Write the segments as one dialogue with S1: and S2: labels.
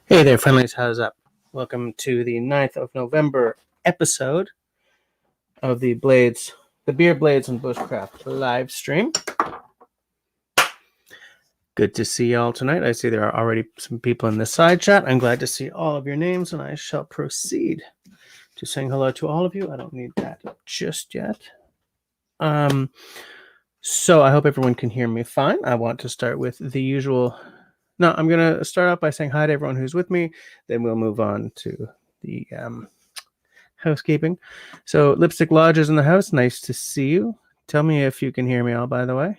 S1: Hey there, friendlies. How's up? Welcome to the 9th of November episode of the Beer Blades and Bushcraft live stream. Good to see y'all tonight. I see there are already some people in the side chat. I'm glad to see all of your names, and I shall proceed to saying hello to all of you. I don't need that just yet. So I hope everyone can hear me fine. I want to start with the usual. No, I'm going to start out by saying hi to everyone who's with me. Then we'll move on to the housekeeping. So Lipstick Lodge is in the house. Nice to see you. Tell me if you can hear me all, by the way.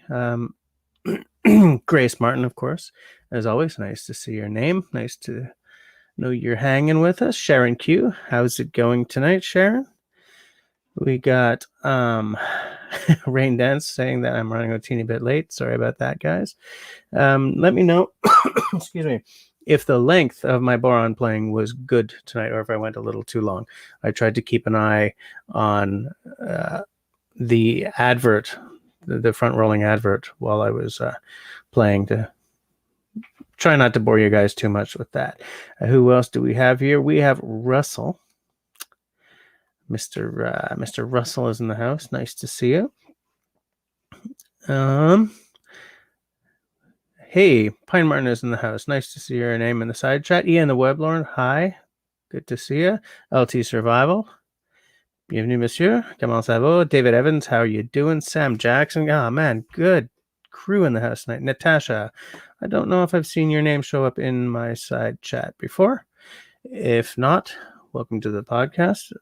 S1: Grace Martin, of course. As always, nice to see your name. Nice to know you're hanging with us. Sharon Q. How's it going tonight, Sharon? We got Raindance saying that I'm running a teeny bit late. Sorry about that, guys. Let me know, excuse me, if the length of my boron playing was good tonight or if I went a little too long. I tried to keep an eye on the advert, the front-rolling advert while I was playing to try not to bore you guys too much with that. Who else do we have here? We have Russell. Mr. Russell is in the house. Nice to see you. Hey, Pine Martin is in the house. Nice to see your name in the side chat. Ian the Weblorn, hi. Good to see you. LT Survival. Bienvenue, monsieur. Comment ça va? David Evans, how are you doing? Sam Jackson. Oh, man, good crew in the house tonight. Natasha, I don't know if I've seen your name show up in my side chat before. If not, welcome to the podcast.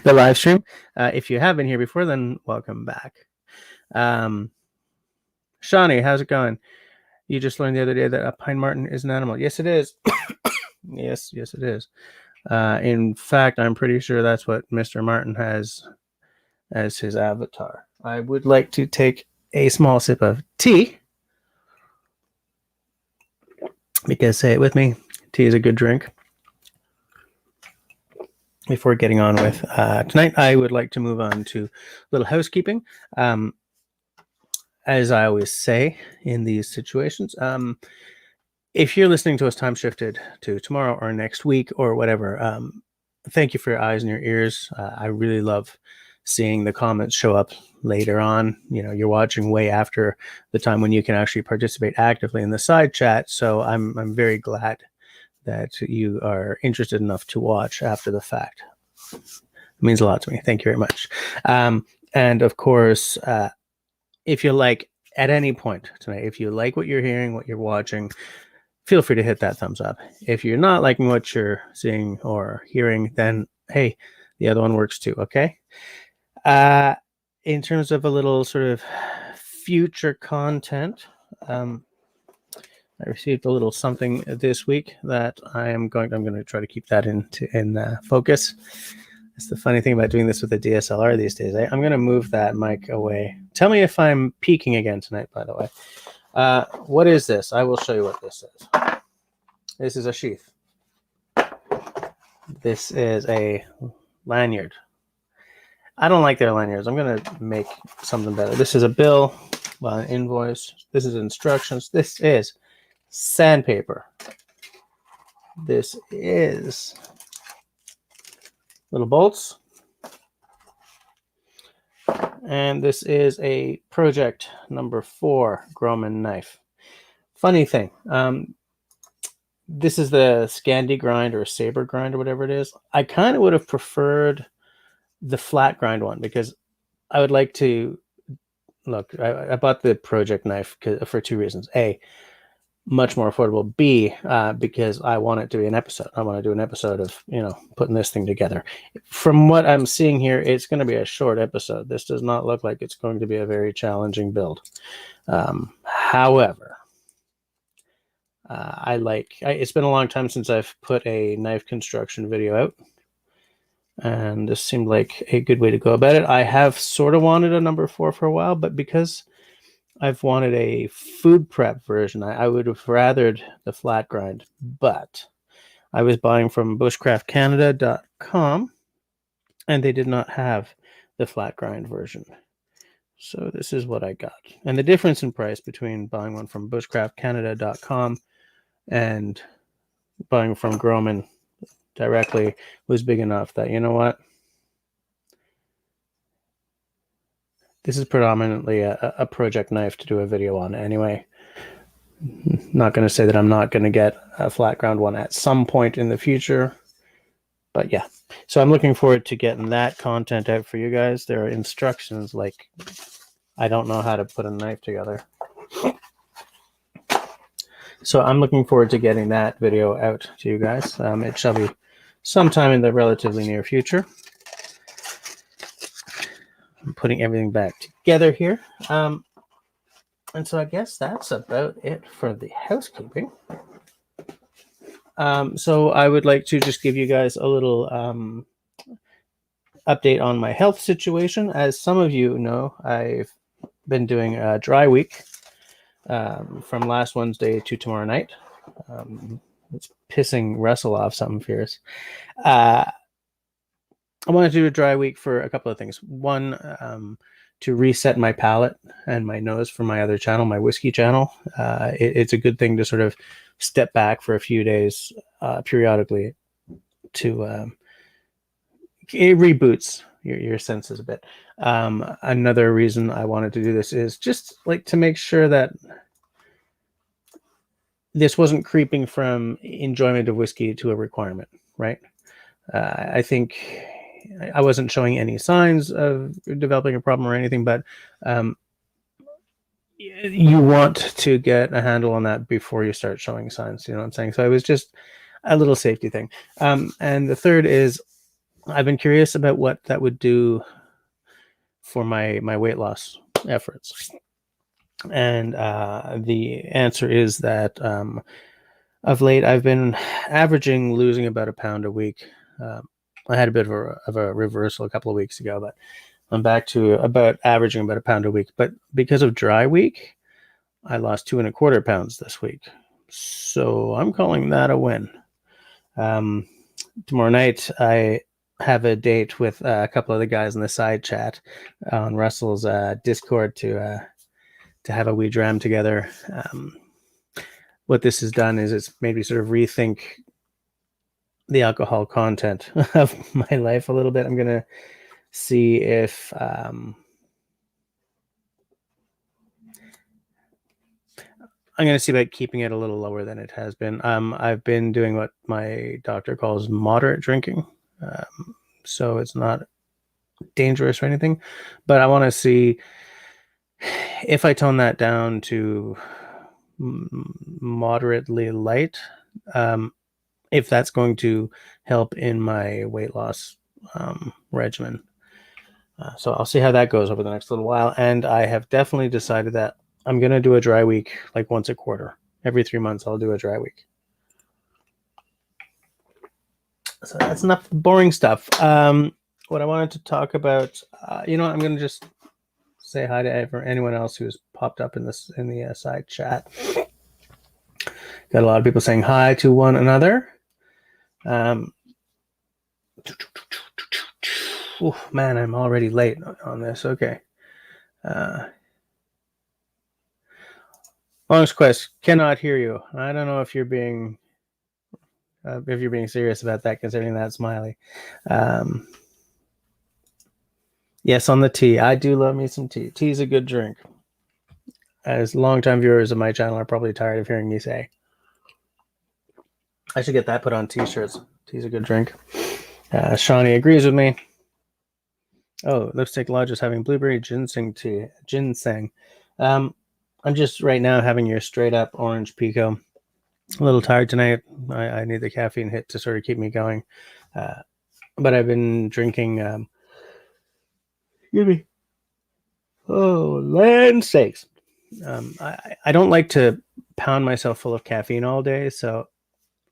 S1: The live stream. If you have been here before, then welcome back. Shawnee, how's it going? You just learned the other day that a pine marten is an animal. Yes, it is. yes, it is. In fact, I'm pretty sure that's what Mr. Martin has as his avatar. I would like to take a small sip of tea because, say it with me, tea is a good drink. Before getting on with tonight, I would like to move on to a little housekeeping. As I always say in these situations, if you're listening to us time shifted to tomorrow or next week or whatever, thank you for your eyes and your ears. I really love seeing the comments show up later on. You know, you're watching way after the time when you can actually participate actively in the side chat. So I'm very glad that you are interested enough to watch after the fact. It means a lot to me. Thank you very much. And of course, if you like at any point tonight, if you like what you're hearing, what you're watching, feel free to hit that thumbs up. If you're not liking what you're seeing or hearing, then hey, the other one works too, okay? In terms of a little sort of future content, I received a little something this week that I'm going to try to keep that in focus. It's the funny thing about doing this with a DSLR these days. I'm going to move that mic away. Tell me if I'm peaking again tonight, by the way. What is this? I will show you what this is. This is a sheath. This is a lanyard. I don't like their lanyards. I'm going to make something better. This is a bill, an invoice. This is instructions. This is sandpaper. This is little bolts. And this is a project number 4 Groman knife. Funny thing, this is the Scandi grind or saber grind or whatever it is. I kind of would have preferred the flat grind one because I would like to look. I bought the project knife for 2 reasons. A, much more affordable. B, because I want it to be an episode. I want to do an episode of, putting this thing together. From what I'm seeing here, it's going to be a short episode. This does not look like it's going to be a very challenging build. However, it's been a long time since I've put a knife construction video out, and this seemed like a good way to go about it. I have sort of wanted a number 4 for a while, but because I've wanted a food prep version, I would have rathered the flat grind, but I was buying from bushcraftcanada.com, and they did not have the flat grind version. So this is what I got. And the difference in price between buying one from bushcraftcanada.com and buying from Groman directly was big enough that, you know what? This is predominantly a project knife to do a video on anyway. Not going to say that I'm not going to get a flat ground one at some point in the future. But yeah, so I'm looking forward to getting that content out for you guys. There are instructions like I don't know how to put a knife together. So I'm looking forward to getting that video out to you guys. It shall be sometime in the relatively near future. I'm putting everything back together here. And so I guess that's about it for the housekeeping. So I would like to just give you guys a little update on my health situation. As some of you know, I've been doing a dry week from last Wednesday to tomorrow night. It's pissing Russell off something fierce. I want to do a dry week for a couple of things. One, to reset my palate and my nose for my other channel, my whiskey channel. It's a good thing to sort of step back for a few days periodically to it reboots your senses a bit. Another reason I wanted to do this is just like to make sure that this wasn't creeping from enjoyment of whiskey to a requirement, right? I think I wasn't showing any signs of developing a problem or anything, but you want to get a handle on that before you start showing signs. You know what I'm saying? So it was just a little safety thing. And the third is I've been curious about what that would do for my weight loss efforts. And the answer is that of late I've been averaging losing about a pound a week. I had a bit of a reversal a couple of weeks ago, but I'm back to about averaging about a pound a week. But because of dry week, I lost 2.25 pounds this week. So I'm calling that a win. Tomorrow night, I have a date with a couple of the guys in the side chat on Russell's Discord to have a wee dram together. What this has done is it's made me sort of rethink the alcohol content of my life a little bit. I'm going to see if I'm going to see about keeping it a little lower than it has been. I've been doing what my doctor calls moderate drinking. So it's not dangerous or anything, but I want to see if I tone that down to moderately light, if that's going to help in my weight loss regimen. So I'll see how that goes over the next little while. And I have definitely decided that I'm going to do a dry week like once a quarter. Every 3 months, I'll do a dry week. So that's enough boring stuff. What I wanted to talk about, I'm going to just say hi to anyone else who's popped up in the side chat. Got a lot of people saying hi to one another. Oh man, I'm already late on this. Okay. Longest quest, cannot hear you. I don't know if you're being serious about that, considering that smiley. Yes, on the tea. I do love me some tea. Tea's a good drink. As longtime viewers of my channel are probably tired of hearing me say. I should get that put on t-shirts. Tea's a good drink. Shawnee agrees with me. Oh, Lipstick Lodge is having blueberry ginseng tea. Ginseng. I'm just right now having your straight up orange pico. A little tired tonight. I need the caffeine hit to sort of keep me going. But I've been drinking. Excuse me. Oh, land sakes. I don't like to pound myself full of caffeine all day. So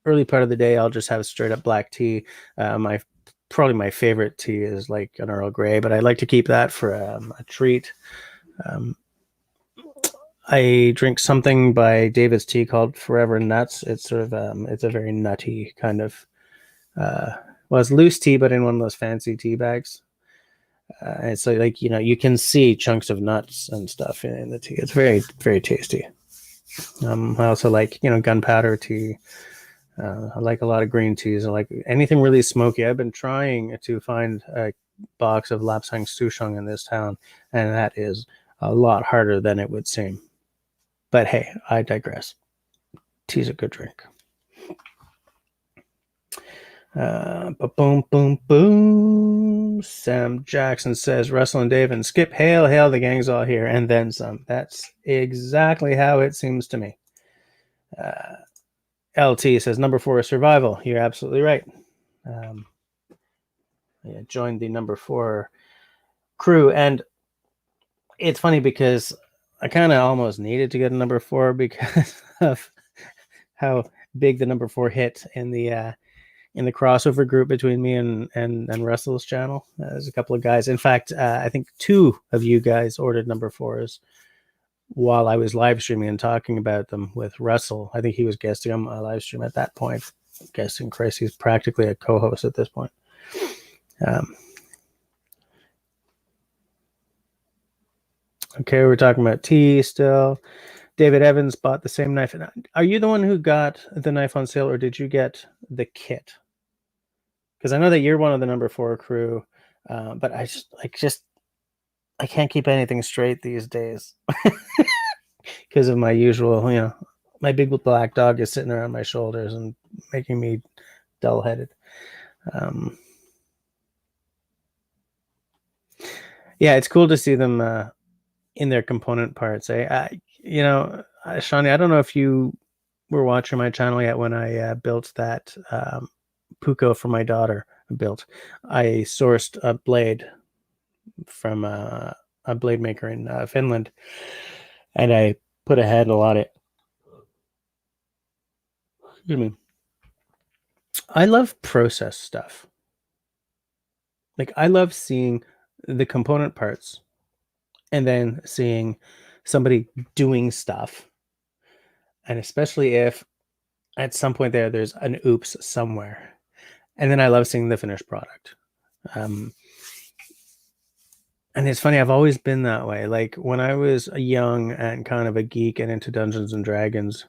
S1: early part of the day, I'll just have straight up black tea. Probably my favorite tea is like an Earl Grey, but I like to keep that for a treat. I drink something by David's Tea called Forever Nuts. It's sort of it's a very nutty kind of well, it's loose tea, but in one of those fancy tea bags. And so like, you can see chunks of nuts and stuff in the tea. It's very, very tasty. I also like, gunpowder tea. I like a lot of green teas. I like anything really smoky. I've been trying to find a box of Lapsang Souchong in this town, and that is a lot harder than it would seem. But hey, I digress. Tea's a good drink. Boom, boom, boom. Sam Jackson says, Russell and Dave and Skip, hail, hail, the gang's all here, and then some. That's exactly how it seems to me. LT says, number 4 is survival. You're absolutely right. I joined the number 4 crew, and it's funny because I kind of almost needed to get a number 4 because of how big the number 4 hit in the crossover group between me and Russell's channel. There's a couple of guys. In fact, I think 2 of you guys ordered number 4s while I was live streaming and talking about them with Russell. I think he was guesting on my live stream at that point. Guesting Christ, he's practically a co-host at this point. Okay, we're talking about tea still. David Evans bought the same knife. Are you the one who got the knife on sale, or did you get the kit? Because I know that you're one of the number 4 crew, but I can't keep anything straight these days because of my usual, my big black dog is sitting around my shoulders and making me dull-headed. Yeah, it's cool to see them in their component parts. Shawnee, I don't know if you were watching my channel yet when I built that Puko for my daughter. I sourced a blade from a blade maker in Finland, and I put a handle on it. Excuse me. I love process stuff. Like, I love seeing the component parts and then seeing somebody doing stuff, and especially if at some point there's an oops somewhere, and then I love seeing the finished product. And it's funny, I've always been that way. Like, when I was young and kind of a geek and into Dungeons and Dragons,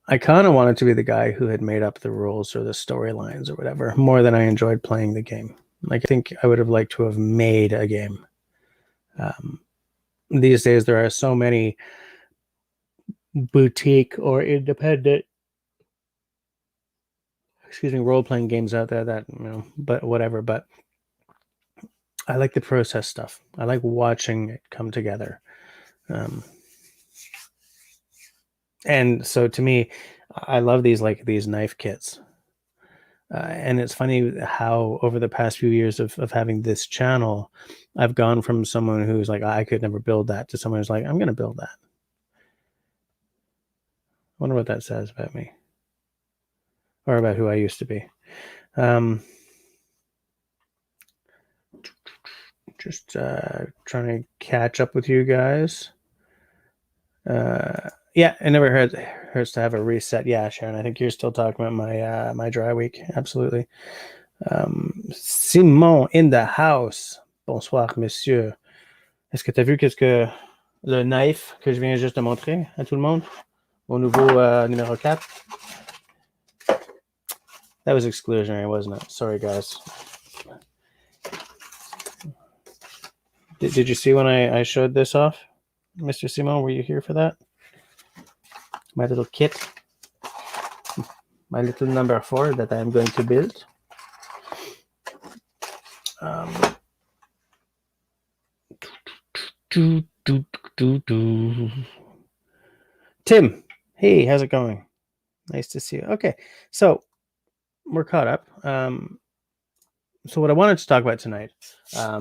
S1: I kind of wanted to be the guy who had made up the rules or the storylines or whatever, more than I enjoyed playing the game. Like, I think I would have liked to have made a game. These days, there are so many boutique or independent, role-playing games out there that, but whatever. But I like the process stuff. I like watching it come together. And so to me, I love these knife kits. And it's funny how over the past few years of having this channel, I've gone from someone who's like, I could never build that, to someone who's like, I'm going to build that. I wonder what that says about me or about who I used to be. Just trying to catch up with you guys. Yeah, it never hurts to have a reset. Yeah, Sharon, I think you're still talking about my dry week. Absolutely. Simon in the house. Bonsoir, monsieur. Est-ce que tu as vu le knife que je viens juste de montrer à tout le monde au nouveau numéro 4? That was exclusionary, wasn't it? Sorry, guys. Did you see when I showed this off? Mr. Simon, were you here for that? My little kit. My little number 4 that I'm going to build. Tim, hey, how's it going? Nice to see you. Okay, so we're caught up. So what I wanted to talk about tonight,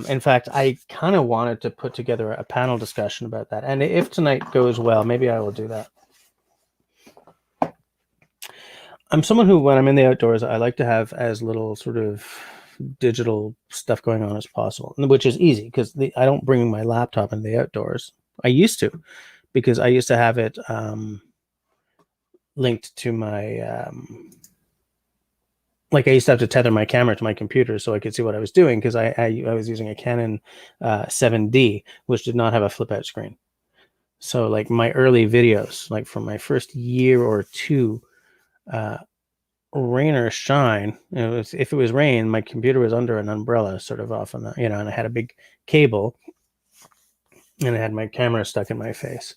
S1: in fact, I kind of wanted to put together a panel discussion about that. And if tonight goes well, maybe I will do that. I'm someone who, when I'm in the outdoors, I like to have as little sort of digital stuff going on as possible, which is easy because I don't bring my laptop in the outdoors. I used to, because I used to have it linked to my like I used to have to tether my camera to my computer so I could see what I was doing, because I was using a Canon 7D, which did not have a flip out screen. So like my early videos, like from my first year or two, rain or shine, if it was rain, my computer was under an umbrella sort of off on the, and I had a big cable and I had my camera stuck in my face.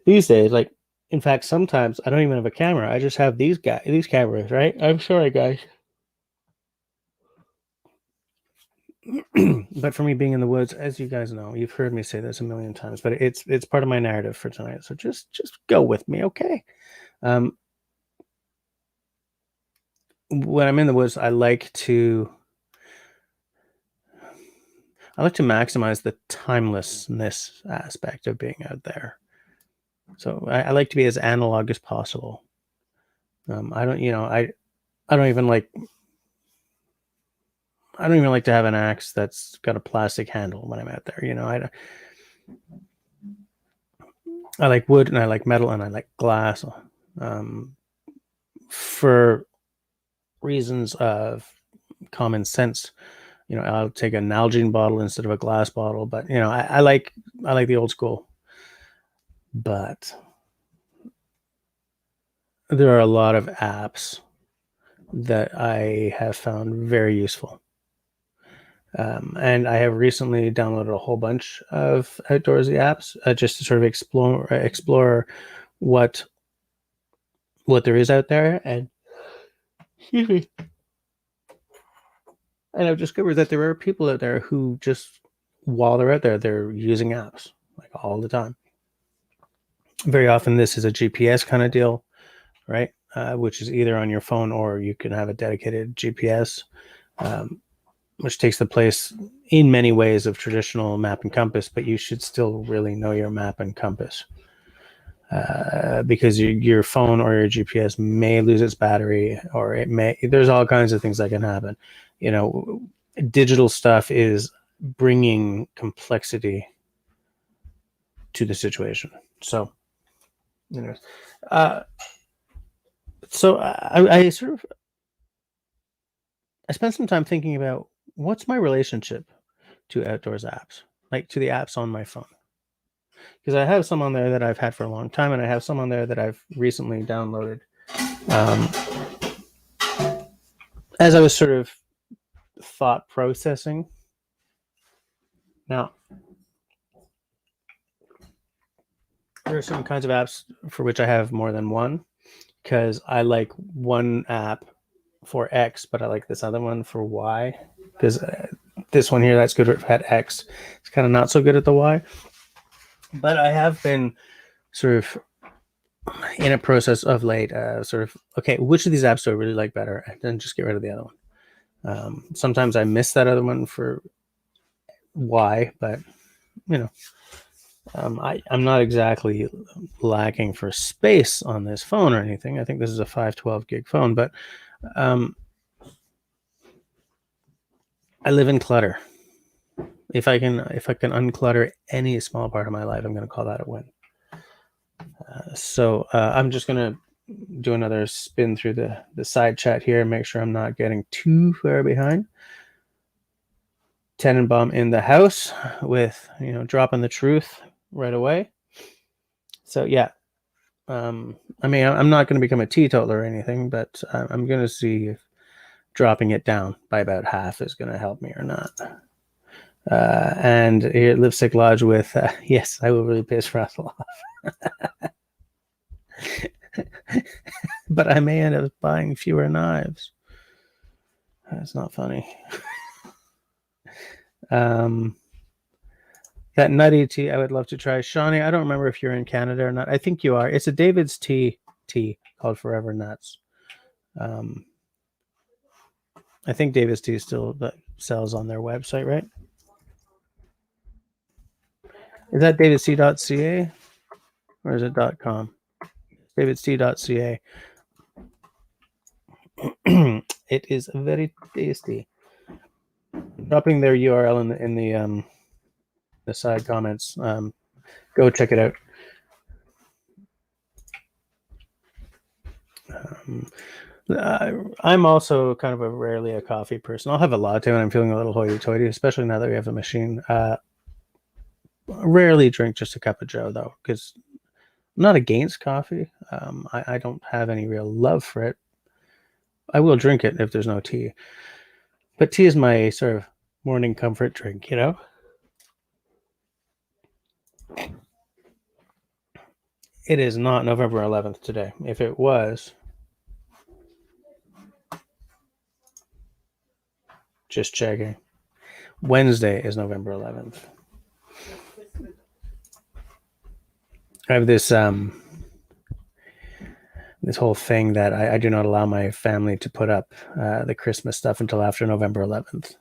S1: These days, like, in fact, sometimes I don't even have a camera. I just have these cameras, right? I'm sorry, guys. But for me, being in the woods, as you guys know, you've heard me say this a million times, but it's part of my narrative for tonight. So just go with me, okay? When I'm in the woods, I like to maximize the timelessness aspect of being out there. So I like to be as analog as possible. I don't even like to have an axe that's got a plastic handle when I'm out there. I like wood and I like metal and I like glass, for reasons of common sense. I'll take a Nalgene bottle instead of a glass bottle, but I like the old school. But there are a lot of apps that I have found very useful. And I have recently downloaded a whole bunch of outdoorsy apps, just to sort of explore what there is out there. And excuse me. And I've discovered that there are people out there who just, while they're out there, they're using apps like all the time. Very often this is a GPS kind of deal, right? Which is either on your phone or you can have a dedicated GPS, which takes the place in many ways of traditional map and compass, but you should still really know your map and compass, because your phone or your GPS may lose its battery, or there's all kinds of things that can happen. Digital stuff is bringing complexity to the situation. So, I sort of, I spent some time thinking about what's my relationship to outdoors apps, like to the apps on my phone. Because I have some on there that I've had for a long time, and I have some on there that I've recently downloaded. As I was sort of thought processing. Now, there are some kinds of apps for which I have more than one, because I like one app for X, but I like this other one for Y, because this one here, that's good at X. It's kind of not so good at the Y. But I have been sort of in a process of late, sort of, okay, which of these apps do I really like better? And then just get rid of the other one. Sometimes I miss that other one for Y, but I'm not exactly lacking for space on this phone or anything. I think this is a 512 gig phone, but I live in clutter. If I can unclutter any small part of my life, I'm going to call that a win. So I'm just going to do another spin through the side chat here and make sure I'm not getting too far behind. Tenenbaum in the house with, dropping the truth right away. So yeah, I'm not going to become a teetotaler or anything, but I'm going to see if dropping it down by about half is going to help me or not. And here at Lipstick Lodge with, yes, I will really piss Russell off. But I may end up buying fewer knives. That's not funny. That nutty tea, I would love to try. Shawnee, I don't remember if you're in Canada or not. I think you are. It's a David's tea called Forever Nuts. I think David's tea still sells on their website, right? Is that davidstea.ca or is it .com? davidstea.ca. It is very tasty. Dropping their URL in the side comments. Go check it out. I'm also kind of rarely a coffee person. I'll have a latte when I'm feeling a little hoity-toity, especially now that we have a machine. Rarely drink just a cup of Joe, though, because I'm not against coffee. I don't have any real love for it. I will drink it if there's no tea. But tea is my sort of morning comfort drink, you know? It is not November 11th today. If it was, just checking. Wednesday is November 11th. I have this this whole thing that I do not allow my family to put up the Christmas stuff until after November 11th.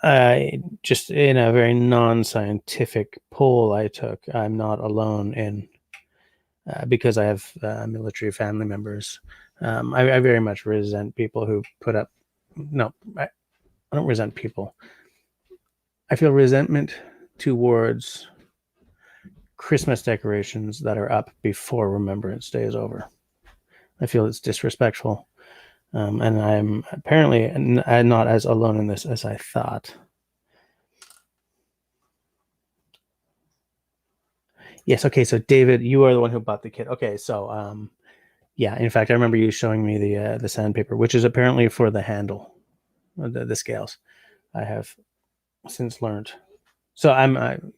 S1: I just, in a very non-scientific poll I took, I'm not alone in because I have military family members. I very much resent people who put up. No, I don't resent people. I feel resentment towards Christmas decorations that are up before Remembrance Day is over. I feel it's disrespectful. And I'm apparently not as alone in this as I thought. Yes, okay, so David, you are the one who bought the kit. Okay, so yeah, in fact, I remember you showing me the sandpaper, which is apparently for the handle, the scales. I have since learned. So I'm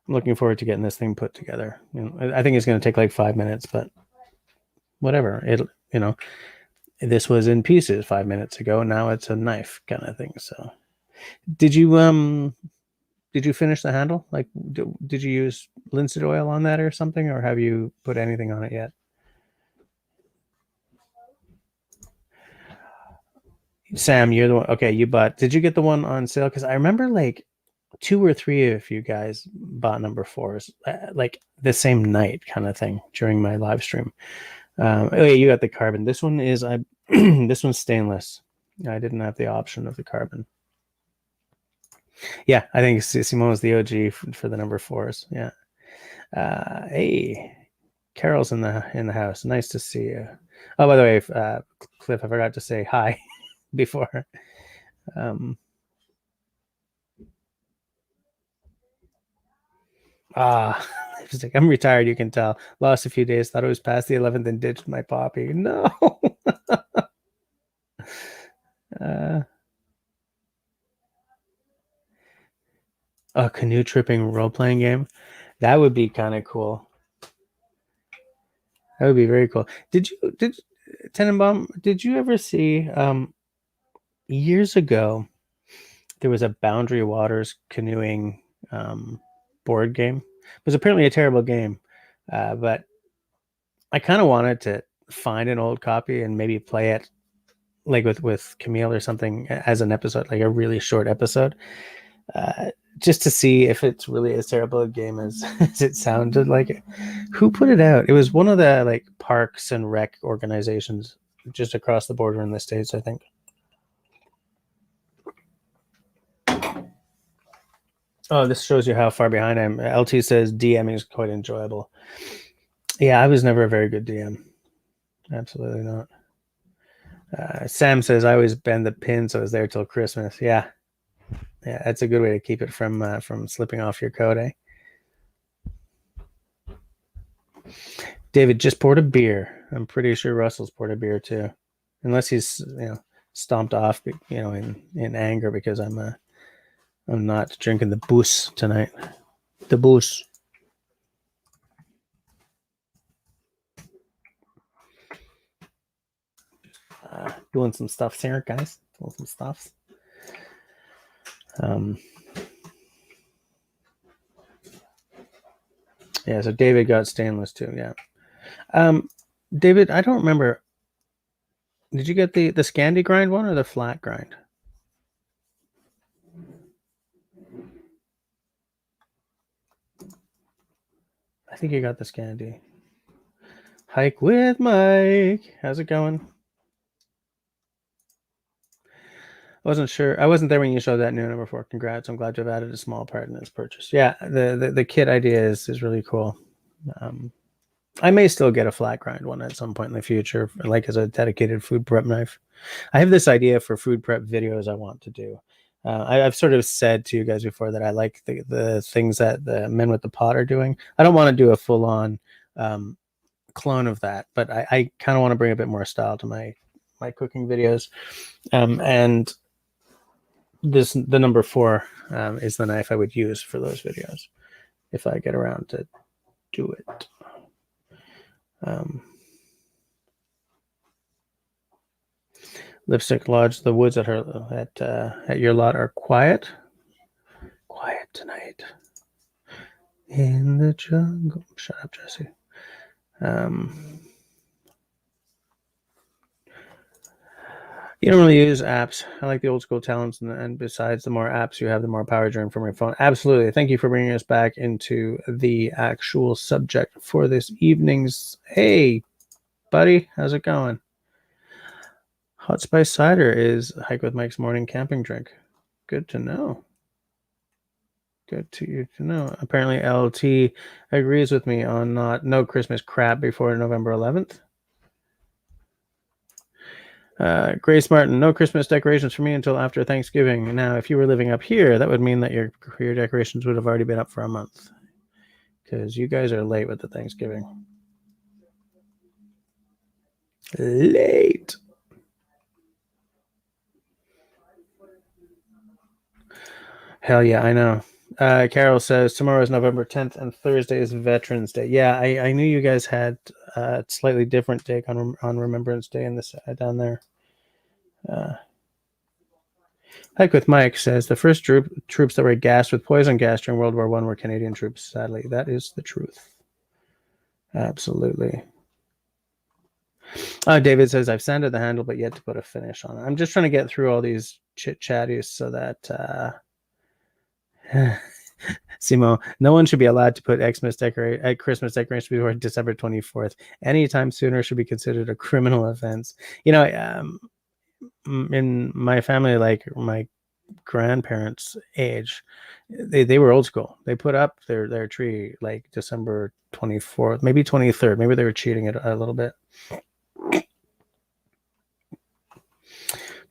S1: looking forward to getting this thing put together. You know, I think it's going to take like 5 minutes, but whatever. This was in pieces 5 minutes ago. Now it's a knife kind of thing. So, did you finish the handle? Like, did you use linseed oil on that or something, or have you put anything on it yet? Sam, you're the one. Okay, you bought. Did you get the one on sale? Because I remember like 2 or 3 of you guys bought number 4s like the same night kind of thing during my live stream. Oh yeah, you got the carbon. This one is this one's stainless. I didn't have the option of the carbon. Yeah, I think Simone was the OG for the number 4s. Yeah. Hey, Carol's in the house. Nice to see you. Oh, by the way, Cliff, I forgot to say hi before. Lipstick. I'm retired, you can tell. Lost a few days, thought it was past the 11th and ditched my poppy. No. A canoe tripping role-playing game. That would be kind of cool. That would be very cool. Did Tenenbaum, did you ever see years ago there was a Boundary Waters canoeing board game? It was apparently a terrible game, but I kind of wanted to find an old copy and maybe play it like with Camille or something as an episode, like a really short episode, just to see if it's really as terrible a game as, as it sounded like. Who put it out? It was one of the like parks and rec organizations just across the border in the States, I think. Oh, this shows you how far behind I am. LT says DMing is quite enjoyable. Yeah, I was never a very good DM. Absolutely not. Sam says I always bend the pin so it's there till Christmas. Yeah, that's a good way to keep it from slipping off your coat, eh? David just poured a beer. I'm pretty sure Russell's poured a beer too, unless he's stomped off in anger because I'm not drinking the booze tonight. The booze. Doing some stuff here, guys. Doing some stuffs. Yeah, so David got stainless too. Yeah. David, I don't remember. Did you get the Scandi grind one or the flat grind? I think you got the Scandi. Hike with Mike. How's it going? I wasn't sure. I wasn't there when you showed that new number 4. Congrats. I'm glad you've added a small part in this purchase. Yeah, the kit idea is really cool. I may still get a flat grind one at some point in the future, like as a dedicated food prep knife. I have this idea for food prep videos I want to do. I've sort of said to you guys before that I like the things that the men with the pot are doing. I don't want to do a full-on clone of that, but I kind of want to bring a bit more style to my cooking videos. And the number 4 is the knife I would use for those videos if I get around to do it. Lipstick Lodge, the woods at your lot are quiet tonight in the jungle. Shut up, Jesse. You don't really use apps. I like the old school talents, and besides, the more apps you have, the more power drain from your phone. Absolutely. Thank you for bringing us back into the actual subject for this evening's. Hey, buddy, how's it going? Hot Spice Cider is Hike with Mike's morning camping drink. Good to know. Good to you to know. Apparently, LT agrees with me on no Christmas crap before November 11th. Grace Martin, no Christmas decorations for me until after Thanksgiving. Now, if you were living up here, that would mean that your decorations would have already been up for a month, because you guys are late with the Thanksgiving. Late. Hell yeah, I know. Carol says tomorrow is November 10th and Thursday is Veterans Day. Yeah, I knew you guys had a slightly different take on Remembrance Day in this down there. Hike with Mike says the first troops that were gassed with poison gas during World War I were Canadian troops. Sadly, that is the truth. Absolutely. David says I've sanded the handle, but yet to put a finish on it. I'm just trying to get through all these chit chatties so that Simo, no one should be allowed to put Christmas decorations before December 24th. Anytime sooner should be considered a criminal offense. You know, in my family, like my grandparents' age, they were old school. They put up their tree like December 24th, maybe 23rd. Maybe they were cheating it a little bit.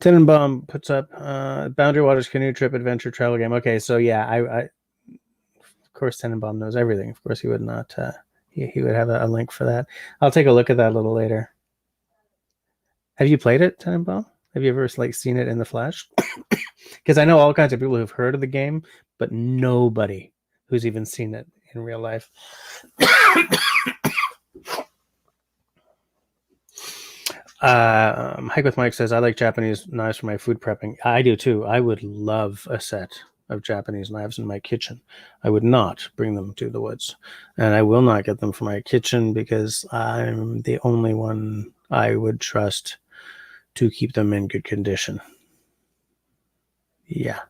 S1: Tenenbaum puts up Boundary Waters canoe trip adventure travel game. Okay, so yeah, I of course Tenenbaum knows everything. Of course he would not. He would have a link for that. I'll take a look at that a little later. Have you played it, Tenenbaum? Have you ever seen it in the flesh? Because I know all kinds of people who've heard of the game, but nobody who's even seen it in real life. Hike with Mike says, I like Japanese knives for my food prepping. I do too. I would love a set of Japanese knives in my kitchen. I would not bring them to the woods. And I will not get them for my kitchen because I'm the only one I would trust to keep them in good condition. Yeah.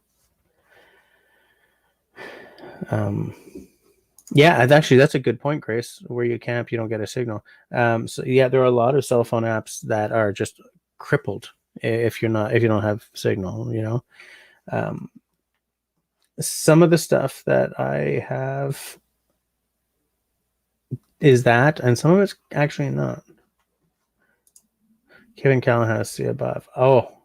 S1: Yeah, actually, that's a good point, Grace. Where you camp, you don't get a signal. So yeah, there are a lot of cell phone apps that are just crippled if you don't have signal. You know, some of the stuff that I have is that, and some of it's actually not. Kevin Callahan has the above. Oh,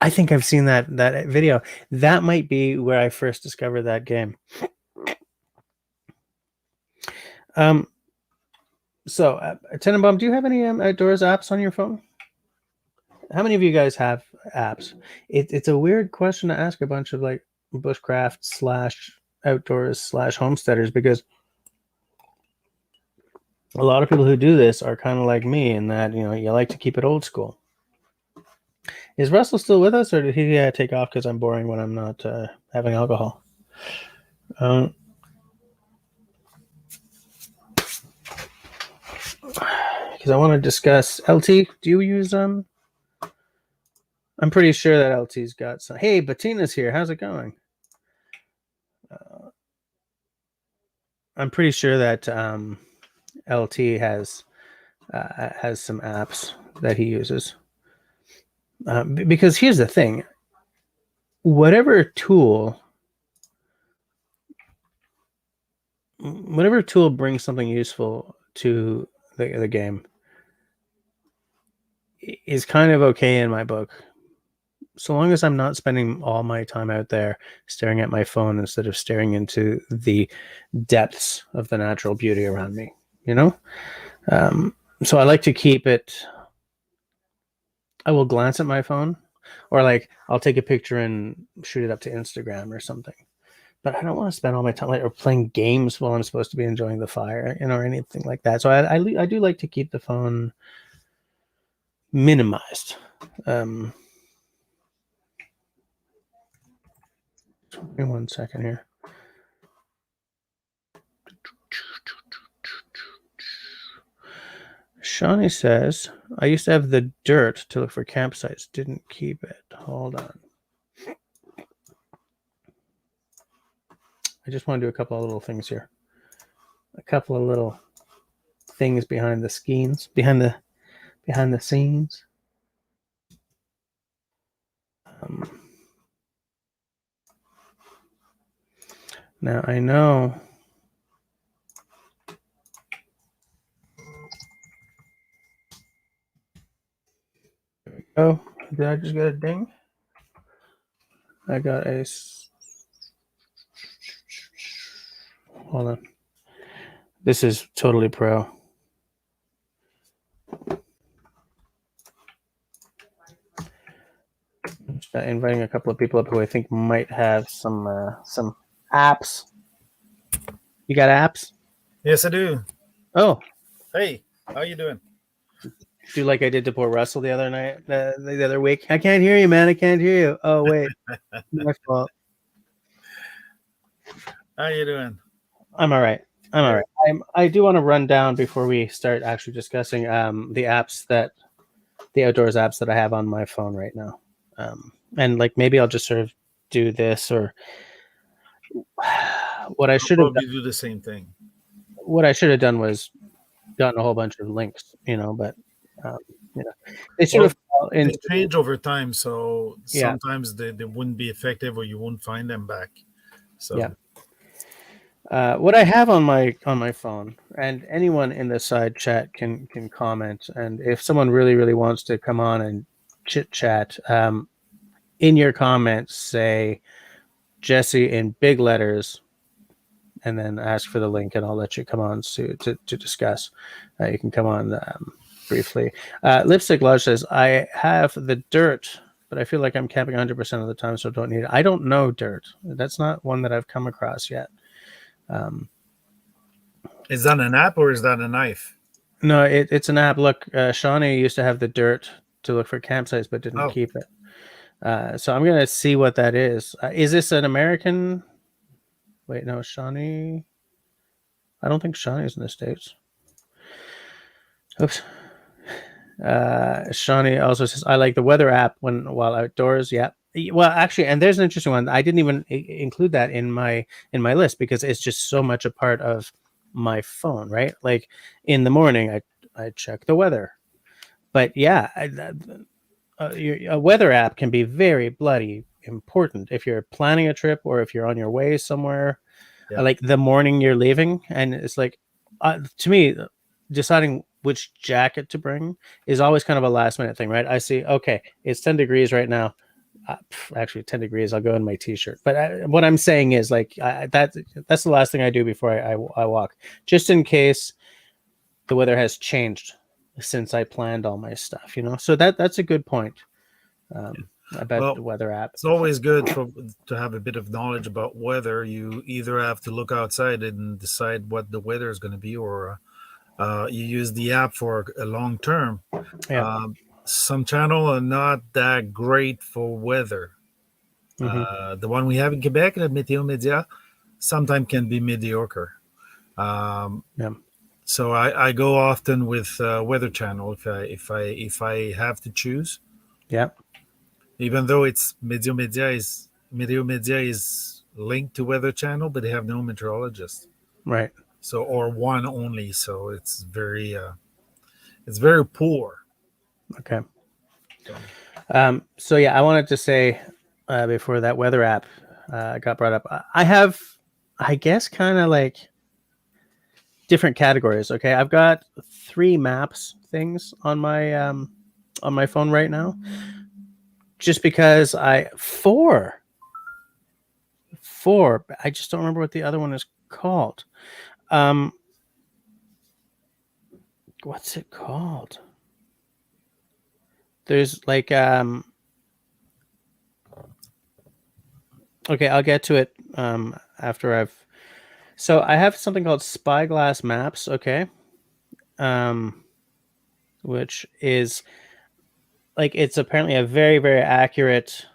S1: I think I've seen that video. That might be where I first discovered that game. So, Tenenbaum, do you have any outdoors apps on your phone? How many of you guys have apps? It's a weird question to ask a bunch of like bushcraft / outdoors / homesteaders, because a lot of people who do this are kind of like me in that, you know, you like to keep it old school. Is Russell still with us, or did he take off because I'm boring when I'm not having alcohol? Because I want to discuss LT. Do you use I'm pretty sure that LT's got some. Hey, Bettina's here. How's it going? I'm pretty sure that LT has some apps that he uses. Because here's the thing: whatever tool brings something useful to the game is kind of okay in my book, so long as I'm not spending all my time out there staring at my phone instead of staring into the depths of the natural beauty around me, you know? So I like to keep it. I will glance at my phone, or like I'll take a picture and shoot it up to Instagram or something. But I don't want to spend all my time or playing games while I'm supposed to be enjoying the fire, or anything like that. So I do like to keep the phone minimized. Give me 1 second here. Shawnee says, I used to have the dirt to look for campsites. Didn't keep it. Hold on. I just want to do a couple of little things here. A couple of little things behind the scenes. Behind the scenes. Now I know. Oh, did I just get a ding? I got a. Hold on. This is totally pro. Inviting a couple of people up who I think might have some apps. You got apps?
S2: Yes, I do.
S1: Oh.
S2: Hey, how you doing?
S1: Do like I did to poor Russell the other night, the other week. I can't hear you, man. I can't hear you. Oh, wait. My fault.
S2: How you doing?
S1: I'm all right. All right. I do want to run down before we start actually discussing the apps the outdoors apps that I have on my phone right now. And like maybe I'll just sort of do this, or what I should have done.
S2: Do the same thing.
S1: What I should have done was gotten a whole bunch of links, but they sort of
S2: they change over time, so sometimes they wouldn't be effective, or you won't find them back. So
S1: yeah. What I have on my phone, and anyone in the side chat can comment, and if someone really wants to come on and chit chat, in your comments say Jesse in big letters, and then ask for the link, and I'll let you come on to discuss. You can come on briefly. Lipstick Lodge says, I have the dirt, but I feel like I'm camping 100% of the time, so don't need it. I don't know dirt. That's not one that I've come across yet.
S2: Is that an app or is that a knife?
S1: No, it's an app. Look, Shawnee used to have the dirt to look for campsites, but didn't keep it. So I'm going to see what that is. Is this an American? Wait, no, Shawnee. I don't think Shawnee's in the States. Oops. Shawnee also says, I like the weather app while outdoors. Yeah. Well, actually, and there's an interesting one. I didn't even include that in my list because it's just so much a part of my phone, right? Like in the morning, I check the weather. But yeah, a weather app can be very bloody important if you're planning a trip or if you're on your way somewhere. Yeah. Like the morning you're leaving, and it's like, to me, deciding which jacket to bring is always kind of a last minute thing, right? I see, okay, it's 10 degrees right now. Actually 10 degrees, I'll go in my t-shirt. But what I'm saying is like that's the last thing I do before I walk, just in case the weather has changed since I planned all my stuff, so that's a good point about the weather app.
S2: It's always good to have a bit of knowledge about weather. You either have to look outside and decide what the weather is going to be, or you use the app for a long term.
S1: Yeah.
S2: some channel are not that great for weather. The one we have in Quebec, the Météo Média, sometimes can be mediocre.
S1: Yeah.
S2: So I go often with Weather Channel if I have to choose.
S1: Yeah.
S2: Even though it's Météo Média is linked to Weather Channel, but they have no meteorologist.
S1: Right.
S2: So or one only. So it's very poor.
S1: Okay.
S2: So
S1: So yeah, I wanted to say before that weather app got brought up, I have, I guess, kind of like different categories. Okay, I've got 3 maps things on my phone right now, just because four. I just don't remember what the other one is called. Um, what's it called? There's like okay, I'll get to it after I've. So I have something called Spyglass Maps. Okay, which is like, it's apparently a very, very accurate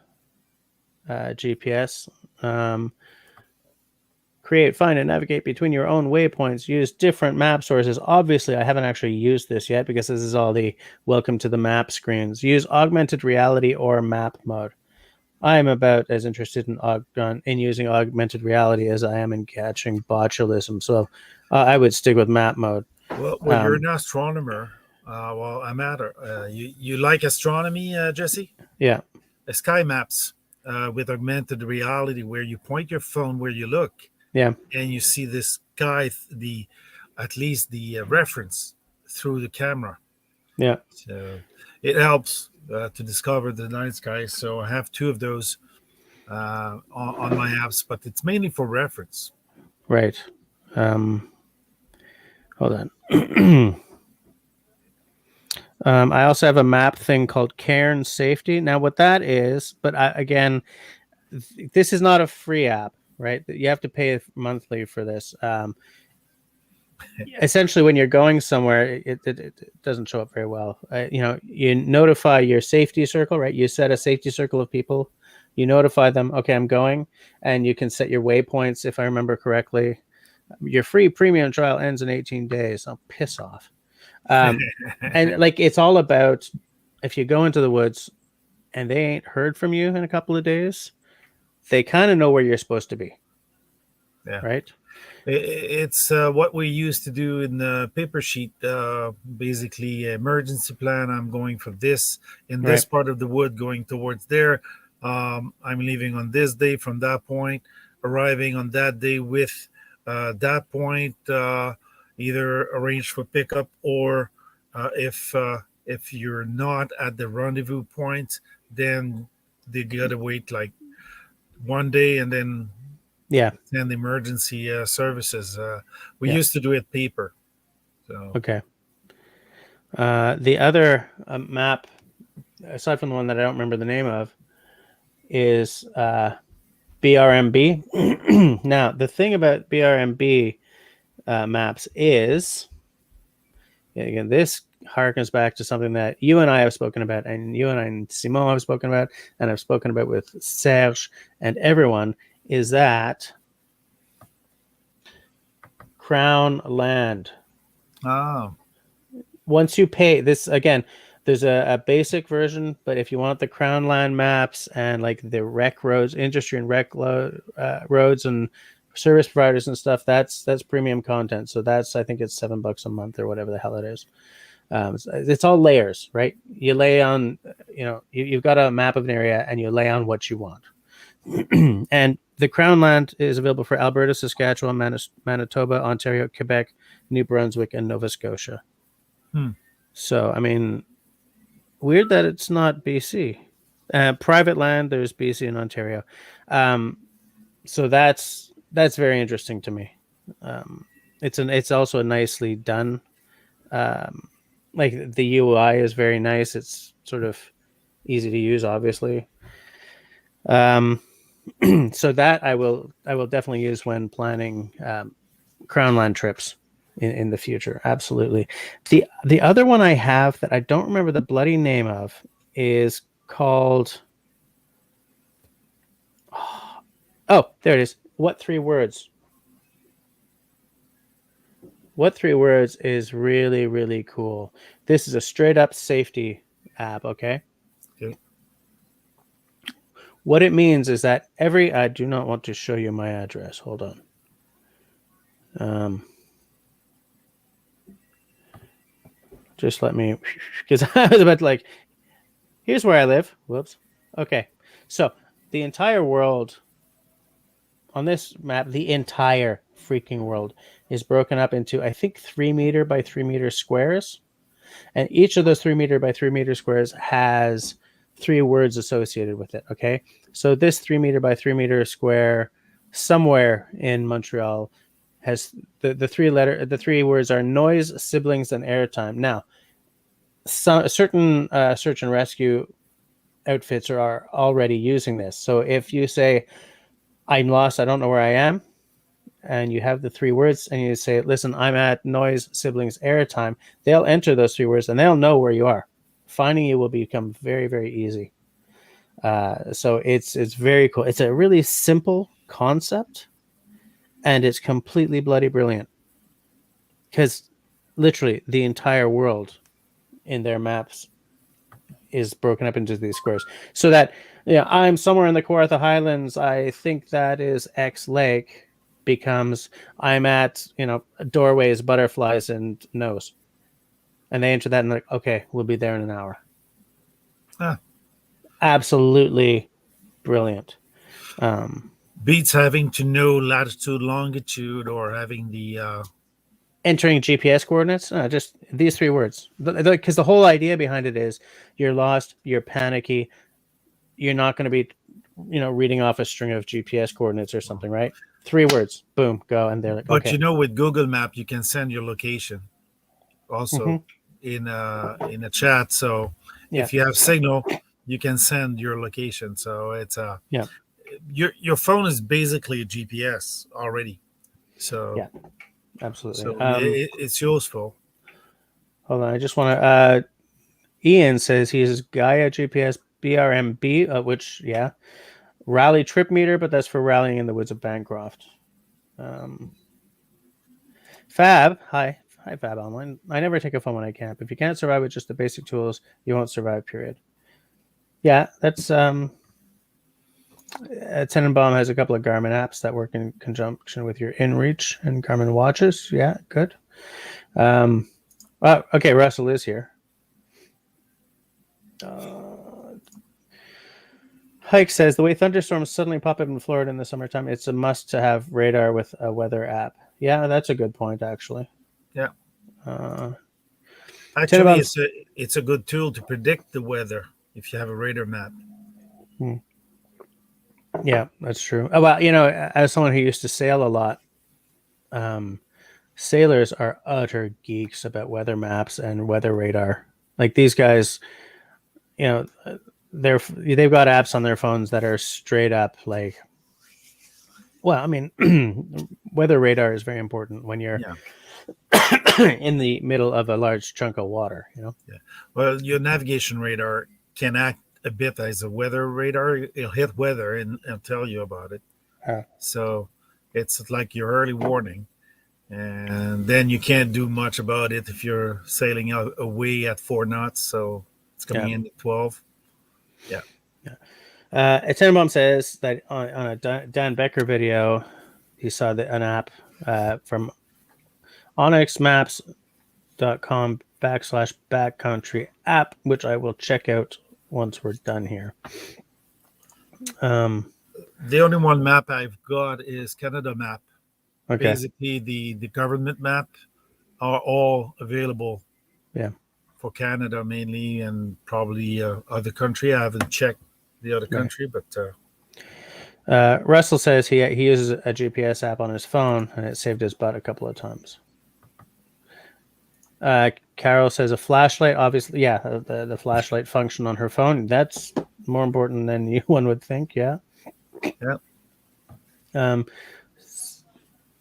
S1: GPS. Create, find, and navigate between your own waypoints. Use different map sources. Obviously, I haven't actually used this yet because this is all the welcome to the map screens. Use augmented reality or map mode. I am about as interested in using augmented reality as I am in catching botulism. So I would stick with map mode.
S2: well, you're an astronomer. Well, I'm at you like astronomy, Jesse?
S1: Yeah.
S2: Sky maps with augmented reality, where you point your phone where you look,
S1: Yeah.
S2: and you see the sky, at least the reference through the camera.
S1: Yeah.
S2: So it helps to discover the night sky. So I have 2 of those on my apps, but it's mainly for reference.
S1: Right. Hold on. I also have a map thing called Cairn Safety. Now, what that is, but again, this is not a free app, right? You have to pay monthly for this. Essentially, when you're going somewhere, it doesn't show up very well. You notify your safety circle, right? You set a safety circle of people. You notify them, okay, I'm going, and you can set your waypoints, if I remember correctly. Your free premium trial ends in 18 days. I'll piss off. And like, it's all about, if you go into the woods and they ain't heard from you in a couple of days, they kind of know where you're supposed to be.
S2: Yeah.
S1: Right.
S2: It's what we used to do in the paper sheet. Basically, emergency plan. I'm going for this in this part of the wood, going towards there. I'm leaving on this day from that point, arriving on that day with that point. Either arranged for pickup, or if you're not at the rendezvous point, then they gotta wait like one day and then send emergency services. We used to do it paper. So
S1: okay. The other map, aside from the one that I don't remember the name of, is BRMB. Now, the thing about BRMB maps is, again, this harkens back to something that you and I have spoken about, and you and I and Simon have spoken about, and I've spoken about with Serge and everyone, is that Crown land. Once you pay this, again, there's a basic version, but if you want the Crown land maps and like the rec roads, industry and rec roads and service providers and stuff, that's premium content. So I think it's $7 a month or whatever the hell it is. It's all layers, right? You lay on, you've got a map of an area and you lay on what you want. And the Crown land is available for Alberta, Saskatchewan, Manitoba, Ontario, Quebec, New Brunswick, and Nova Scotia. So, I mean, weird that it's not BC. Private land, there's BC and Ontario. So that's very interesting to me. It's also a nicely done. Like, the UI is very nice. It's sort of easy to use, obviously. So that I will definitely use when planning Crown land trips. in the future. Absolutely. The other one I have that I don't remember the bloody name of is called. Oh, there it is. What three words? What three words is really, really cool. This is a straight up safety app. Okay.
S2: Okay.
S1: What it means is that I do not want to show you my address. Hold on. Just let me, because I was about to like, here's where I live. Whoops. Okay. So the entire world on this map, the entire freaking world is broken up into, I think, 3 meter by 3 meter squares. And each of those 3 meter by 3 meter squares has three words associated with it. Okay. So this 3 meter by 3 meter square somewhere in Montreal has the three words are noise, siblings, and airtime. Now, certain search and rescue outfits are already using this. So if you say, I'm lost, I don't know where I am, and you have the three words and you say, listen, I'm at noise, siblings, airtime, they'll enter those three words and they'll know where you are. Finding you will become very, very easy. So it's very cool. It's a really simple concept, and it's completely bloody brilliant, because literally the entire world in their maps is broken up into these squares, so that I'm somewhere in the Kawartha Highlands. I think that is X Lake. Becomes I'm at doorways, butterflies, and nose, and they enter that and like, okay, we'll be there in an hour. Absolutely brilliant.
S2: Beats having to know latitude, longitude, or having the
S1: entering GPS coordinates. Just these three words, because the whole idea behind it is you're lost, you're panicky, you're not going to be reading off a string of GPS coordinates or something, right? Three words, boom, go, and they're like,
S2: but
S1: okay.
S2: with Google Map you can send your location also in a chat. So if you have signal, you can send your location. So it's your phone is basically a GPS already. So
S1: yeah, absolutely.
S2: So it's useful.
S1: Hold on, I just want to. Ian says he uses Gaia GPS BRMB, which rally trip meter, but that's for rallying in the woods of Bancroft. Fab, hi Fab Online. I never take a phone when I camp. If you can't survive with just the basic tools, you won't survive. Period. Yeah, that's Tenenbaum has a couple of Garmin apps that work in conjunction with your InReach and Garmin watches. Yeah, good. Okay, Russell is here. Hike says the way thunderstorms suddenly pop up in Florida in the summertime, it's a must to have radar with a weather app. Yeah, that's a good point, actually.
S2: Yeah. Actually, it's a good tool to predict the weather if you have a radar map.
S1: Yeah, that's true. Oh, well, as someone who used to sail a lot, sailors are utter geeks about weather maps and weather radar. Like these guys, they've got apps on their phones that are straight up like. Well, I mean, weather radar is very important when you're in the middle of a large chunk of water. Yeah.
S2: Well, your navigation radar can act a bit as a weather radar. It'll hit weather and tell you about it. So it's like your early warning. And then you can't do much about it if you're sailing away at 4 knots. So it's coming in at 12. Yeah.
S1: Tenenbaum says that on a Dan Becker video, he saw an app from onyxmaps.com/backcountry app, which I will check out once we're done here.
S2: The only one map I've got is Canada Map. Okay. Basically, the government map are all available.
S1: Yeah.
S2: For Canada mainly, and probably other country. I haven't checked the other country, but
S1: Russell says he uses a GPS app on his phone and it saved his butt a couple of times. Carol says a flashlight, obviously, the flashlight function on her phone, that's more important than one would think. Yeah.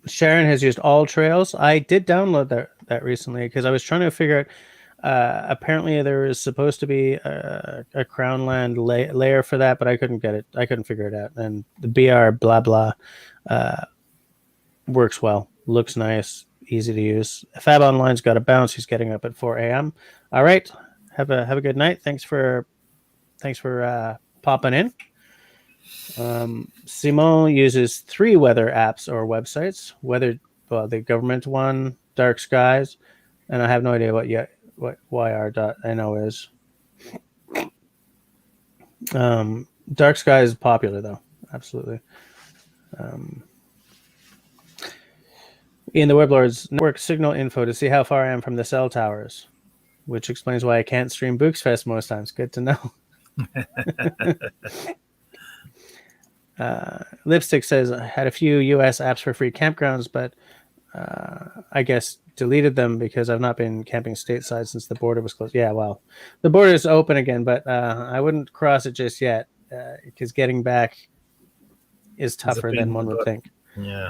S1: Sharon has used all trails. I did download that recently because I was trying to figure out. Apparently, there is supposed to be a crown land layer for that, but I couldn't get it. I couldn't figure it out. And the BR blah blah works well. Looks nice, easy to use. Fab Online's got a bounce. He's getting up at 4 a.m. All right, have a good night. Thanks for popping in. Simon uses 3 weather apps or websites. The government one, Dark Skies, and I have no idea what yr.no is. Dark Skies is popular though, absolutely. In the Weblords network signal info to see how far I am from the cell towers, which explains why I can't stream Booksfest most times. Good to know. Lipstick says I had a few US apps for free campgrounds, but I guess deleted them because I've not been camping stateside since the border was closed. Yeah, well, the border is open again, but I wouldn't cross it just yet because getting back is tougher than one would think.
S2: Yeah.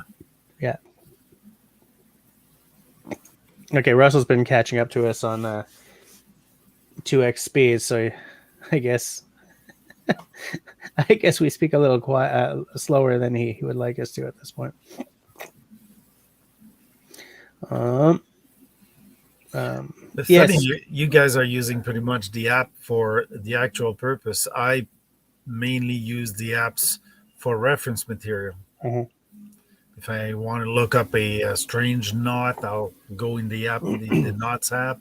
S1: Okay, Russell's been catching up to us on 2x speed, so I guess we speak a little slower than he would like us to at this point.
S2: It's
S1: yes.
S2: funny, you guys are using pretty much the app for the actual purpose. I mainly use the apps for reference material.
S1: Mm-hmm.
S2: If I want to look up a strange knot, I'll go in the app, the knots app.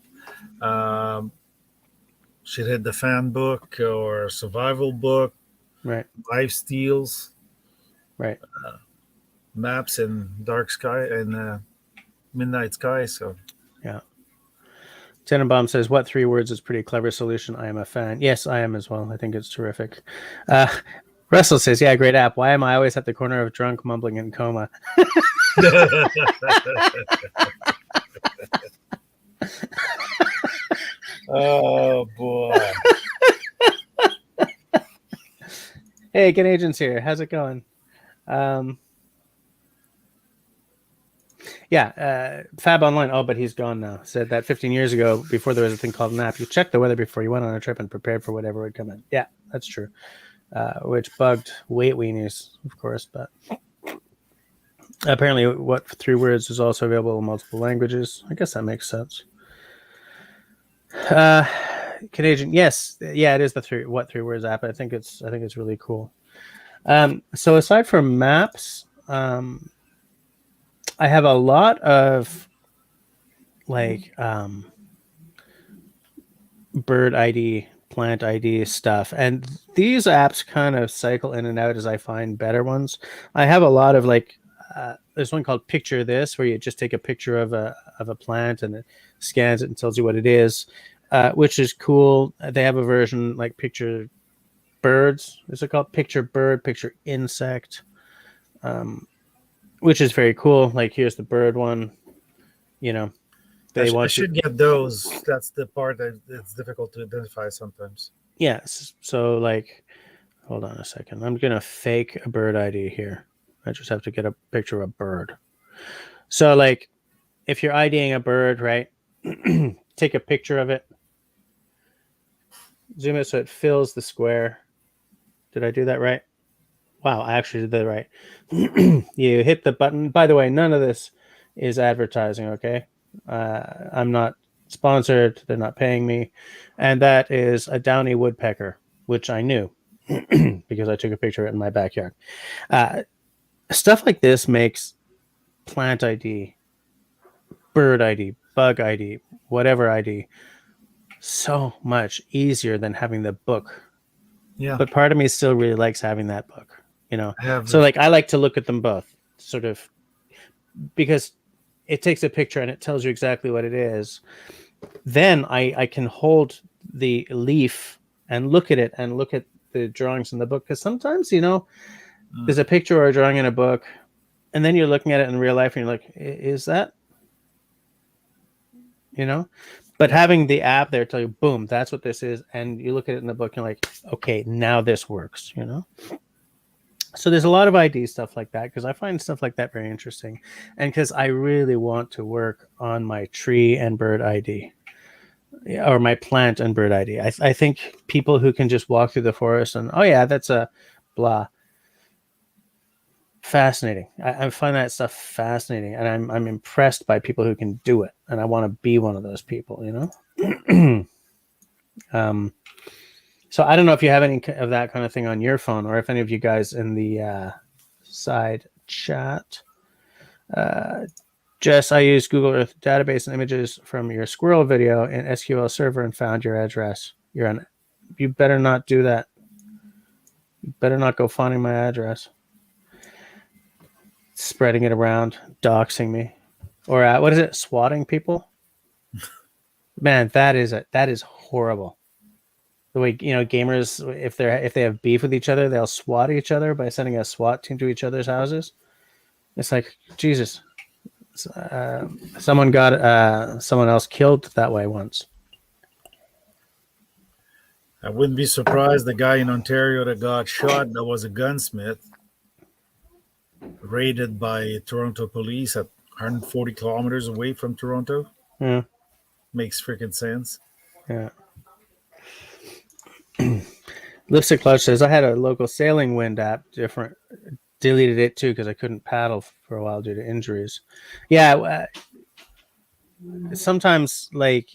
S2: Should hit the fan book or survival book,
S1: right?
S2: Life Steals,
S1: right?
S2: Maps and Dark Sky and Midnight Sky. So
S1: yeah. Tenenbaum says, "What 3 words is pretty clever solution? I am a fan." Yes, I am as well. I think it's terrific. Russell says, "Yeah, great app. Why am I always at the corner of drunk, mumbling, in coma?"
S2: Oh boy!
S1: Hey, Get Agents here. How's it going? Fab Online. Oh, but he's gone now. Said that 15 years ago, before there was a thing called an app, you checked the weather before you went on a trip and prepared for whatever would come in. Yeah, that's true. Which bugged weight weenies, of course, but apparently what 3 words is also available in multiple languages. I guess that makes sense. Canadian, yes, yeah, it is the 3 words app. I think it's really cool. So aside from maps, I have a lot of bird ID, plant ID stuff, and these apps kind of cycle in and out as I find better ones. I have a lot of there's one called Picture This, where you just take a picture of a plant and it scans it and tells you what it is, which is cool. They have a version like Picture Birds. Is it called Picture Bird, Picture Insect? Which is very cool. Like, here's the bird one.
S2: I should get those. That's the part that it's difficult to identify sometimes.
S1: Yes. So, hold on a second. I'm gonna fake a bird ID here. I just have to get a picture of a bird. So, if you're IDing a bird, right? Take a picture of it. Zoom it so it fills the square. Did I do that right? Wow, I actually did that right. You hit the button. By the way, none of this is advertising, okay? I'm not sponsored. They're not paying me. And that is a downy woodpecker, which I knew because I took a picture of it in my backyard. Stuff like this makes plant ID, bird ID, bug ID, whatever ID so much easier than having the book.
S2: Yeah.
S1: But part of me still really likes having that book. So I like to look at them both, sort of, because it takes a picture and it tells you exactly what it is. Then I can hold the leaf and look at it and look at the drawings in the book, because sometimes there's a picture or a drawing in a book and then you're looking at it in real life and you're like, is that, but having the app there tell you, boom, that's what this is, and you look at it in the book and you're like, okay, now this works. So there's a lot of ID stuff like that because I find stuff like that very interesting, and because I really want to work on my tree and bird ID, or my plant and bird ID. I think people who can just walk through the forest and, oh yeah, that's a blah. Fascinating. I find that stuff fascinating, and I'm impressed by people who can do it, and I want to be one of those people. So I don't know if you have any of that kind of thing on your phone, or if any of you guys in the side chat. Jess, I used Google Earth database and images from your squirrel video in SQL Server and found your address. You better not do that. You better not go finding my address, spreading it around, doxing me, or what is it? Swatting people. Man, that is horrible. The way gamers, if they have beef with each other, they'll swat each other by sending a SWAT team to each other's houses. It's like, Jesus. Someone got someone else killed that way once.
S2: I wouldn't be surprised the guy in Ontario that got shot, that was a gunsmith, raided by Toronto police at 140 kilometers away from Toronto.
S1: Yeah.
S2: Makes freaking sense.
S1: Yeah. Lipstick Clutch says, I had a local sailing wind app, deleted it too because I couldn't paddle for a while due to injuries. Yeah. Sometimes, like,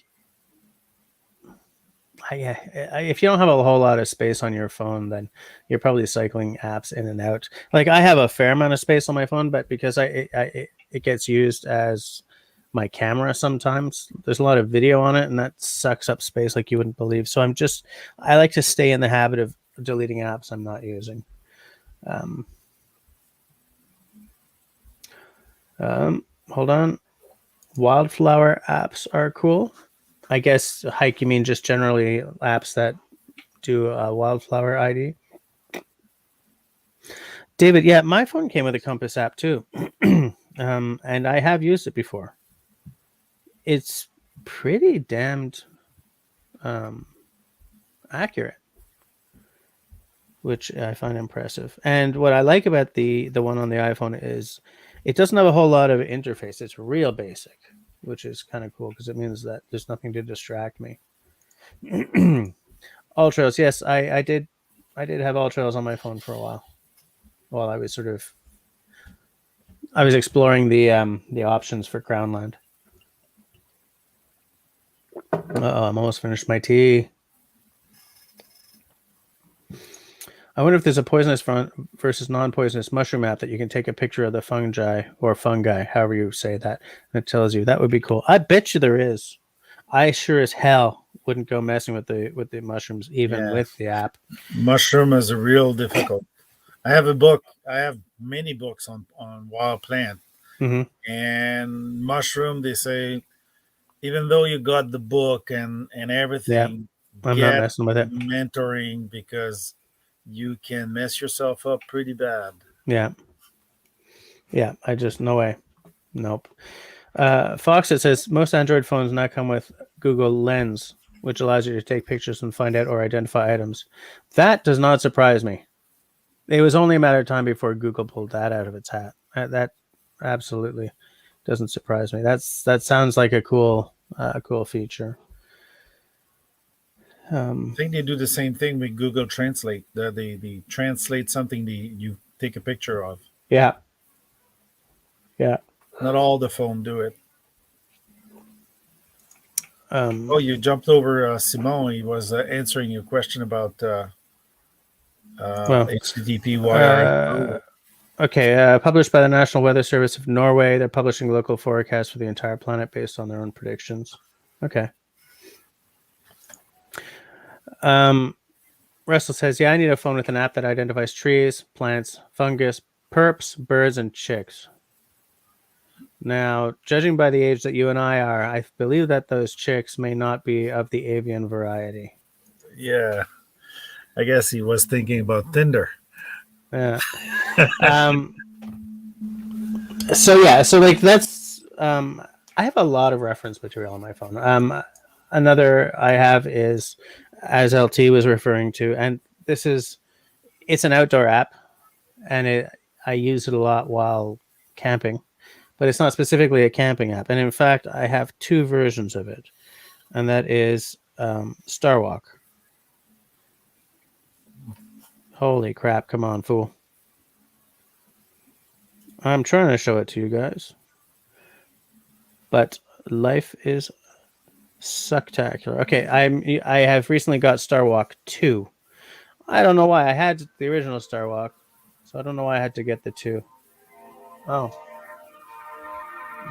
S1: if you don't have a whole lot of space on your phone, then you're probably cycling apps in and out. Like, I have a fair amount of space on my phone, but because it gets used as my camera sometimes, there's a lot of video on it, and that sucks up space like you wouldn't believe. So I like to stay in the habit of deleting apps I'm not using. Hold on. Wildflower apps are cool. I guess hike, you mean just generally apps that do a wildflower ID. David, yeah, my phone came with a compass app too. And I have used it before. It's pretty damned accurate, which I find impressive. And what I like about the one on the iPhone is it doesn't have a whole lot of interface. It's real basic, which is kind of cool because it means that there's nothing to distract me. Alltrails, yes, I did have Alltrails on my phone for a while I was exploring the options for Crownland. I'm almost finished my tea. I wonder if there's a poisonous versus non-poisonous mushroom app that you can take a picture of the fungi, however you say that, and it tells you. That would be cool. I bet you there is. I sure as hell wouldn't go messing with the mushrooms, even with the app.
S2: Mushroom is a real difficult. I have a book. I have many books on wild plant.
S1: Mm-hmm.
S2: And mushroom, they say, even though you got the book and everything,
S1: I'm not messing with it.
S2: Mentoring, because you can mess yourself up pretty bad.
S1: Yeah. I just, no way. Nope. Fox, it says most Android phones now come with Google Lens, which allows you to take pictures and find out or identify items. That does not surprise me. It was only a matter of time before Google pulled that out of its hat. That absolutely doesn't surprise me. That sounds like a cool feature.
S2: I think they do the same thing with Google Translate. They translate something you take a picture of.
S1: Yeah.
S2: Not all the phone do it. You jumped over Simon. He was answering your question about HTTP wire.
S1: Okay, published by the National Weather Service of Norway. They're publishing local forecasts for the entire planet based on their own predictions. Okay. Russell says, yeah, I need a phone with an app that identifies trees, plants, fungus, perps, birds, and chicks. Now, judging by the age that you and I are, I believe that those chicks may not be of the avian variety.
S2: Yeah. I guess he was thinking about Tinder.
S1: Yeah. So like that's I have a lot of reference material on my phone. Another I have is, as LT was referring to, and it's an outdoor app. and I use it a lot while camping, but it's not specifically a camping app. And in fact, I have two versions of it, and that is Starwalk. Holy crap! Come on, fool! I'm trying to show it to you guys, but life is sucktacular. Okay, I have recently got Starwalk 2. I don't know why. I had the original Starwalk, so I don't know why I had to get the 2. Oh,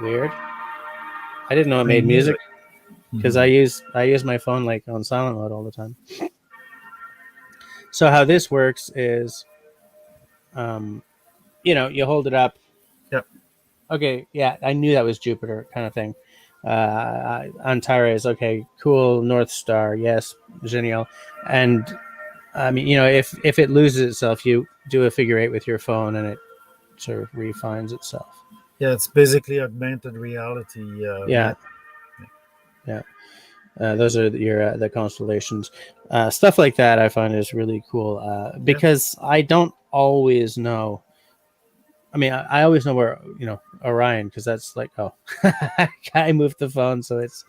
S1: weird. I didn't know it made music because I use my phone like on silent mode all the time. So how this works is, you hold it up.
S2: Yep.
S1: Okay, yeah, I knew that was Jupiter kind of thing. Antares, okay, cool. North Star, yes, genial. And I mean, if it loses itself, you do a figure 8 with your phone, and it sort of refines itself.
S2: Yeah, it's basically augmented reality.
S1: Yeah. Those are the constellations. Stuff like that I find is really cool because I don't always know. I mean, I always know where, Orion, because that's like, I moved the phone, so it's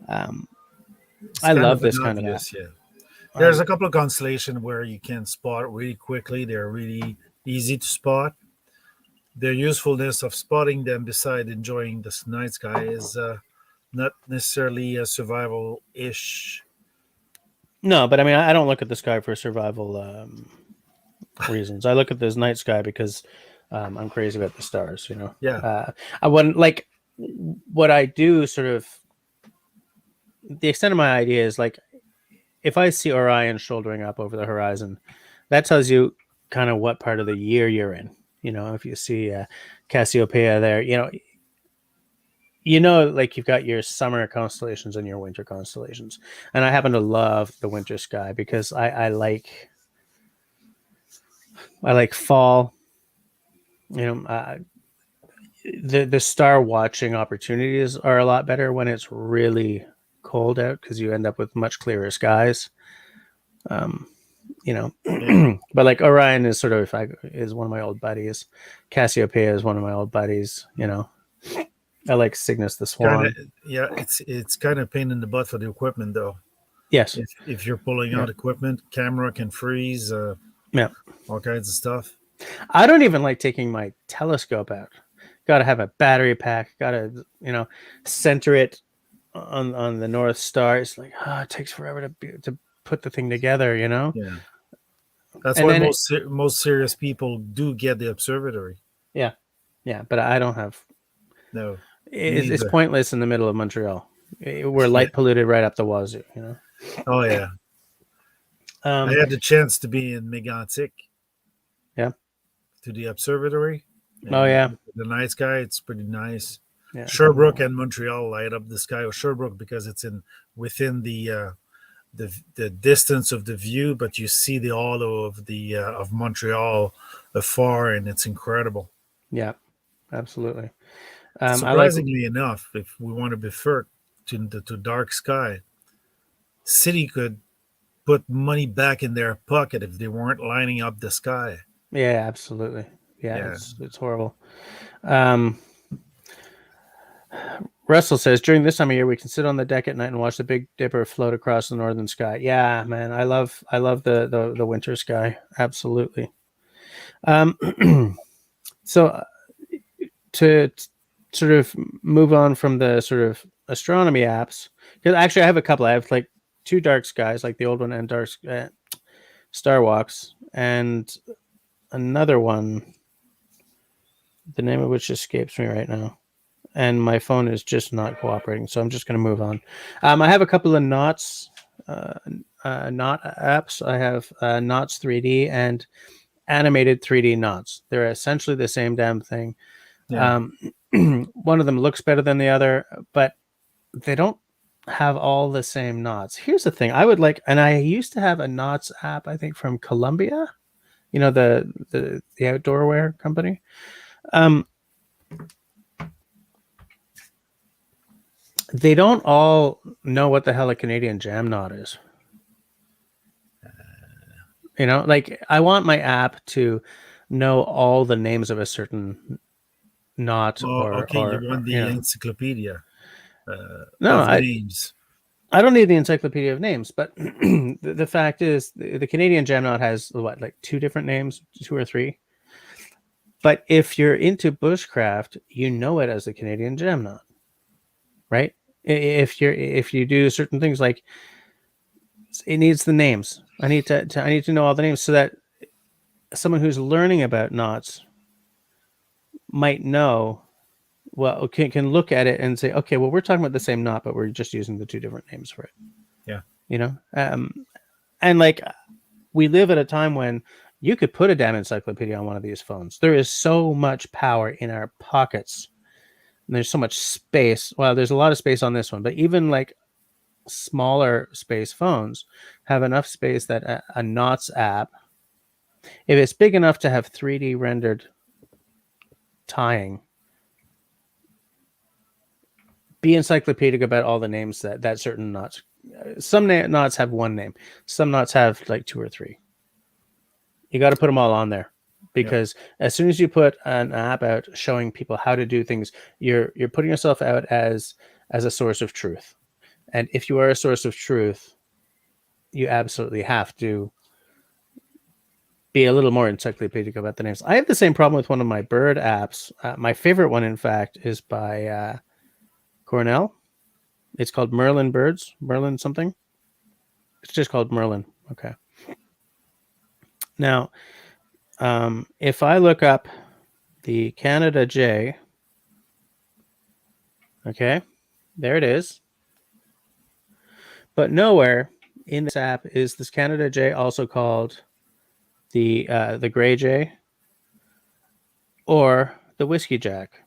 S1: I love this kind of app.
S2: Yeah. There's a couple of constellations where you can spot really quickly. They're really easy to spot. Their usefulness of spotting them beside enjoying the night sky is not necessarily a survival-ish.
S1: No, but I mean, I don't look at the sky for survival reasons. I look at this night sky because I'm crazy about the stars.
S2: Yeah.
S1: I wouldn't like what I do. Sort of the extent of my idea is like, if I see Orion shouldering up over the horizon, that tells you kind of what part of the year you're in. If you see Cassiopeia there, like you've got your summer constellations and your winter constellations. And I happen to love the winter sky because I like fall. The star watching opportunities are a lot better when it's really cold out because you end up with much clearer skies. But like Orion is sort of is one of my old buddies. Cassiopeia is one of my old buddies. I like Cygnus the Swan.
S2: It's kind of pain in the butt for the equipment though.
S1: Yes.
S2: If you're pulling out equipment, camera can freeze. All kinds of stuff.
S1: I don't even like taking my telescope out. Got to have a battery pack. Got to center it on the North Star. It's like it takes forever to put the thing together.
S2: Yeah. That's why most serious people do get the observatory.
S1: Yeah, but I don't have.
S2: No,
S1: it's pointless in the middle of Montreal. We're light polluted right up the wazoo.
S2: Oh yeah. I had the chance to be in Mégantic.
S1: Yeah.
S2: To the observatory.
S1: Oh yeah.
S2: The night sky, it's pretty nice.
S1: Yeah.
S2: Sherbrooke and Montreal light up the sky of Sherbrooke because it's within the distance of the view, but you see the hollow of Montreal afar, and it's incredible.
S1: Yeah, absolutely.
S2: Surprisingly enough, if we want to defer to dark sky, city could put money back in their pocket if they weren't lining up the sky.
S1: Yeah, absolutely. Yeah. It's horrible. Russell says, during this time of year, we can sit on the deck at night and watch the Big Dipper float across the northern sky. Yeah, man, I love the winter sky. Absolutely. So to sort of move on from the sort of astronomy apps, because actually I have a couple. I have like 2 dark skies, like the old one, and dark Star Walks, and another one, the name of which escapes me right now. And my phone is just not cooperating, so I'm just going to move on. I have a couple of Knots apps. I have Knots 3D and Animated 3D Knots. They're essentially the same damn thing. Yeah. One of them looks better than the other, but they don't have all the same knots. Here's the thing. I would like, and I used to have a Knots app, I think from Columbia, the outdoor wear company. They don't all know what the hell a Canadian jam knot is. Like I want my app to know all the names of a certain knot
S2: Oh, okay. You
S1: or
S2: want the encyclopedia
S1: no,
S2: of names.
S1: I don't need the encyclopedia of names, but the fact is the Canadian gem knot has what, like 2 different names, 2 or 3. But if you're into bushcraft, you know it as the Canadian gem knot, right? If you do certain things, like it needs the names. I need to know all the names so that someone who's learning about knots might know. Well, can look at it and say, okay, well, we're talking about the same knot, but we're just using the 2 different names for it.
S2: Yeah.
S1: And like, we live at a time when you could put a damn encyclopedia on one of these phones. There is so much power in our pockets. And there's so much space. Well, there's a lot of space on this one, but even like smaller space phones have enough space that a knots app, if it's big enough to have 3D rendered tying, be encyclopedic about all the names that certain knots. Some knots have 1 name. Some knots have like 2 or 3. You got to put them all on there, because as soon as you put an app out showing people how to do things, you're putting yourself out as a source of truth. And if you are a source of truth, you absolutely have to be a little more encyclopedic about the names. I have the same problem with one of my bird apps. My favorite one, in fact, is by Cornell. It's called Merlin Birds. Merlin something. It's just called Merlin. Okay. Now, if I look up the Canada J, okay, there it is. But nowhere in this app is this Canada J also called the Gray J or the Whiskey Jack.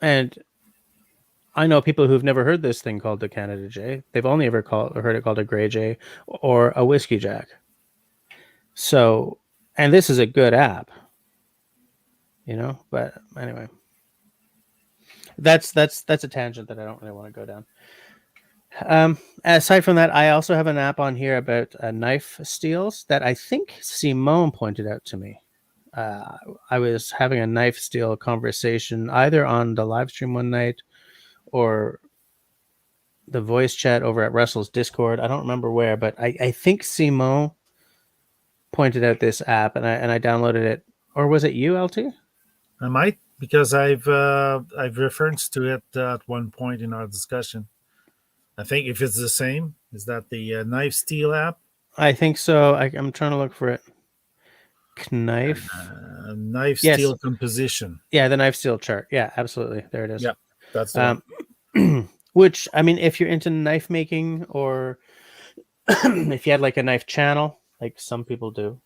S1: And I know people who've never heard this thing called the Canada J. They've only ever heard it called a Gray J or a Whiskey Jack. So, and this is a good app, but anyway, that's a tangent that I don't really want to go down. Aside from that, I also have an app on here about knife steels that I think Simone pointed out to me. I was having a knife steel conversation either on the live stream one night or the voice chat over at Russell's Discord. I don't remember where, but I think Simone pointed out this app and I downloaded it. Or was it you, LT?
S2: I might, because I've referenced to it at one point in our discussion. I think if it's the same, is that the knife steel app?
S1: I think so. I'm trying to look for it. Knife
S2: steel composition.
S1: Yeah, the knife steel chart. Yeah, absolutely. There it is.
S2: Yeah, that's the
S1: one. Which, I mean, if you're into knife making, or if you had like a knife channel, like some people do,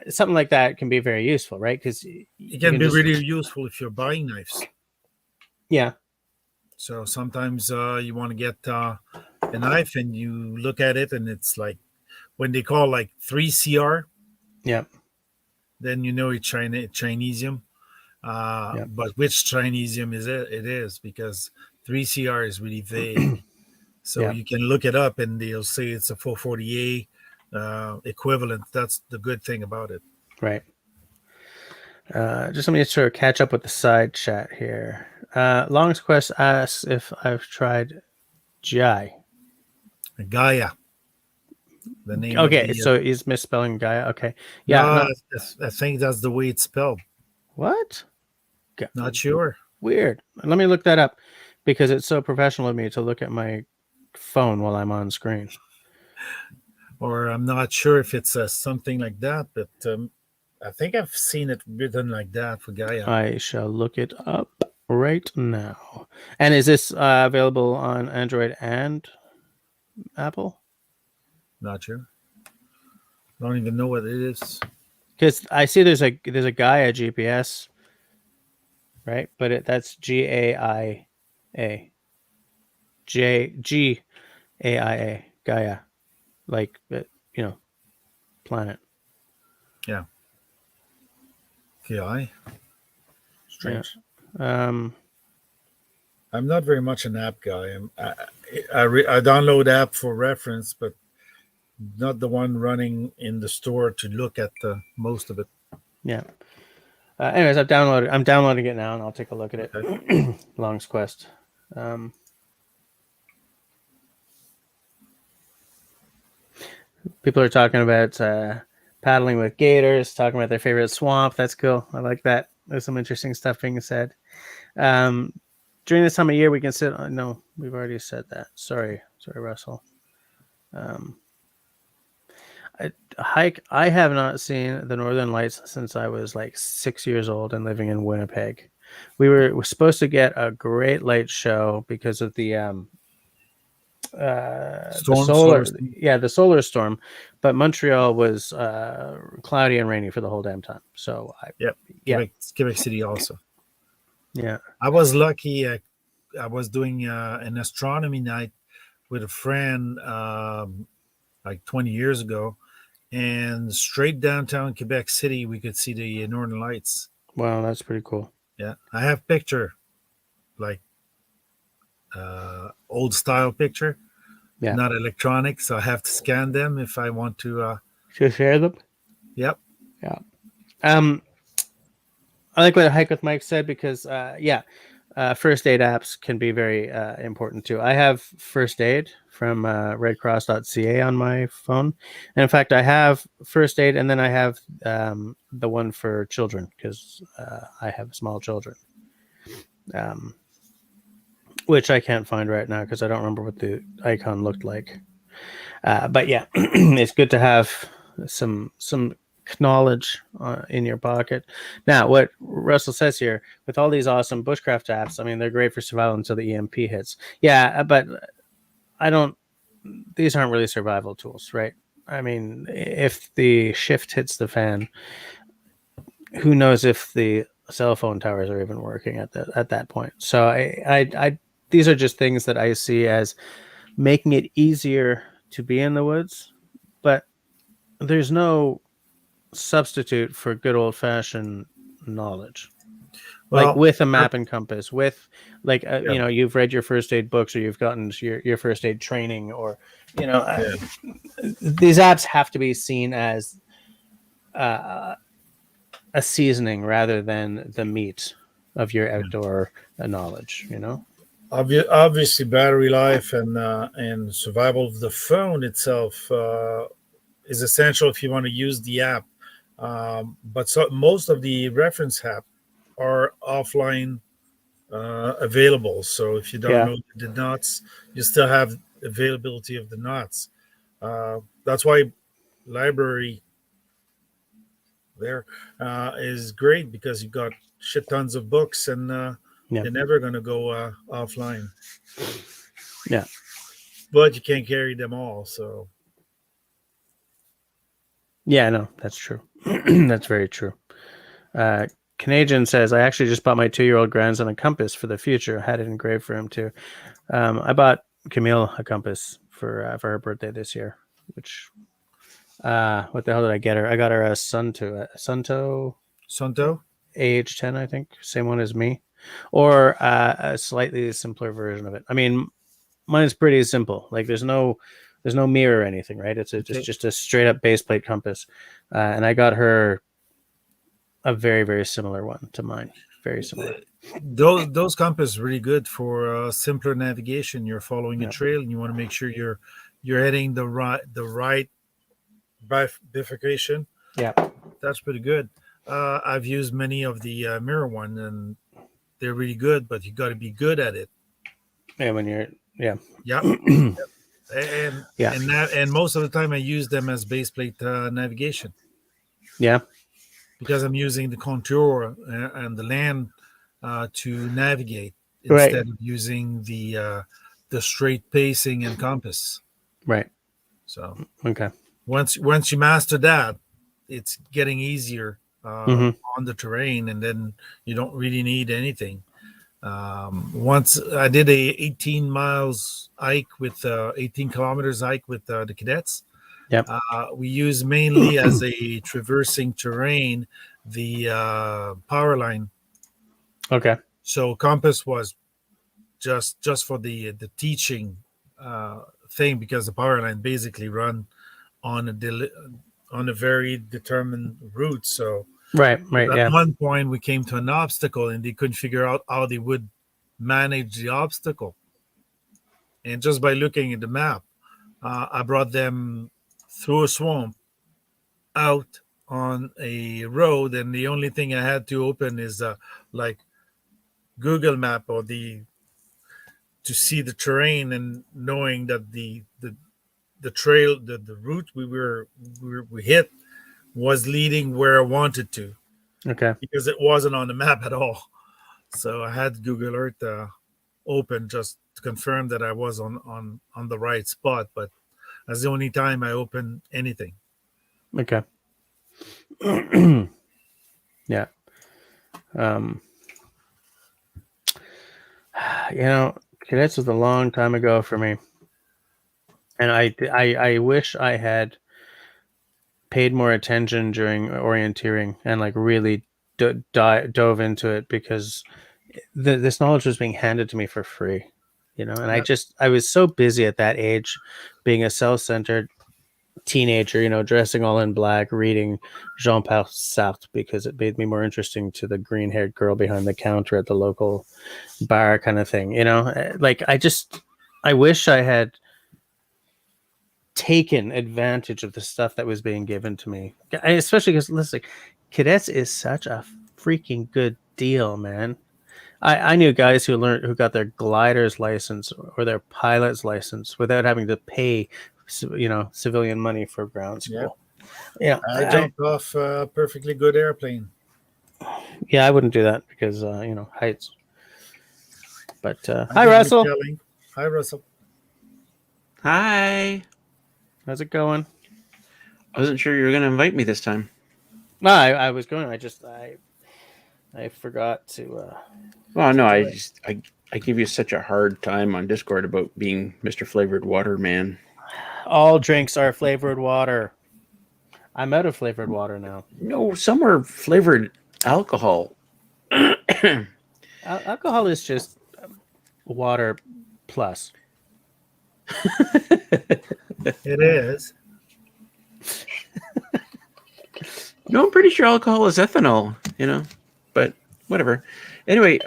S1: something like that can be very useful, right? Because
S2: it can be really useful if you're buying knives.
S1: Yeah.
S2: So sometimes you want to get a knife and you look at it and it's like when they call like 3CR.
S1: Yeah.
S2: Then you know it's Chinesium. But which Chinesium is it? It is, because 3CR is really vague. So you can look it up and they'll say it's a 440A equivalent. That's the good thing about it.
S1: Right. Just let me sort of catch up with the side chat here. Longest Quest asks if I've tried Gaia.
S2: The name.
S1: Okay, so he's misspelling Gaia. Okay. Yeah.
S2: I think that's the way it's spelled.
S1: What?
S2: Not sure.
S1: Weird. Let me look that up, because it's so professional of me to look at my phone while I'm on screen.
S2: Or I'm not sure if it's something like that, but I think I've seen it written like that for Gaia.
S1: I shall look it up right now. And is this available on Android and Apple?
S2: Not sure. I don't even know what it is.
S1: Because I see there's a Gaia GPS, right? But that's GAIA. GAIA. Gaia. Like, planet.
S2: Yeah. GI. Strange.
S1: Yeah.
S2: I'm not very much an app guy. I download app for reference, but not the one running in the store to look at most of it.
S1: Yeah. Anyways, I'm downloading it now, and I'll take a look at it.
S2: Okay.
S1: Long's Quest. People are talking about paddling with gators, talking about their favorite swamp. That's cool. I like that. There's some interesting stuff being said. During this time of year, we can sit. No, we've already said that. Sorry, Russell. Hike. I have not seen the Northern Lights since I was like 6 years old and living in Winnipeg. We were supposed to get a great light show because of the solar storm, but Montreal was cloudy and rainy for the whole damn time. So
S2: Quebec City also.
S1: Yeah,
S2: I was lucky. I was doing an astronomy night with a friend like 20 years ago, and straight downtown Quebec City we could see the Northern Lights.
S1: Wow, that's pretty cool.
S2: Yeah, I have picture, like old style picture, not electronic, so I have to scan them if I want to
S1: share them.
S2: Yep.
S1: Yeah. I like what Hike with Mike said because first aid apps can be very important too. I have First Aid from redcross.ca on my phone, and in fact I have First Aid, and then I have the one for children because I have small children, which I can't find right now because I don't remember what the icon looked like. But yeah, it's good to have some knowledge in your pocket. Now, what Russell says here, with all these awesome bushcraft apps, I mean, they're great for survival until the EMP hits. Yeah, but these aren't really survival tools, right? I mean, if the shift hits the fan, who knows if the cell phone towers are even working at that point. So I these are just things that I see as making it easier to be in the woods, but there's no substitute for good old-fashioned knowledge, like with a map and compass, with like you've read your first aid books, or you've gotten your first aid training, or these apps have to be seen as a seasoning rather than the meat of your outdoor knowledge.
S2: Obviously battery life and survival of the phone itself is essential if you want to use the app. But most of the reference app are offline available. So if you don't know the knots, you still have availability of the knots. That's why library there is great, because you've got shit tons of books, and you're never going to go offline.
S1: Yeah.
S2: But you can't carry them all, so.
S1: Yeah, no, that's true. That's very true. Canadian says, I actually just bought my 2-year-old grandson a compass for the future. I had it engraved for him too. I bought Camille a compass for her birthday this year, which what the hell did I get her? I got her a Sunto AH10, I think, same one as me, or a slightly simpler version of it. I mean, mine's pretty simple. Like there's no mirror or anything, right? It's just a straight up base plate compass, and I got her a very, very similar one to mine. Very similar.
S2: Those compasses are really good for simpler navigation. You're following a trail, and you want to make sure you're heading the right bifurcation.
S1: Yeah,
S2: that's pretty good. I've used many of the mirror one, and they're really good, but you got to be good at it.
S1: Yeah, when you're
S2: and most of the time I use them as base plate navigation.
S1: Yeah,
S2: because I'm using the contour and the land to navigate instead of using the straight pacing and compass.
S1: Right.
S2: So
S1: okay.
S2: Once you master that, it's getting easier on the terrain, and then you don't really need anything. Once I did a 18 miles hike with 18 kilometers hike with the cadets.
S1: Yep.
S2: We use mainly as a traversing terrain the power line.
S1: Okay.
S2: So compass was just for the teaching thing, because the power line basically run on on a very determined route. So
S1: Right. Right.
S2: at
S1: Yeah.
S2: one point, we came to an obstacle, and they couldn't figure out how they would manage the obstacle. And just by looking at the map, I brought them through a swamp out on a road, and the only thing I had to open is like Google Map or the to see the terrain, and knowing that the trail, the route we hit was leading where I wanted to,
S1: Okay.
S2: because it wasn't on the map at all. So I had Google Earth open just to confirm that I was on the right spot. But that's the only time I open anything.
S1: Okay. Yeah. Um, you know, cadets was a long time ago for me, and I wish I had paid more attention during orienteering and like really dove into it, because this knowledge was being handed to me for free, you know. And
S2: Yeah,
S1: I was so busy at that age, being a self-centered teenager, you know, dressing all in black, reading Jean-Paul Sartre because it made me more interesting to the green-haired girl behind the counter at the local bar, kind of thing, you know. Like I wish I had taken advantage of the stuff that was being given to me, especially because, listen, cadets is such a freaking good deal, man. I knew guys who got their glider's license or their pilot's license without having to pay, you know, civilian money for ground
S2: yeah.
S1: school. Yeah,
S2: I jumped off a perfectly good airplane.
S1: yeah, I wouldn't do that because you know, heights. But
S2: I
S1: hi,
S2: did
S1: Russell.
S2: rappelling. Hi, Russell.
S3: Hi.
S1: How's it going?
S3: I wasn't sure you were going to invite me this time.
S1: No, I was going. I forgot to.
S3: Well, no,
S1: do it.
S3: I give you such a hard time on Discord about being Mr. Flavored Water Man.
S1: All drinks are flavored water. I'm out of flavored water now.
S3: No, some are flavored alcohol.
S1: Alcohol is just water plus.
S2: It is.
S3: No, I'm pretty sure alcohol is ethanol, you know, but whatever. Anyway,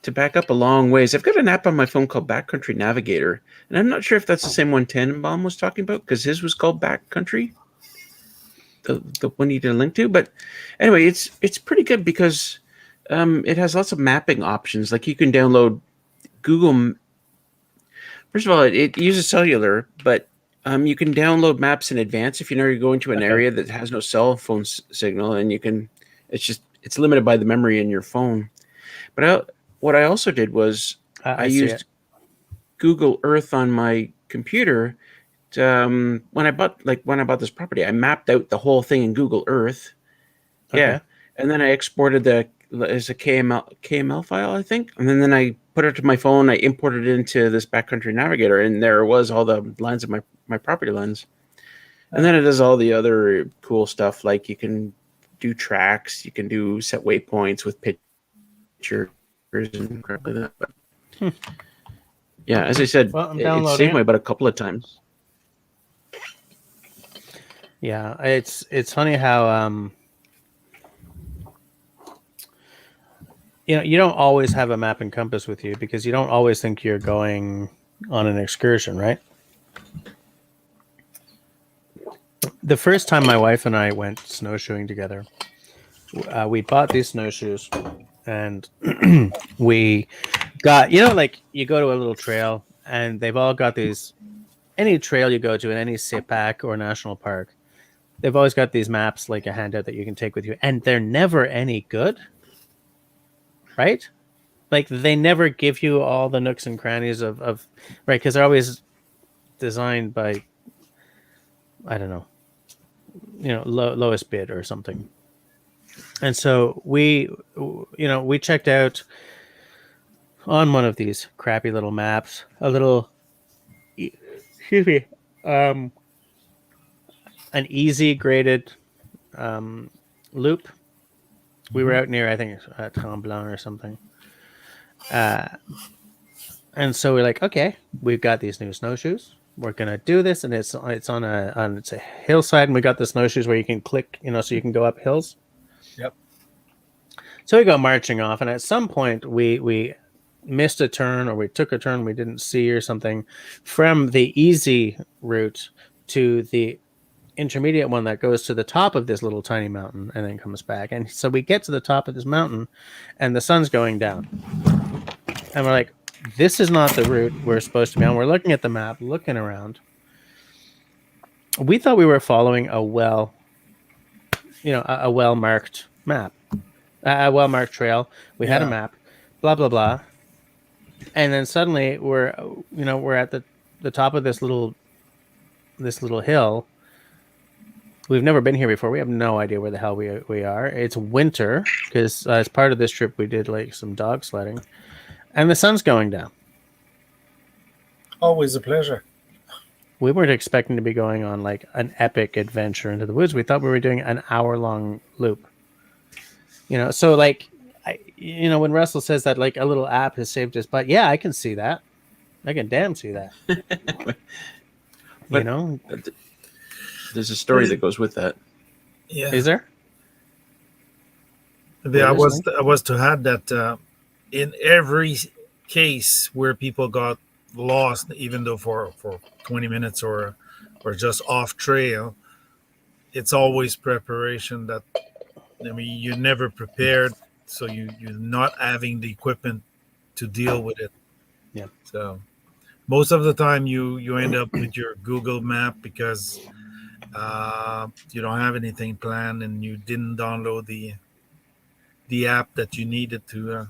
S3: to back up a long ways, I've got an app on my phone called Backcountry Navigator, and I'm not sure if that's the same one Tannenbaum was talking about, because his was called Backcountry, the one you did a link to. But anyway, it's pretty good because it has lots of mapping options. Like you can download Google. First of all, it uses cellular, but you can download maps in advance if you know you're going to an area that has no cell phone signal, and you can. It's limited by the memory in your phone. But what I also did was I used Google Earth on my computer. When I bought this property, I mapped out the whole thing in Google Earth.
S1: Okay.
S3: Yeah, and then I exported as a KML file, I think, and then I put it to my phone. I imported it into this Backcountry Navigator, and there was all the lines of my property lines. And then it does all the other cool stuff, like you can do tracks, you can do set waypoints with pictures and crap like that. But yeah, as I said, it saved my butt a couple of times.
S1: Yeah, it's funny how you know, you don't always have a map and compass with you because you don't always think you're going on an excursion, right? The first time my wife and I went snowshoeing together, we bought these snowshoes, and we got, you know, like you go to a little trail and they've all got these, any trail you go to in any SIPAC or national park, they've always got these maps, like a handout that you can take with you, and they're never any good, right? Like they never give you all the nooks and crannies of right, because they're always designed by, I don't know, you know, lowest bid or something. And so we checked out on one of these crappy little maps a little, excuse me, an easy graded loop. We were out near, I think, Tremblant or something. And so we're like, okay, we've got these new snowshoes. we're gonna do this, and it's on it's a hillside, and we got the snowshoes where you can click, so you can go up hills.
S2: Yep.
S1: So we go marching off, and at some point we missed a turn, or we took a turn we didn't see or something, from the easy route to the intermediate one that goes to the top of this little tiny mountain and then comes back. And so we get to the top of this mountain, and the sun's going down, and we're like, this is not the route we're supposed to be on. We're looking at the map, looking around. We thought we were following a well-marked map, a well-marked trail. We had a map, blah, blah, blah. And then suddenly we're at the top of this little hill. We've never been here before. We have no idea where the hell we are. It's winter, because as part of this trip, we did like some dog sledding. And the sun's going down.
S2: Always a pleasure.
S1: We weren't expecting to be going on like an epic adventure into the woods. We thought we were doing an hour-long loop. So like, when Russell says that like a little app has saved us, but yeah, I can see that. I can damn see that.
S3: There's a story that goes with that.
S2: Yeah.
S1: Is there?
S2: I was to add that in every case where people got lost, even though for 20 minutes or just off trail, it's always preparation. That you're never prepared, so you're not having the equipment to deal with it.
S1: Yeah.
S2: So most of the time you end up with your Google map because you don't have anything planned and you didn't download the app that you needed to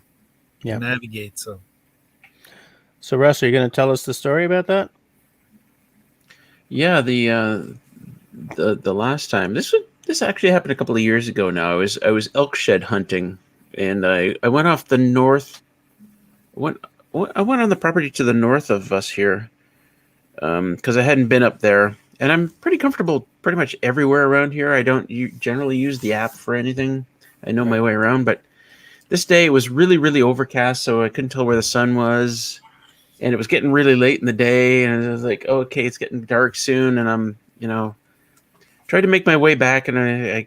S2: navigate.
S1: So Russ, are you going to tell us the story about that?
S3: Yeah, the last time this actually happened a couple of years ago now. I was elk shed hunting, and I went off the north. I went on the property to the north of us here, because I hadn't been up there, and I'm pretty comfortable pretty much everywhere around here. I don't generally use the app for anything. I know my way around, but this day it was really, really overcast, so I couldn't tell where the sun was. And it was getting really late in the day, and I was like, oh, okay, it's getting dark soon. And I'm, tried to make my way back, and I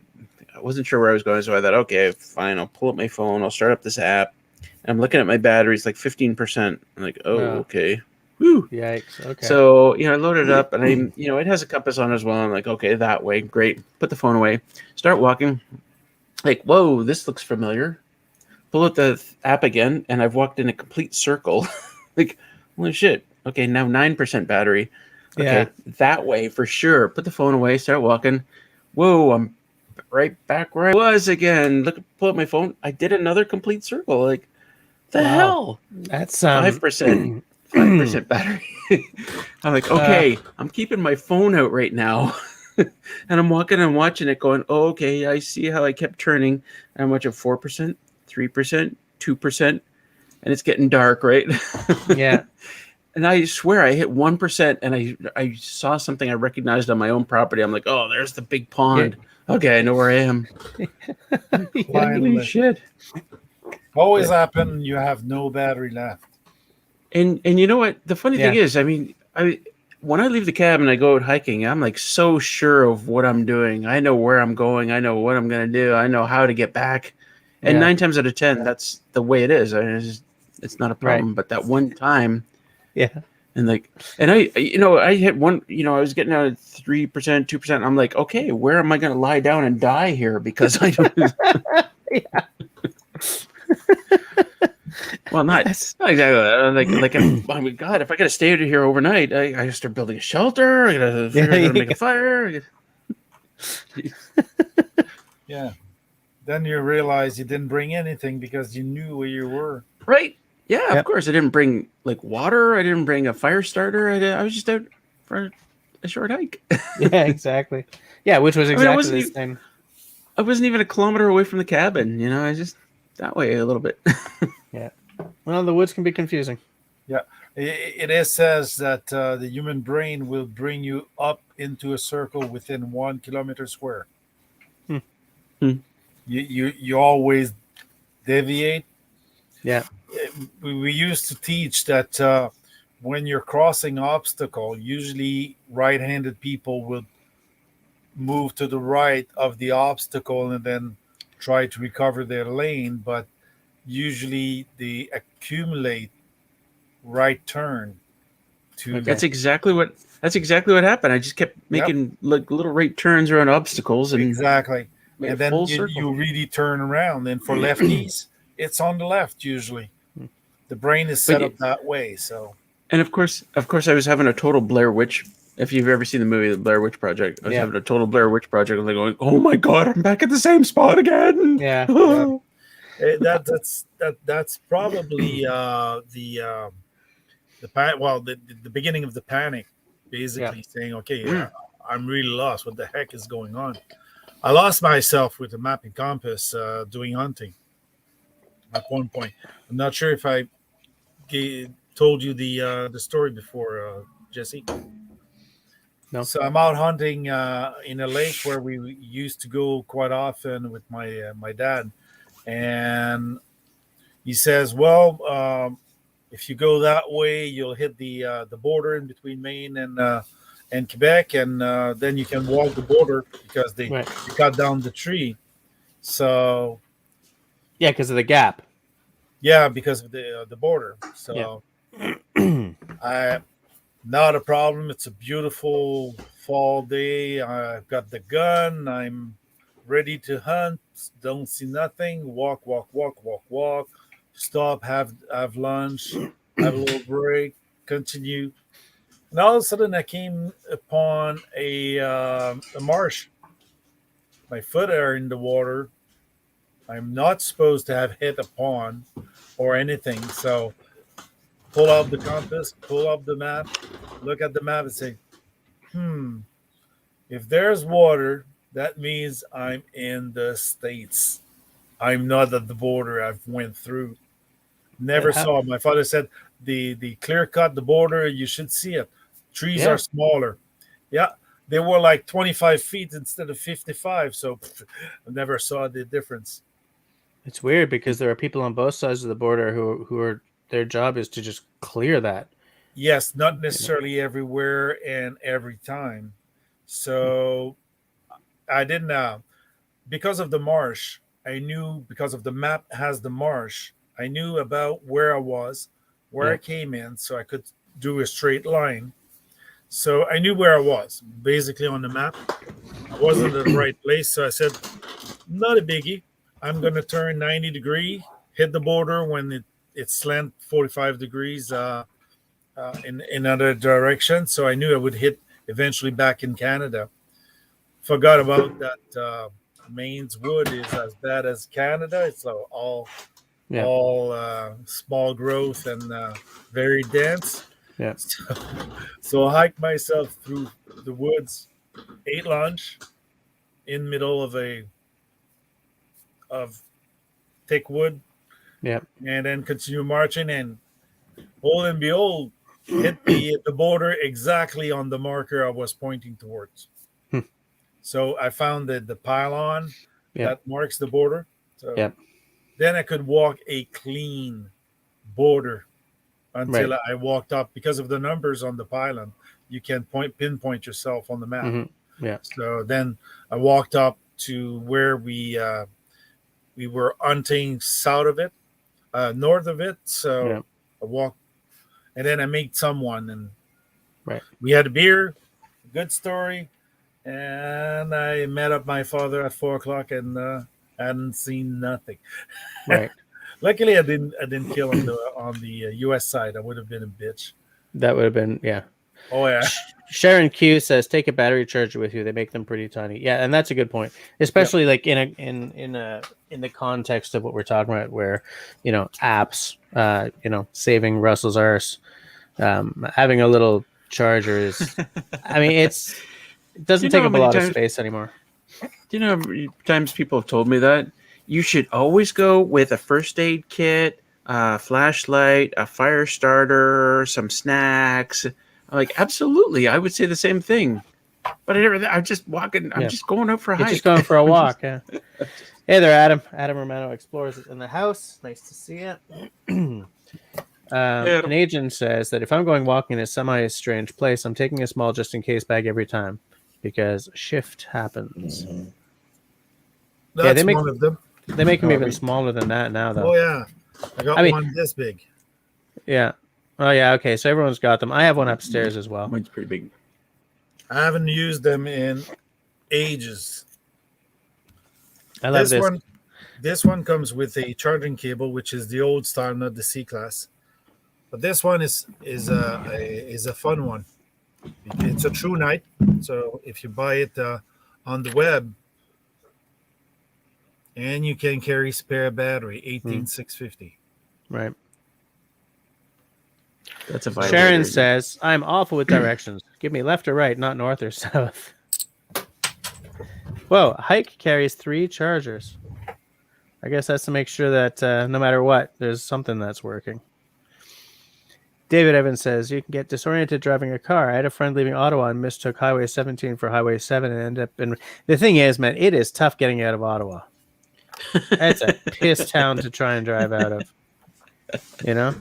S3: wasn't sure where I was going. So I thought, okay, fine, I'll pull up my phone. I'll start up this app. And I'm looking at my batteries, like 15%. I'm like, oh, okay. Woo.
S1: Yikes. Okay.
S3: So, I loaded it up, and it has a compass on as well. I'm like, okay, that way. Great. Put the phone away. Start walking. Like, whoa, this looks familiar. Pull out the app again, and I've walked in a complete circle. Like, holy shit. Okay, now 9% battery. Okay, that way for sure. Put the phone away, start walking. Whoa, I'm right back where I was again. Pull up my phone. I did another complete circle. Like, the hell?
S1: That's
S3: 5%. 5% battery. I'm like, okay, I'm keeping my phone out right now. And I'm walking and watching it going, oh, okay, I see how I kept turning. How much of 4%, 3%, 2%, and it's getting dark, right?
S1: Yeah.
S3: And I swear I hit 1%, and I saw something I recognized on my own property. I'm like, oh, there's the big pond. Yeah. Okay, I know where I am. Holy shit.
S2: Always happen. You have no battery left.
S3: And you know what? The funny thing is, when I leave the cabin, I go out hiking. I'm like so sure of what I'm doing. I know where I'm going. I know what I'm going to do. I know how to get back. And 9 times out of 10, that's the way it is. It's not a problem. Right. But that one time, and I hit one. I was getting out at 3%, 2%. I'm like, okay, where am I going to lie down and die here? Because I don't. Well, not exactly. Like, oh my God, if I got to stay here overnight, I got to start building a shelter. I got to figure out how to make a fire.
S2: Yeah. Then you realize you didn't bring anything because you knew where you were.
S3: Right. Yeah, of course. I didn't bring like water. I didn't bring a fire starter. I was just out for a short hike.
S1: Yeah, exactly. Yeah, which was exactly the same.
S3: I wasn't even a kilometer away from the cabin. I just that way a little bit.
S1: Yeah. Well, the woods can be confusing.
S2: Yeah. It says that the human brain will bring you up into a circle within 1 kilometer square. You always deviate.
S1: Yeah.
S2: We used to teach that when you're crossing obstacle, usually right-handed people will move to the right of the obstacle and then try to recover their lane, but usually they accumulate right turn to
S1: Okay.
S3: That's exactly what happened. I just kept
S2: Yep.
S3: making like little right turns around obstacles and
S2: exactly.
S3: made
S2: And
S3: a
S2: then
S3: full
S2: you
S3: circle.
S2: really turn around. And for lefties, it's on the left usually. The brain is set up that way. So
S3: And of course, I was having a total Blair Witch. If you've ever seen the movie The Blair Witch Project, I was having a total Blair Witch Project. I was like going, "Oh my god, I'm back at the same spot again."
S1: Yeah.
S2: that's probably the beginning of the panic, basically saying, "Okay, I'm really lost. What the heck is going on?" I lost myself with a map and compass doing hunting at one point. I'm not sure if I told you the story before, Jesse.
S1: No.
S2: So I'm out hunting in a lake where we used to go quite often with my dad, and he says, "Well, if you go that way, you'll hit the border in between Maine and Quebec, and then you can walk the border because they cut down the tree." So
S1: yeah, because of the gap.
S2: Yeah, because of the border. So I not a problem. It's a beautiful fall day. I've got the gun. I'm ready to hunt. Don't see nothing. Walk, walk, walk, walk, walk. Stop. Have lunch. Have a little break. Continue. And all of a sudden, I came upon a marsh. My foot are in the water. I'm not supposed to have hit a pond or anything. So pull up the compass, pull up the map, look at the map and say, if there's water, that means I'm in the States. I'm not at the border. I've went through. Never saw it. My father said the clear cut, the border, you should see it. Trees are smaller. Yeah. They were like 25 feet instead of 55. So I never saw the difference.
S1: It's weird because there are people on both sides of the border who are their job is to just clear that.
S2: Yes, not necessarily everywhere and every time. So I didn't because of the marsh. I knew because of the map has the marsh. I knew about where I was, where I came in, so I could do a straight line. So I knew where I was, basically on the map. I wasn't at the right place, so I said, not a biggie. I'm going to turn 90 degree, hit the border when it's slant 45 degrees in another direction. So I knew I would hit eventually back in Canada. Forgot about that. Maine's wood is as bad as Canada. It's all small growth and very dense.
S1: Yeah.
S2: So I hiked myself through the woods, ate lunch in middle of thick wood.
S1: Yeah.
S2: And then continue marching, and lo and behold, hit the border exactly on the marker I was pointing towards. So I found the pylon that marks the border. So then I could walk a clean border until I walked up. Because of the numbers on the pylon, you can pinpoint yourself on the map.
S1: Mm-hmm. Yeah.
S2: So then I walked up to where we were hunting south of it, north of it. So I walked, and then I met someone, and we had a beer, good story, and I met up my father at 4:00, and hadn't seen nothing.
S1: Right.
S2: Luckily, I didn't kill him on the U.S. side. I would have been a bitch.
S1: That would have been
S2: Oh yeah.
S1: Sharon Q says take a battery charger with you. They make them pretty tiny. Yeah, and that's a good point, especially like in the context of what we're talking about, where apps, saving Russell's arse, having a little charger is. I mean, it doesn't take up a lot of space anymore.
S3: Do you know how many times people have told me that you should always go with a first aid kit, a flashlight, a fire starter, some snacks? I'm like, absolutely, I would say the same thing. But I'm just walking. I'm just going out for a hike.
S1: Just going for a walk. Yeah. Hey there, Adam. Adam Romano Explores in the house. Nice to see you. An agent says that if I'm going walking in a semi-strange place, I'm taking a small just-in-case bag every time because shift happens.
S2: That's
S1: they make
S2: one of them.
S1: They make them even smaller than that now, though.
S2: Oh yeah, I got one this big.
S1: Yeah. Oh yeah. Okay. So everyone's got them. I have one upstairs as well.
S3: Mine's pretty big.
S2: I haven't used them in ages.
S1: I love this.
S2: This one comes with a charging cable, which is the old style, not the C-class. But this one is a fun one. It's a true night. So if you buy it on the web, and you can carry spare battery, 18650.
S1: Right.
S3: That's a vibrator.
S1: Sharon says, "I'm awful with directions. Give me left or right, not north or south." Whoa, Hike carries 3 chargers. I guess that's to make sure that no matter what, there's something that's working. David Evans says, "You can get disoriented driving a car. I had a friend leaving Ottawa and mistook Highway 17 for Highway 7 and ended up in..." The thing is, man, it is tough getting out of Ottawa. That's a piss town to try and drive out of. You know?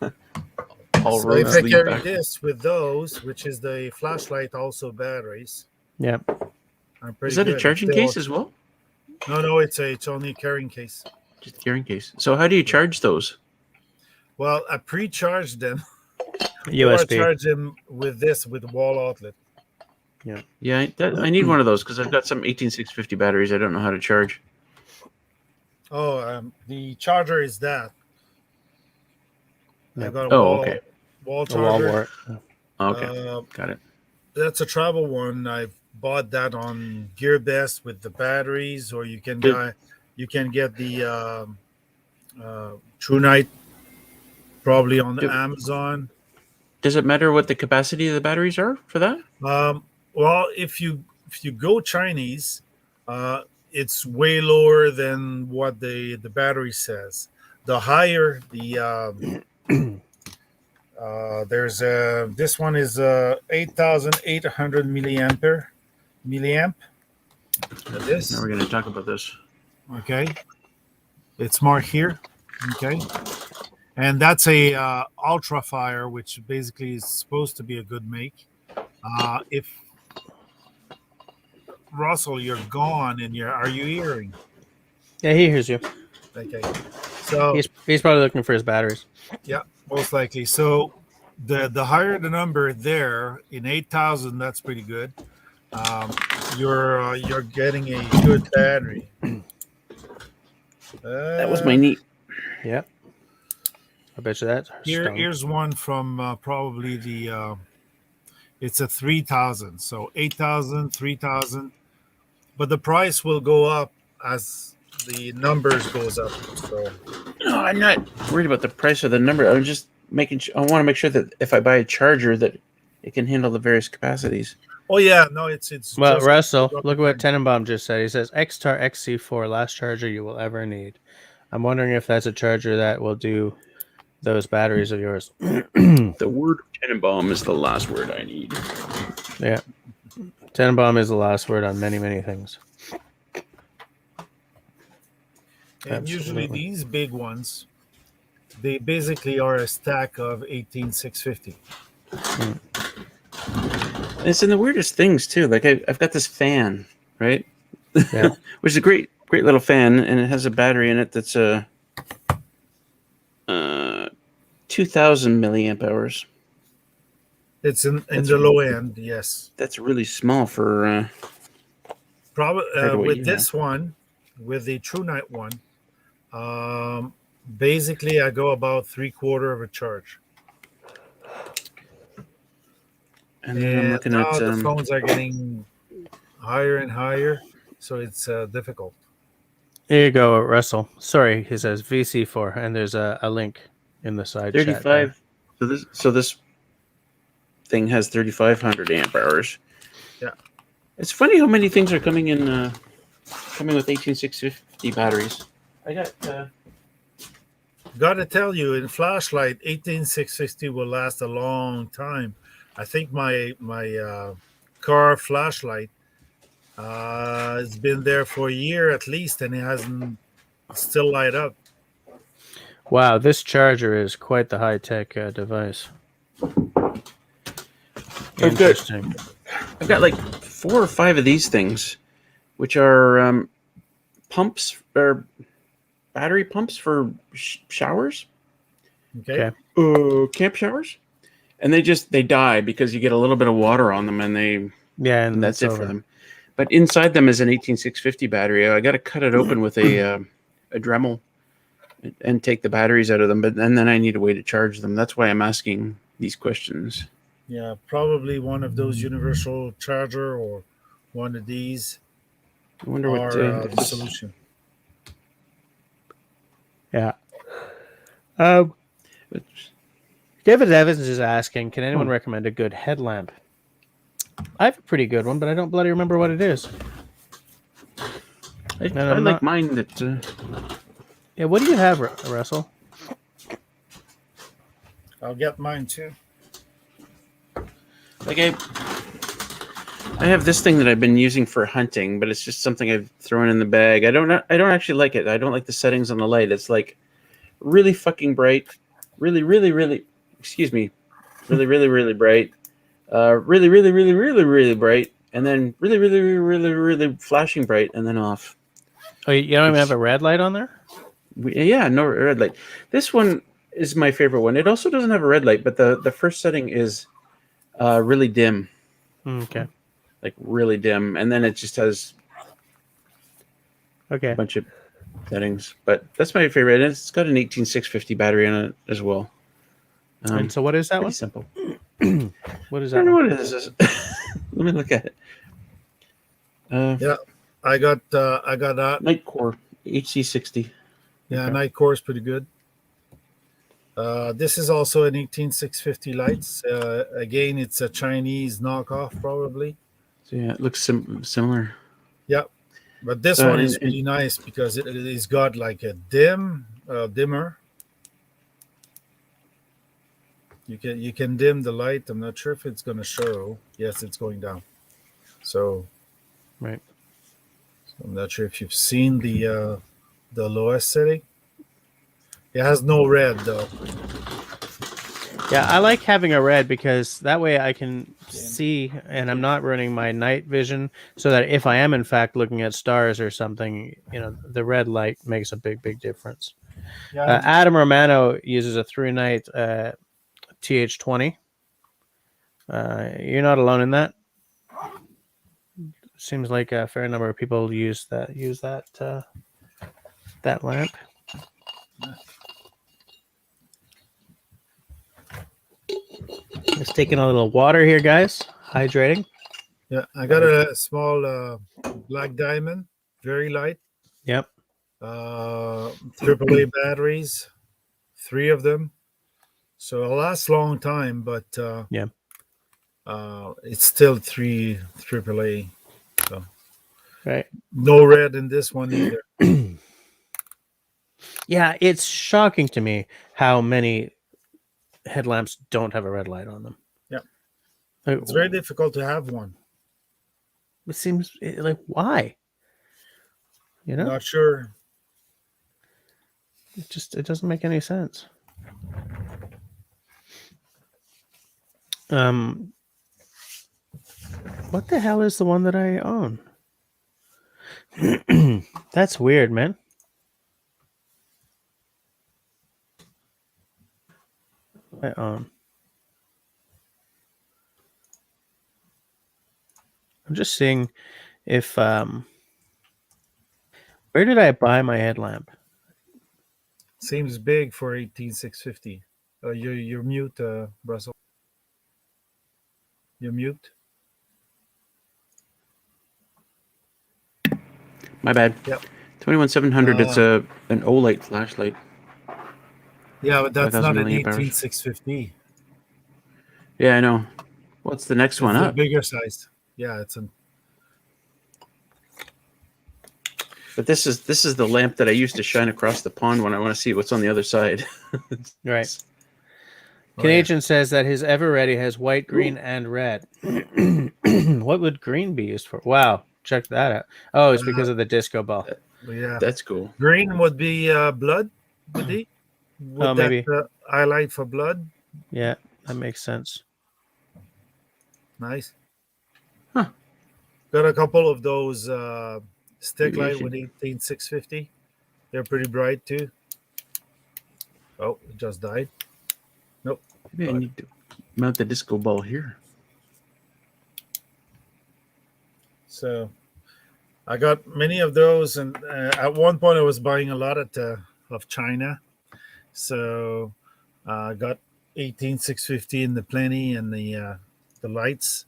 S2: So if I carry this with those, which is the flashlight, also batteries.
S1: Yeah.
S3: Is that a charging case as well?
S2: No, it's only a carrying case.
S3: Just a carrying case. So how do you charge those?
S2: Well, I pre-charged them.
S1: USB.
S2: I charge them with wall outlet.
S1: Yeah.
S3: Yeah, I need one of those because I've got some 18650 batteries I don't know how to charge.
S2: Oh, the charger is that.
S1: Yeah.
S2: I got a wall charger.
S3: Okay, got it.
S2: That's a travel one. I've bought that on GearBest with the batteries, or you can get the True Night probably on Amazon.
S3: Does it matter what the capacity of the batteries are for that?
S2: Well, if you go Chinese, it's way lower than what the battery says. The higher the there's this one is 8,800 milliamp. This.
S3: Now we're going to talk about this.
S2: Okay, it's marked here. Okay, and that's a Ultra Fire, which basically is supposed to be a good make. If Russell, you're gone, and are you hearing?
S1: Yeah, he hears you.
S2: Okay, so
S1: he's probably looking for his batteries.
S2: Yeah, most likely. So the higher the number there in 8,000, that's pretty good. You're getting a good battery.
S3: That was my neat.
S1: Yep. I bet you that.
S2: Here's one from probably the. It's a 3,000. So 8,000, 3,000, but the price will go up as the numbers goes up. So
S3: no, I'm not worried about the price or the number. I'm just making sure. I want to make sure that if I buy a charger, that it can handle the various capacities.
S2: Oh yeah, no, it's
S1: well, Russell, look at what Tenenbaum just said. He says XTAR XC4 last charger you will ever need. I'm wondering if that's a charger that will do those batteries of yours.
S3: The word Tenenbaum is the last word I need.
S1: Yeah, Tenenbaum is the last word on many, many things.
S2: And usually these big ones, they basically are a stack of 18650.
S3: It's in the weirdest things too. Like I've got this fan, right?
S1: Yeah.
S3: Which is a great little fan, and it has a battery in it that's a 2,000 milliamp hours.
S2: It's in the low end, yes.
S3: That's really small for.
S2: Probably with this one, with the True Night one, basically I go about 3/4 of a charge.
S3: And then I'm looking
S2: now
S3: at
S2: the phones are getting higher and higher, so it's difficult.
S1: Here you go, Russell. Sorry, he says VC4, and there's a link in the side
S3: 35.
S1: Chat
S3: so this thing has 3,500 amp hours.
S2: Yeah,
S3: it's funny how many things are coming in, coming with 18650 batteries. I got.
S2: Gotta tell you, in flashlight, 18650 will last a long time. I think my car flashlight has been there for a year at least, and it hasn't still light up.
S1: Wow, this charger is quite the high-tech device. Interesting.
S3: I've got like 4 or 5 of these things, which are pumps or battery pumps for showers.
S2: Okay.
S3: Camp showers, and they die because you get a little bit of water on them, and
S1: and
S3: that's
S1: it's
S3: it
S1: over.
S3: for them. But inside them is an 18650 battery. I got to cut it open with a Dremel and take the batteries out of them, and then I need a way to charge them. That's why I'm asking these questions.
S2: Yeah, probably one of those universal charger or one of these
S3: I wonder what
S2: are the solution.
S1: Yeah. David Evans is asking, can anyone recommend a good headlamp? I have a pretty good one, but I don't bloody remember what it is.
S3: I like mine that...
S1: Yeah, what do you have, Russell?
S2: I'll get mine too.
S3: Like I have this thing that I've been using for hunting, but it's just something I've thrown in the bag. I don't actually like it. I don't like the settings on the light. It's like really fucking bright, really bright, really bright, really bright, and then really flashing bright, and then off.
S1: Oh, you don't even have a red light on there?
S3: Yeah, no red light. This one is my favorite one. It also doesn't have a red light, but the first setting is really dim.
S1: Okay.
S3: Like really dim, and then it just has a bunch of settings. But that's my favorite. And it's got an 18650 battery on it as well.
S1: And so what is that one?
S3: Simple.
S1: What is that?
S3: I don't know what it is. Let me look at it.
S2: Yeah, I got that.
S3: Nightcore Hc60.
S2: Yeah, Nightcore is pretty good. This is also an 18650 lights. Again, it's a Chinese knockoff, probably.
S3: So yeah, it looks similar.
S2: Yeah, but this one is really nice because it's got like a dimmer. You can dim the light. I'm not sure if it's going to show. Yes, it's going down. So,
S1: right.
S2: So I'm not sure if you've seen the lowest setting. It has no red though.
S1: Yeah, I like having a red because that way I can see and I'm not running my night vision, so that if I am in fact looking at stars or something, the red light makes a big difference. Yeah. Adam Romano uses a 3-night TH20. You're not alone in that. Seems like a fair number of people use that lamp. Just taking a little water here, guys. Hydrating.
S2: Yeah, I got a small black diamond, very light.
S1: Yep.
S2: AAA batteries, 3 of them. So it'll last a long time, but
S1: yeah,
S2: it's still 3 AAA. So
S1: right.
S2: No red in this one either.
S1: Yeah, it's shocking to me how many headlamps don't have a red light on them.
S2: Yeah, it's very difficult to have one.
S1: It seems like why?
S2: Not sure.
S1: It doesn't make any sense. What the hell is the one that I own? That's weird, man. I own. I'm just seeing if where did I buy my headlamp?
S2: Seems big for 18650. You're mute, Russell. You're mute.
S3: My bad.
S2: Yep.
S3: 21700. It's an Olight flashlight.
S2: Yeah, but that's not an 18650.
S3: Yeah, I know. What's the next one up?
S2: Bigger size. Yeah, it's an.
S3: But this is the lamp that I used to shine across the pond when I want to see what's on the other side.
S1: Right. Canadian says that his Everready has white, green, and red. What would green be used for? Wow, check that out. Oh, it's because of the disco ball.
S2: Yeah,
S3: that's cool.
S2: Green would be blood, would be? with that
S1: maybe.
S2: highlight for blood.
S1: Yeah, that makes sense.
S2: Nice.
S3: Huh.
S2: Got a couple of those stick
S3: Maybe I
S2: light with
S3: should-
S2: 18650. They're pretty bright too. Oh, it just died. Nope.
S3: Maybe I need to mount the disco ball here.
S2: So I got many of those, and at one point I was buying a lot of China. So I got 18650 in the plenty and the lights.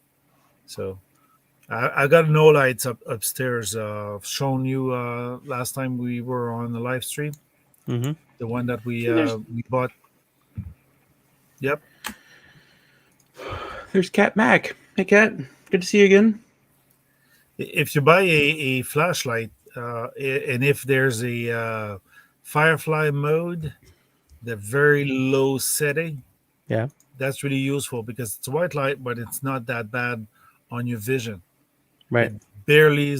S2: So I got no lights upstairs. Shown you last time we were on the live stream.
S1: Mm-hmm.
S2: The one that we
S3: there's-
S2: we bought. Yep.
S3: There's Cat Mac. Hey, Cat. Good to see you again.
S2: If you buy a flashlight, and if there's a firefly mode, the very low setting,
S1: Yeah.
S2: that's really useful because it's a white light, but it's not that bad on your vision.
S1: Right.
S2: It barely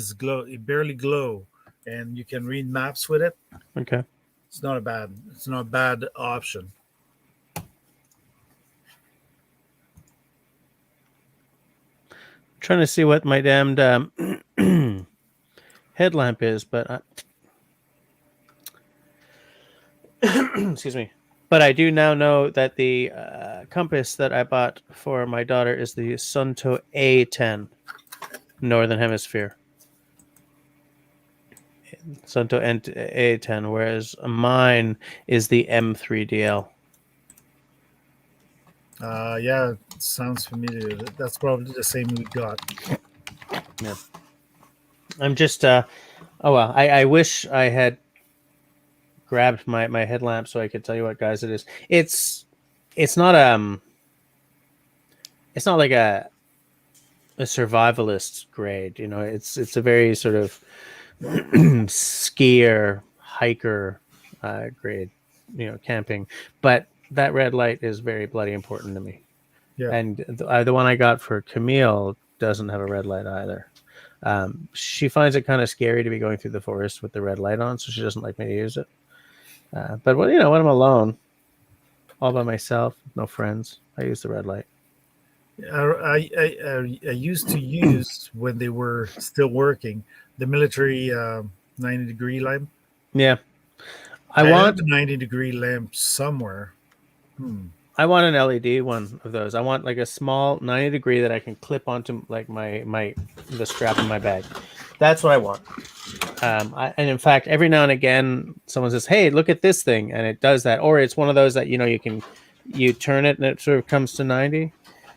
S2: glow, and you can read maps with it.
S1: Okay.
S2: It's not a bad option.
S1: Trying to see what my damned headlamp is, but excuse me. But I do now know that the compass that I bought for my daughter is the Sunto A10, Northern Hemisphere. Sunto A10, whereas mine is the M3DL.
S2: Yeah, it sounds familiar. That's probably the same we got.
S1: Yeah. I'm just oh well, I wish I had grabbed my headlamp so I could tell you what guys it is. It's not like a survivalist grade, you know. It's a very sort of skier, hiker grade, you know, camping. But that red light is very bloody important to me.
S2: Yeah.
S1: And the one I got for Camille doesn't have a red light either. She finds it kind of scary to be going through the forest with the red light on, so she doesn't like me to use it. But when I'm alone, all by myself, no friends, I use the red light.
S2: I used to use when they were still working the military 90-degree lamp.
S1: Yeah,
S2: I
S1: want
S2: have a 90-degree lamp somewhere.
S1: I want an LED one of those. I want like a small 90-degree that I can clip onto like the strap in my bag. That's what I want. And in fact, every now and again, someone says, "Hey, look at this thing," and it does that. Or it's one of those that you turn it and it sort of comes to 90.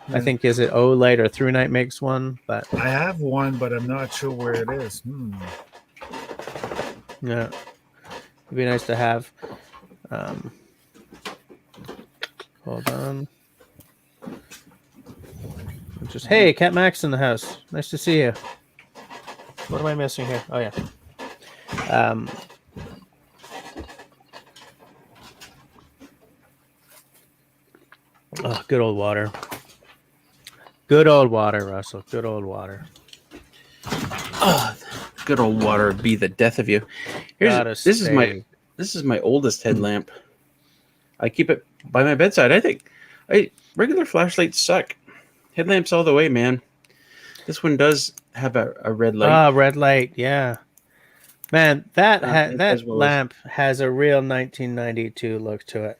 S1: I think is it O-Light or Through Night makes one, but
S2: I have one, but I'm not sure where it is.
S1: yeah, it'd be nice to have. Hold on. Just hey, Cat Max in the house. Nice to see you. What am I missing here? Oh yeah. Oh, good old water. Good old water, Russell. Good old water.
S3: Good old water would be the death of you. This is my oldest headlamp. I keep it by my bedside. I think regular flashlights suck. Headlamps all the way, man. This one does have a red light.
S1: Ah, red light. Yeah, man, that
S3: as well
S1: lamp has a real 1992 look to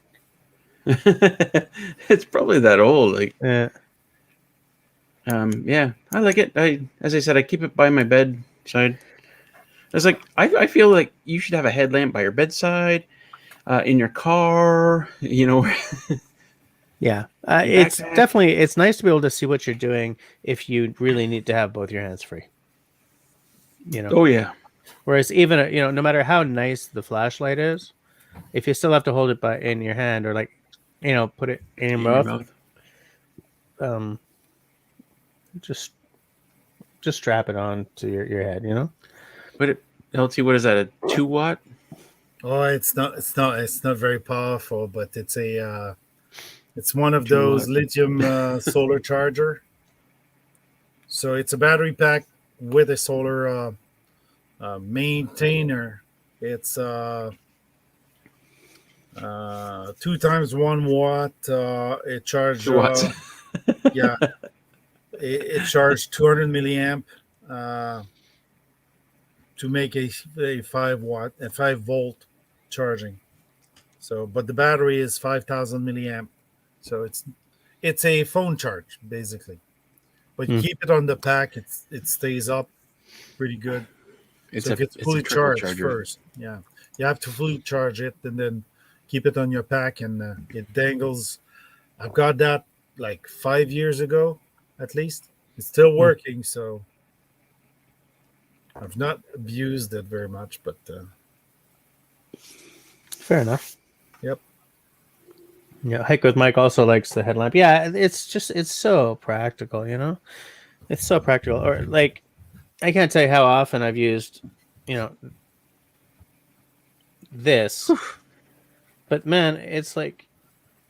S1: it.
S3: It's probably that old. Like,
S1: Yeah.
S3: yeah, I like it. As I said, I keep it by my bedside. It's like I feel like you should have a headlamp by your bedside, in your car. You know.
S1: Yeah, it's definitely nice to be able to see what you're doing if you really need to have both your hands free. You know.
S3: Oh yeah.
S1: Whereas even no matter how nice the flashlight is, if you still have to hold it in your hand or like, put it in your mouth, just strap it on to your head.
S3: But LT, what is that? A 2-watt?
S2: Oh, it's not very powerful, but it's one of those lithium solar charger. So it's a battery pack with a solar maintainer. It's 2 times 1 watt. It charged.
S3: 2 watts.
S2: Yeah, it charged 200 milliamp to make a 5 volt charging. So, but the battery is 5,000 milliamp. So it's a phone charge basically. But keep it on the pack. It stays up pretty good. So if it's fully charged first, yeah, you have to fully charge it and then keep it on your pack, and it dangles. I've got that like 5 years ago, at least. It's still working, so I've not abused it very much, but
S1: fair enough.
S2: Yep.
S1: Yeah, Hike with Mike also likes the headlamp. Yeah, it's so practical, you know? It's so practical. Or like, I can't tell you how often I've used, this. But man, it's like,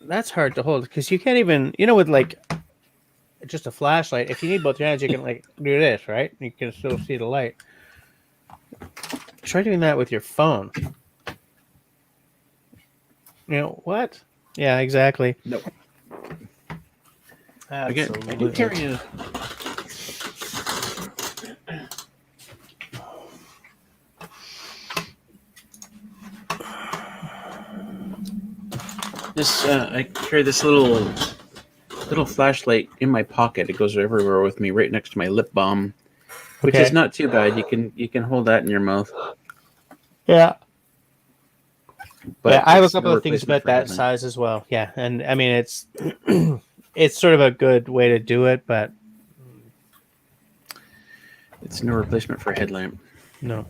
S1: that's hard to hold because you can't even, with like just a flashlight, if you need both your hands, you can like do this, right? You can still see the light. Try doing that with your phone. What? Yeah, exactly.
S3: Nope.
S1: Absolutely.
S3: I do carry a... I carry this little flashlight in my pocket. It goes everywhere with me, right next to my lip balm, which is not too bad. You can hold that in your mouth.
S1: Yeah.
S3: But
S1: yeah, I have a couple of things about that size as well. Yeah, and I mean it's it's sort of a good way to do it, but
S3: it's no replacement for a headlamp.
S1: No,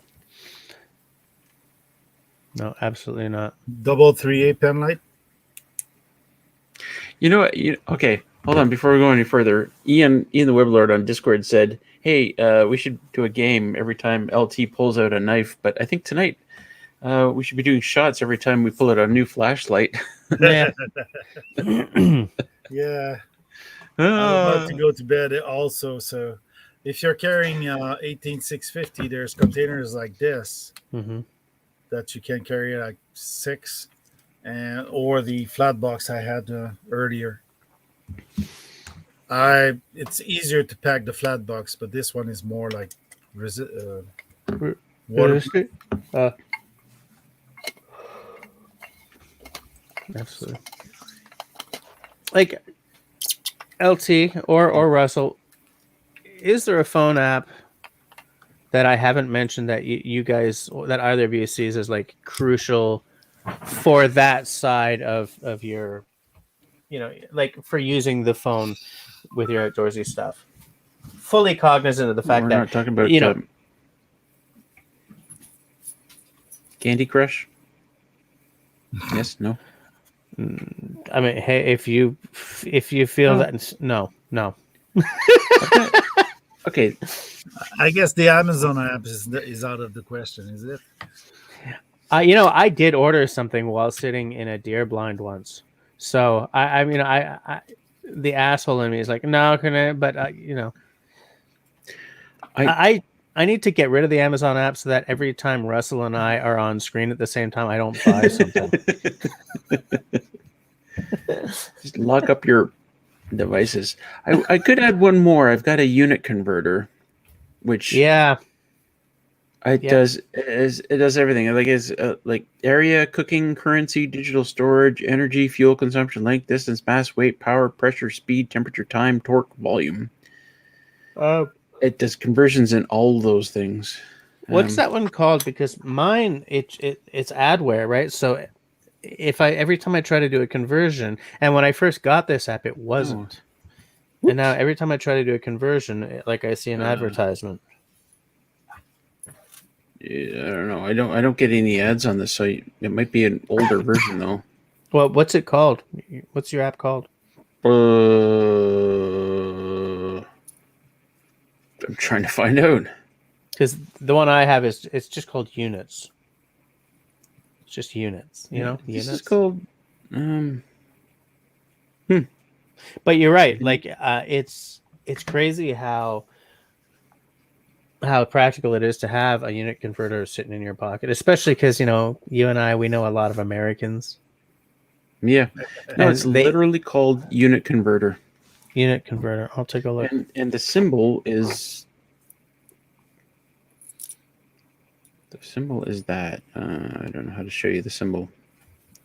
S1: absolutely not.
S2: 338 pen light.
S3: You know what? Okay, hold on. Before we go any further, Ian the Weblord on Discord said, "Hey, we should do a game every time LT pulls out a knife." But I think tonight we should be doing shots every time we pull out a new flashlight.
S1: Yeah.
S2: Yeah. I'm about to go to bed also. So if you're carrying 18650, there's containers like this that you can carry like 6, or the flat box I had earlier. It's easier to pack the flat box, but this one is more like waterproof.
S1: Absolutely. Like LT or Russell, is there a phone app that I haven't mentioned that you guys, that either of you sees as like crucial for that side of your, like for using the phone with your outdoorsy stuff? Fully cognizant of the fact
S3: We're
S1: that
S3: not talking about Candy Crush. Yes, no.
S1: I mean, hey, if you feel that, no.
S3: Okay.
S2: I guess the Amazon app is out of the question, is it?
S1: I did order something while sitting in a deer blind once. So I mean, the asshole in me is like, no, can I? But I need to get rid of the Amazon app so that every time Russell and I are on screen at the same time, I don't buy something.
S3: Just lock up your devices. I could add one more. I've got a unit converter, which it does everything. Like is like area, cooking, currency, digital storage, energy, fuel consumption, length, distance, mass, weight, power, pressure, speed, temperature, time, torque, volume. It does conversions in all those things.
S1: What's that one called? Because mine, it's adware, right? So every time I try to do a conversion, and when I first got this app, it wasn't. And now every time I try to do a conversion, like I see an advertisement.
S3: Yeah, I don't know. I don't get any ads on this, so it might be an older version though.
S1: Well, what's it called? What's your app called?
S3: I'm trying to find out.
S1: Because the one I have it's just called Units. It's just Units,
S3: This
S1: Units.
S3: is called.
S1: But you're right. Like it's crazy how practical it is to have a unit converter sitting in your pocket, especially because you and I, we know a lot of Americans.
S3: Yeah. No,
S1: And
S3: it's literally called unit converter.
S1: Unit converter. I'll take a look.
S3: And the symbol is that. I don't know how to show you the symbol.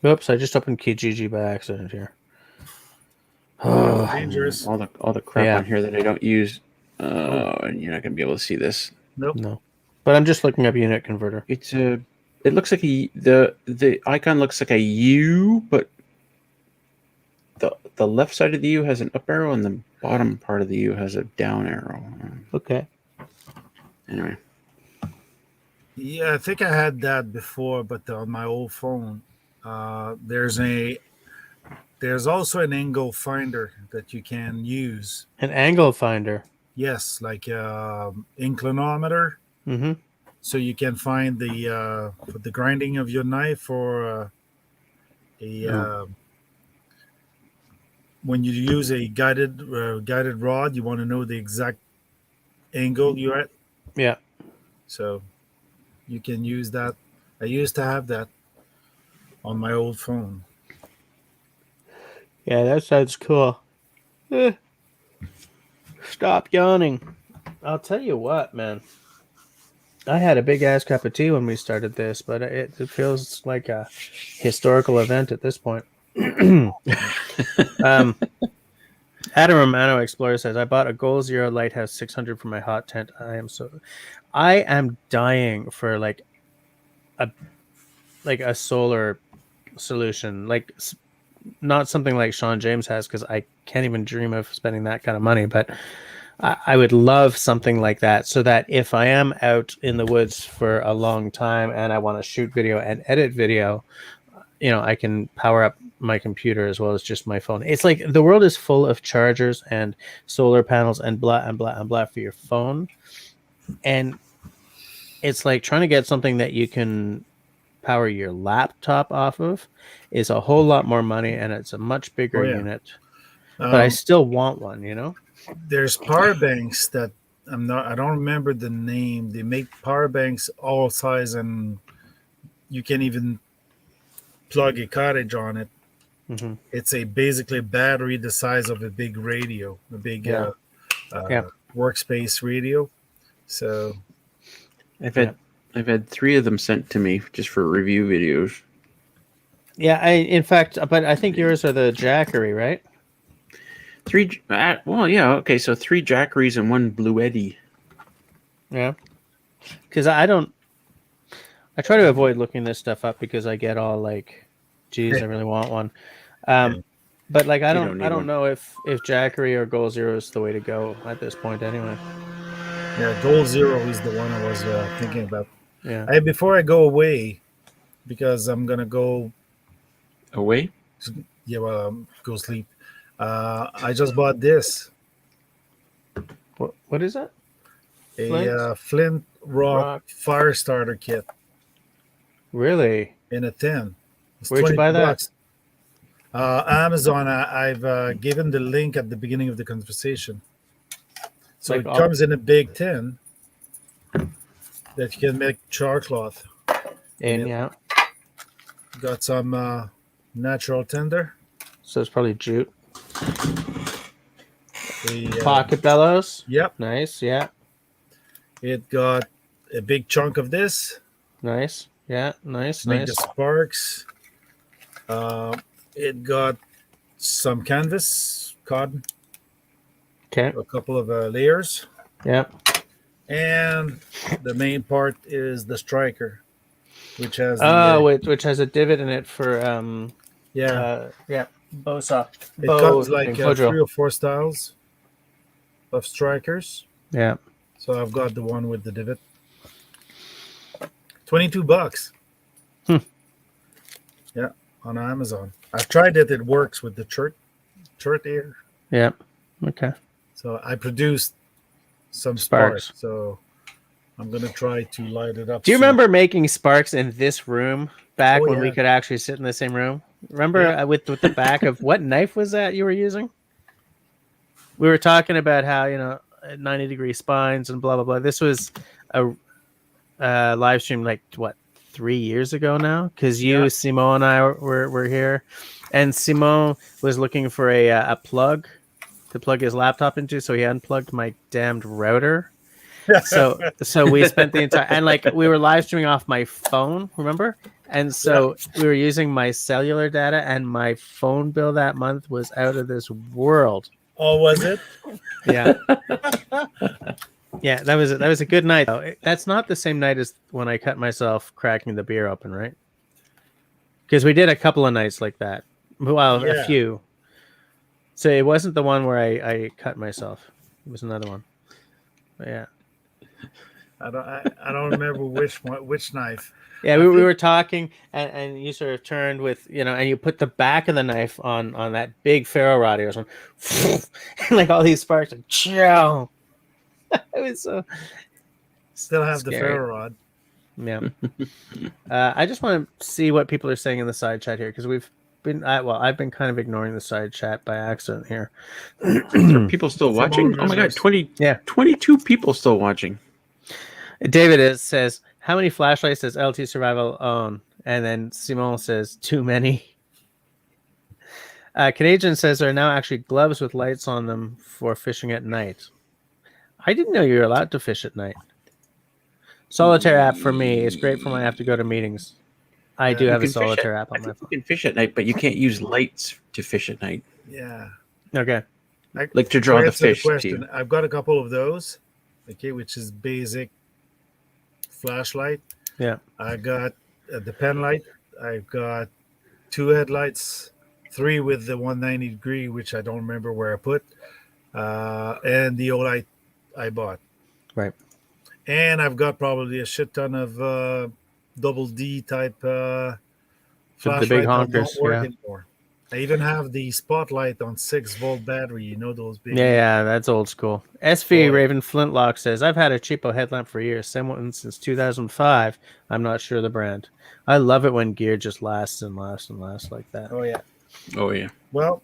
S1: Oops, I just opened Kijiji by accident here.
S2: Oh, dangerous.
S3: All the crap on here that I don't use.
S2: Oh.
S3: And you're not gonna be able to see this.
S2: Nope.
S1: No. But I'm just looking up unit converter.
S3: It's a. It looks like the icon looks like a U, but the left side of the U has an up arrow, and the bottom part of the U has a down arrow.
S1: Okay.
S3: Anyway.
S2: Yeah, I think I had that before, but on my old phone, there's also an angle finder that you can use.
S1: An angle finder.
S2: Yes, like inclinometer.
S1: Mm-hmm.
S2: So you can find the grinding of your knife or when you use a guided rod, you want to know the exact angle you're at.
S1: Yeah.
S2: So you can use that. I used to have that on my old phone.
S1: Yeah, that sounds cool. Stop yawning. I'll tell you what, man. I had a big ass cup of tea when we started this, but it feels like a historical event at this point. Adam Romano Explorer says, I bought a Goal Zero Lighthouse 600 for my hot tent. I am dying for like a solar solution, like not something like Sean James has, because I can't even dream of spending that kind of money, but I would love something like that, so that if I am out in the woods for a long time and I want to shoot video and edit video, I can power up my computer as well as just my phone. It's like the world is full of chargers and solar panels and blah and blah and blah for your phone, and it's like trying to get something that you can power your laptop off of is a whole lot more money, and it's a much bigger unit. But I still want one,
S2: There's power banks that I don't remember the name. They make power banks all size, and you can even plug a cottage on it.
S1: Mm-hmm.
S2: It's basically a battery the size of a big radio, a big workspace radio. So
S3: I've had 3 of them sent to me just for review videos.
S1: Yeah, in fact, but I think yours are the Jackery, right?
S3: 3. Well, yeah. Okay, so 3 Jackeries and 1 Bluetti.
S1: Yeah, because I try to avoid looking this stuff up because I get all like, geez, I really want one. But like, I don't know if Jackery or Goal Zero is the way to go at this point anyway.
S2: Yeah, Goal Zero is the one I was thinking about.
S1: Yeah.
S2: Before I go away, because I'm gonna go
S3: away.
S2: Yeah, well, go sleep. I just bought this.
S1: What is that?
S2: A Flint rock fire starter kit.
S1: Really?
S2: In a tin.
S1: Where'd you buy that?
S2: Amazon. I've given the link at the beginning of the conversation. So
S1: like
S2: it comes in a big tin that you can make char cloth.
S1: And yeah.
S2: Got some natural tinder.
S1: So it's probably jute.
S2: The
S1: pocket bellows.
S2: Yep.
S1: Nice. Yeah.
S2: It got a big chunk of this.
S1: Nice. Yeah. Nice.
S2: Make the sparks. It got some canvas, cotton.
S1: Okay.
S2: A couple of layers.
S1: Yep.
S2: And the main part is the striker, which has
S1: which has a divot in it for bow saw.
S2: It comes like 3 or 4 styles of strikers.
S1: Yeah.
S2: So I've got the one with the divot. $22. Yeah, on Amazon. I've tried it. It works with the chert air.
S1: Yeah. Okay.
S2: So I produced some sparks. So I'm gonna try to light it up.
S1: Do you remember making sparks in this room back when we could actually sit in the same room? Remember with the back of what knife was that you were using? We were talking about how 90-degree spines and blah blah blah. This was a live stream like what 3 years ago now, because you, Simon, and I were here, and Simon was looking for a plug to plug his laptop into, so he unplugged my damned router. So we spent the entire, and like we were live streaming off my phone, remember? And so we were using my cellular data, and my phone bill that month was out of this world.
S2: Oh, was it?
S1: Yeah. Yeah, that was a good night though. That's not the same night as when I cut myself cracking the beer open, right? Because we did a couple of nights like that. Well, a few. So it wasn't the one where I cut myself. It was another one. But yeah.
S2: I don't remember which knife.
S1: Yeah, we were talking, and you sort of turned with, and you put the back of the knife on that big ferro rod. It was and like all these sparks. Like, chow. It was so.
S2: Still have
S1: scary.
S2: the ferro rod.
S1: Yeah. I just want to see what people are saying in the side chat here, because we've been, I've been kind of ignoring the side chat by accident here.
S3: Are people still watching? Oh my God, 22 people still watching.
S1: David says, how many flashlights does LT Survival own? And then Simon says, too many. Canadian says there are now actually gloves with lights on them for fishing at night. I didn't know you were allowed to fish at night. Solitaire app for me is great for when I have to go to meetings. I do have a solitaire app on my phone.
S3: You can fish at night, but you can't use lights to fish at night.
S2: Yeah.
S1: Okay.
S3: Like to draw the fish.
S2: I've got a couple of those, which is basic flashlight.
S1: Yeah.
S2: I got the pen light. I've got 2 headlights, 3 with the 190 degree, which I don't remember where I put, and the old light I bought.
S1: Right.
S2: And I've got probably a shit ton of double D type flashlight
S1: the big honkers,
S2: that don't work anymore. I even have the spotlight on 6-volt battery. Those big.
S1: Yeah, that's old school. SV Raven Flintlock says, I've had a cheapo headlamp for years, same one since 2005. I'm not sure the brand. I love it when gear just lasts and lasts and lasts like that.
S2: Oh yeah.
S3: Oh yeah.
S2: Well,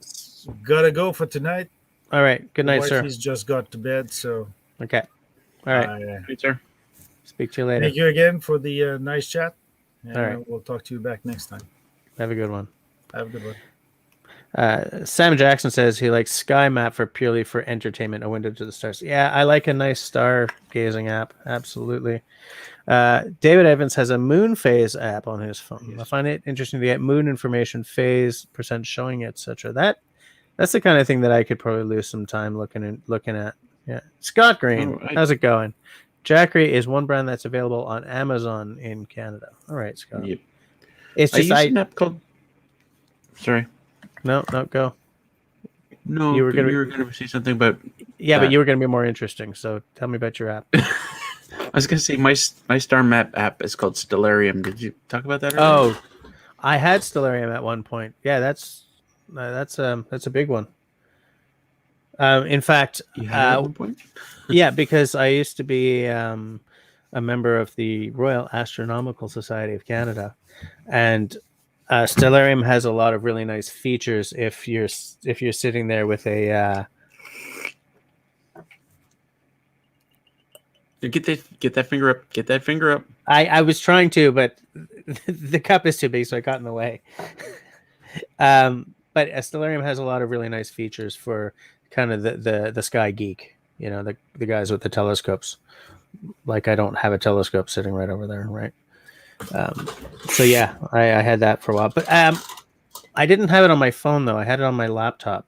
S2: gotta go for tonight.
S1: All right. Good night, sir.
S2: He's just got to bed, so.
S1: Okay. All right.
S3: Good, sir.
S1: Speak to you later.
S2: Thank you again for the nice chat. And
S1: all right.
S2: We'll talk to you back next time.
S1: Have a good one.
S2: Have a good one.
S1: Sam Jackson says he likes Sky Map purely for entertainment, a window to the stars. Yeah, I like a nice star gazing app. Absolutely. David Evans has a moon phase app on his phone. Yes. I find it interesting to get moon information, phase, percent showing, etc. That's the kind of thing that I could probably lose some time looking at. Yeah. Scott Green, how's it going? Jackery is one brand that's available on Amazon in Canada. All right, Scott.
S3: Yep.
S1: It's just
S3: an app called. Sorry.
S1: No, go.
S3: No, you were going to say something about.
S1: Yeah, but you were going to be more interesting. So tell me about your app.
S3: I was going to say my star map app is called Stellarium. Did you talk about that earlier?
S1: Oh, I had Stellarium at one point. Yeah, that's a big one. In fact,
S3: you had it at one point?
S1: Yeah, because I used to be a member of the Royal Astronomical Society of Canada, and Stellarium has a lot of really nice features if you're sitting there with a
S3: get that finger up. Get that finger up.
S1: I was trying to, but the cup is too big, so I got in the way. But Stellarium has a lot of really nice features for kind of the sky geek, the guys with the telescopes. Like I don't have a telescope sitting right over there, right? So yeah, I had that for a while, but I didn't have it on my phone though. I had it on my laptop.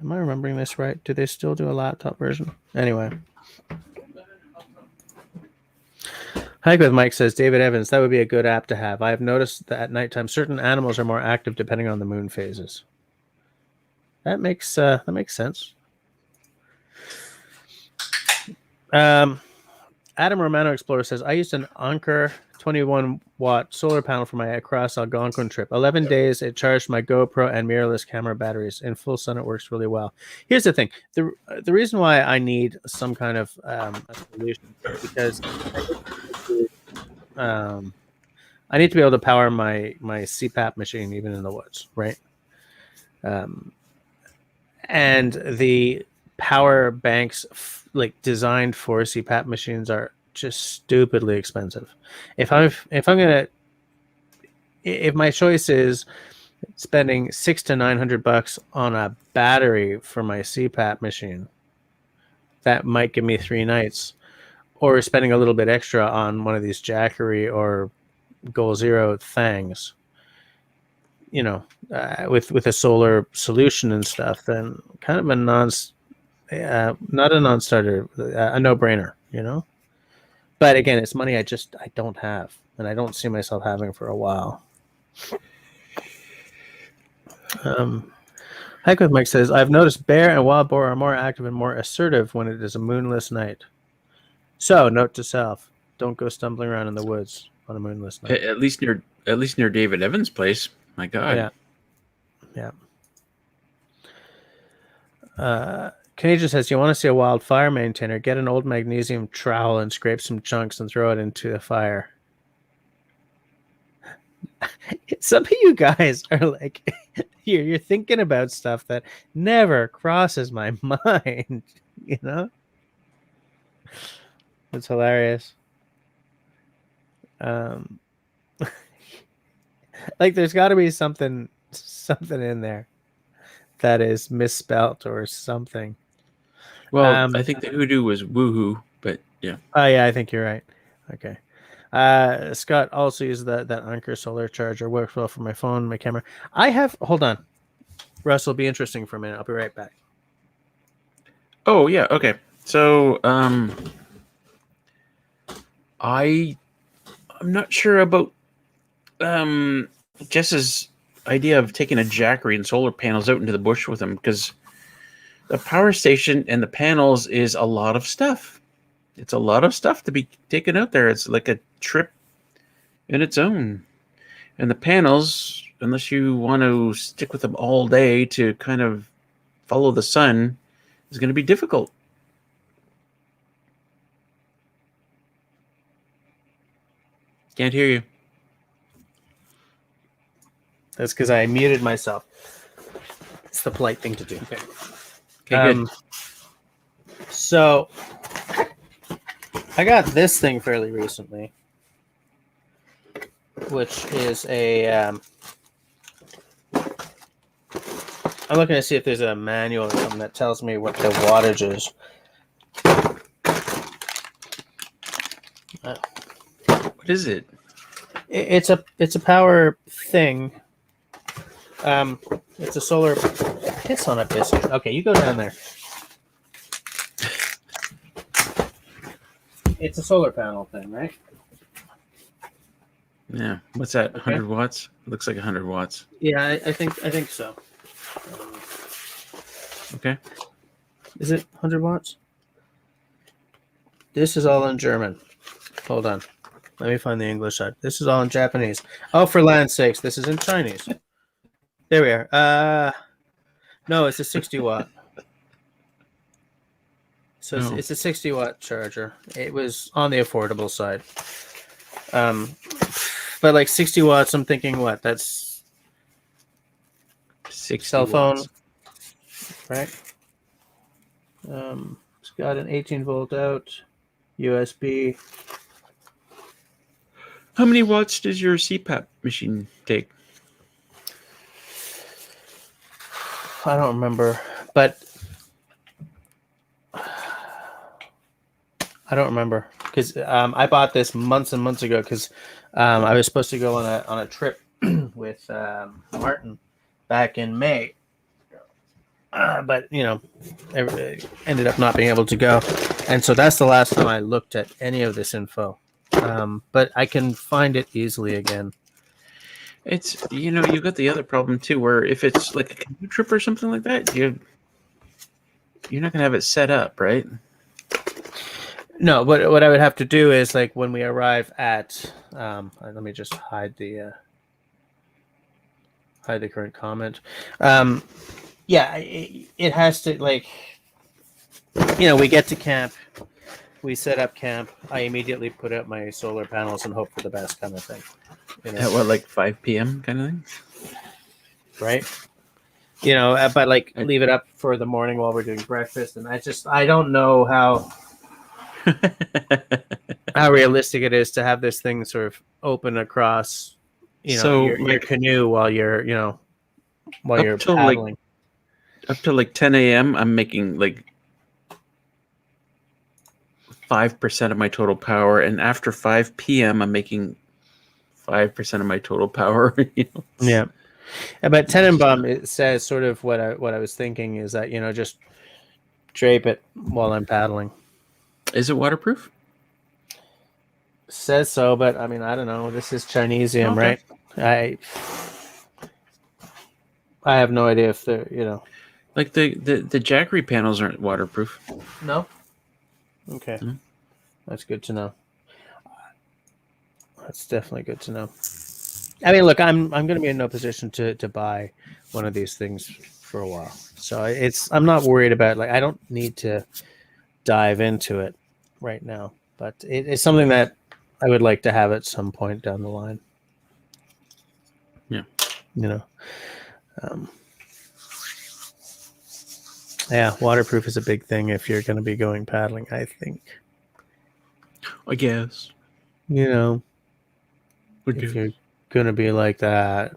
S1: Am I remembering this right? Do they still do a laptop version? Anyway. Hike with Mike says, David Evans, that would be a good app to have. I have noticed that at nighttime, certain animals are more active depending on the moon phases. That makes sense. Adam Romano Explorer says, I used an Anker 21-watt solar panel for my across Algonquin trip. 11 days, it charged my GoPro and mirrorless camera batteries. In full sun, it works really well. Here's the thing. The reason why I need some kind of a solution is because I need to be able to power my CPAP machine even in the woods, right? And the power banks designed for CPAP machines are just stupidly expensive. If my choice is spending $600 to $900 on a battery for my CPAP machine, that might give me 3 nights, or spending a little bit extra on one of these Jackery or Goal Zero things, with a solar solution and stuff, then kind of a not a non-starter, a no-brainer, But again, it's money I don't have, and I don't see myself having for a while. Hike with Mike says, I've noticed bear and wild boar are more active and more assertive when it is a moonless night. So, note to self: don't go stumbling around in the woods on a moonless night.
S3: At least near David Evans' place. My God.
S1: Yeah. Canadian says, you want to see a wildfire maintainer? Get an old magnesium trowel and scrape some chunks and throw it into the fire. Some of you guys are like, you're thinking about stuff that never crosses my mind. It's hilarious. Like there's got to be something in there that is misspelt or something.
S3: Well, I think the hoodoo was woohoo, but yeah.
S1: Oh yeah, I think you're right. Okay. Scott also uses that Anker solar charger. Works well for my phone, my camera. Hold on. Russ will be interesting for a minute. I'll be right back.
S3: Oh yeah, okay. So I'm not sure about Jess's idea of taking a Jackery and solar panels out into the bush with him, because the power station and the panels is a lot of stuff. It's a lot of stuff to be taken out there. It's like a trip in its own. And the panels, unless you want to stick with them all day to kind of follow the sun, is going to be difficult. Can't hear you.
S1: That's because I muted myself. It's the polite thing to do.
S3: Okay, good.
S1: So I got this thing fairly recently, which is I'm looking to see if there's a manual or something that tells me what the wattage is.
S3: What is it?
S1: It's a power thing. It's a solar. Piss on a biscuit. Okay, you go down there. It's a solar panel thing, right?
S3: Yeah. What's that?
S1: Okay.
S3: 100 watts? It looks like 100 watts.
S1: Yeah, I think so.
S3: Okay.
S1: Is it 100 watts? This is all in German. Hold on. Let me find the English side. This is all in Japanese. Oh, for land's sakes, this is in Chinese. There we are. No, it's a 60 watt. So it's a 60 watt charger. It was on the affordable side. But like 60 watts, I'm thinking what? That's
S3: 60
S1: cell phone,
S3: watts.
S1: right? It's got an 18 volt out, USB.
S3: How many watts does your CPAP machine take?
S1: I don't remember, but I don't remember because I bought this months and months ago because I was supposed to go on a trip with Martin back in May, but ended up not being able to go, and so that's the last time I looked at any of this info. But I can find it easily again.
S3: It's you got the other problem too, where if it's like a canoe trip or something like that, you're not gonna have it set up, right?
S1: No, but what I would have to do is like when we arrive at let me just hide the current comment. Yeah, it has to we get to camp, we set up camp. I immediately put out my solar panels and hope for the best kind of thing.
S3: At what, like 5 p.m. kind of thing?
S1: Right. But leave it up for the morning while we're doing breakfast. And I don't know how, how realistic it is to have this thing sort of open across, your canoe while you're, while you're paddling.
S3: Up to like 10 a.m. I'm making like 5% of my total power, and after 5 p.m. I'm making 5% of my total power.
S1: Yeah, but Tenenbaum, it says sort of what I was thinking is that just drape it while I'm paddling.
S3: Is it waterproof?
S1: Says so, but I mean I don't know. This is Chinesium, right? I have no idea if they're
S3: like the Jackery panels aren't waterproof.
S1: No. Okay,
S3: Mm-hmm.
S1: That's good to know. That's definitely good to know. I mean, look, I'm going to be in no position to buy one of these things for a while, so I'm not worried about I don't need to dive into it right now, but it's something that I would like to have at some point down the line.
S3: Yeah,
S1: yeah, waterproof is a big thing if you're going to be going paddling, I think.
S3: I guess.
S1: If you're going to be like that,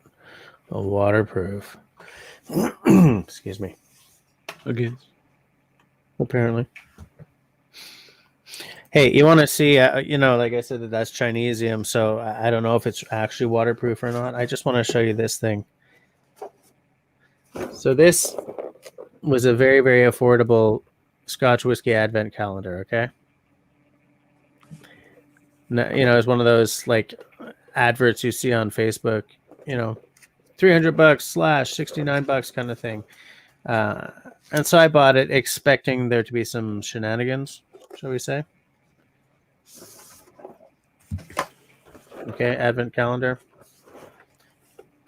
S1: waterproof. Excuse me.
S3: I guess.
S1: Apparently. Hey, you want to see, like I said, that's Chinesium, so I don't know if it's actually waterproof or not. I just want to show you this thing. So this was a very, very affordable Scotch whiskey advent calendar, okay? It's one of those adverts you see on Facebook, $300 /$69 kind of thing. And so I bought it expecting there to be some shenanigans, shall we say? Okay, advent calendar.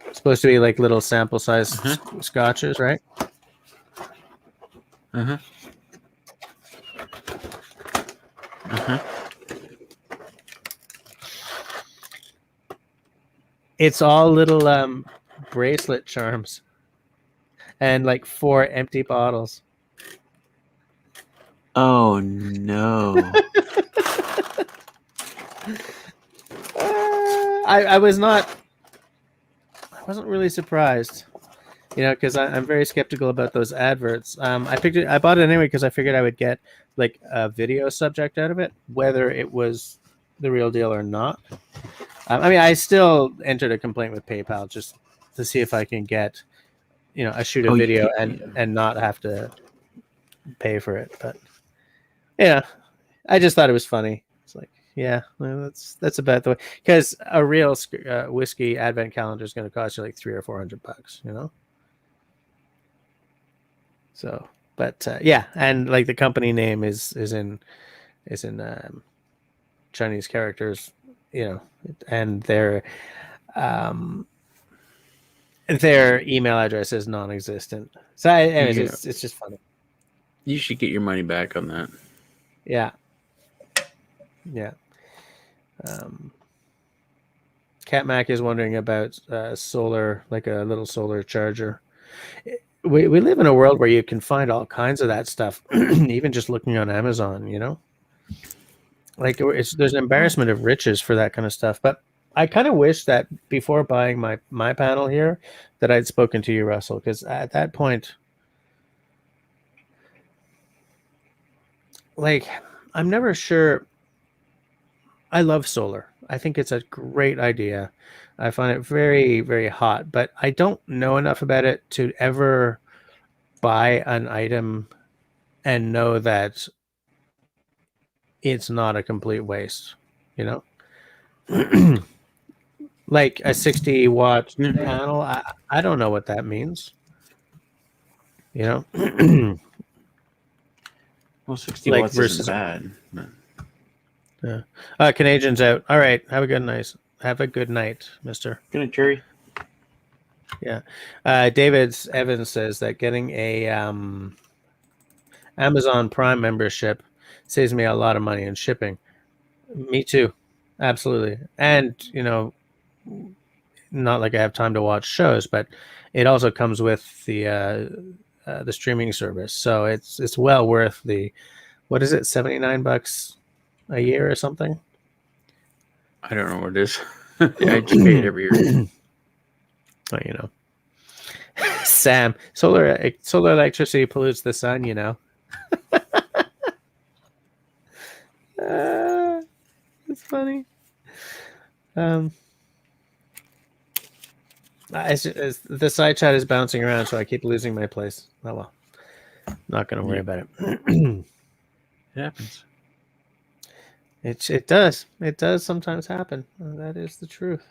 S1: It's supposed to be like little sample size scotches, right? It's all little bracelet charms and 4 empty bottles.
S3: Oh no.
S1: I wasn't really surprised, because I'm very skeptical about those adverts. I bought it anyway because I figured I would get a video subject out of it, whether it was the real deal or not. I still entered a complaint with PayPal just to see if I can get, a shoot a video and not have to pay for it. But yeah, I just thought it was funny. It's that's about the way, because a real whiskey advent calendar is going to cost you $300 or $400, So, but yeah, and the company name is in Chinese characters, and their email address is non-existent. So, anyways, it's just funny.
S3: You should get your money back on that.
S1: Yeah. Cat Mac is wondering about solar, a little solar charger. We live in a world where you can find all kinds of that stuff, even just looking on Amazon. There's an embarrassment of riches for that kind of stuff. But I kind of wish that before buying my panel here, that I'd spoken to you, Russell, because at that point, I'm never sure. I love solar. I think it's a great idea. I find it very, very hot, but I don't know enough about it to ever buy an item and know that it's not a complete waste, like a 60-watt panel. I don't know what that means,
S3: Well, 60 watts isn't bad.
S1: Yeah. Canadian's out. All right. Have a good night, mister.
S3: Good night, Jerry.
S1: Yeah. David Evans says that getting a Amazon Prime membership saves me a lot of money in shipping. Me too. Absolutely. And, not like I have time to watch shows, but it also comes with the streaming service. So it's well worth the, what is it, $79 a year or something?
S3: I don't know what it is. I just pay it every year.
S1: Oh, you know. Sam, solar electricity pollutes the sun, you know. It's funny. The side chat is bouncing around, so I keep losing my place. Oh well, not going to worry about it.
S3: It happens.
S1: It does. It does sometimes happen. That is the truth.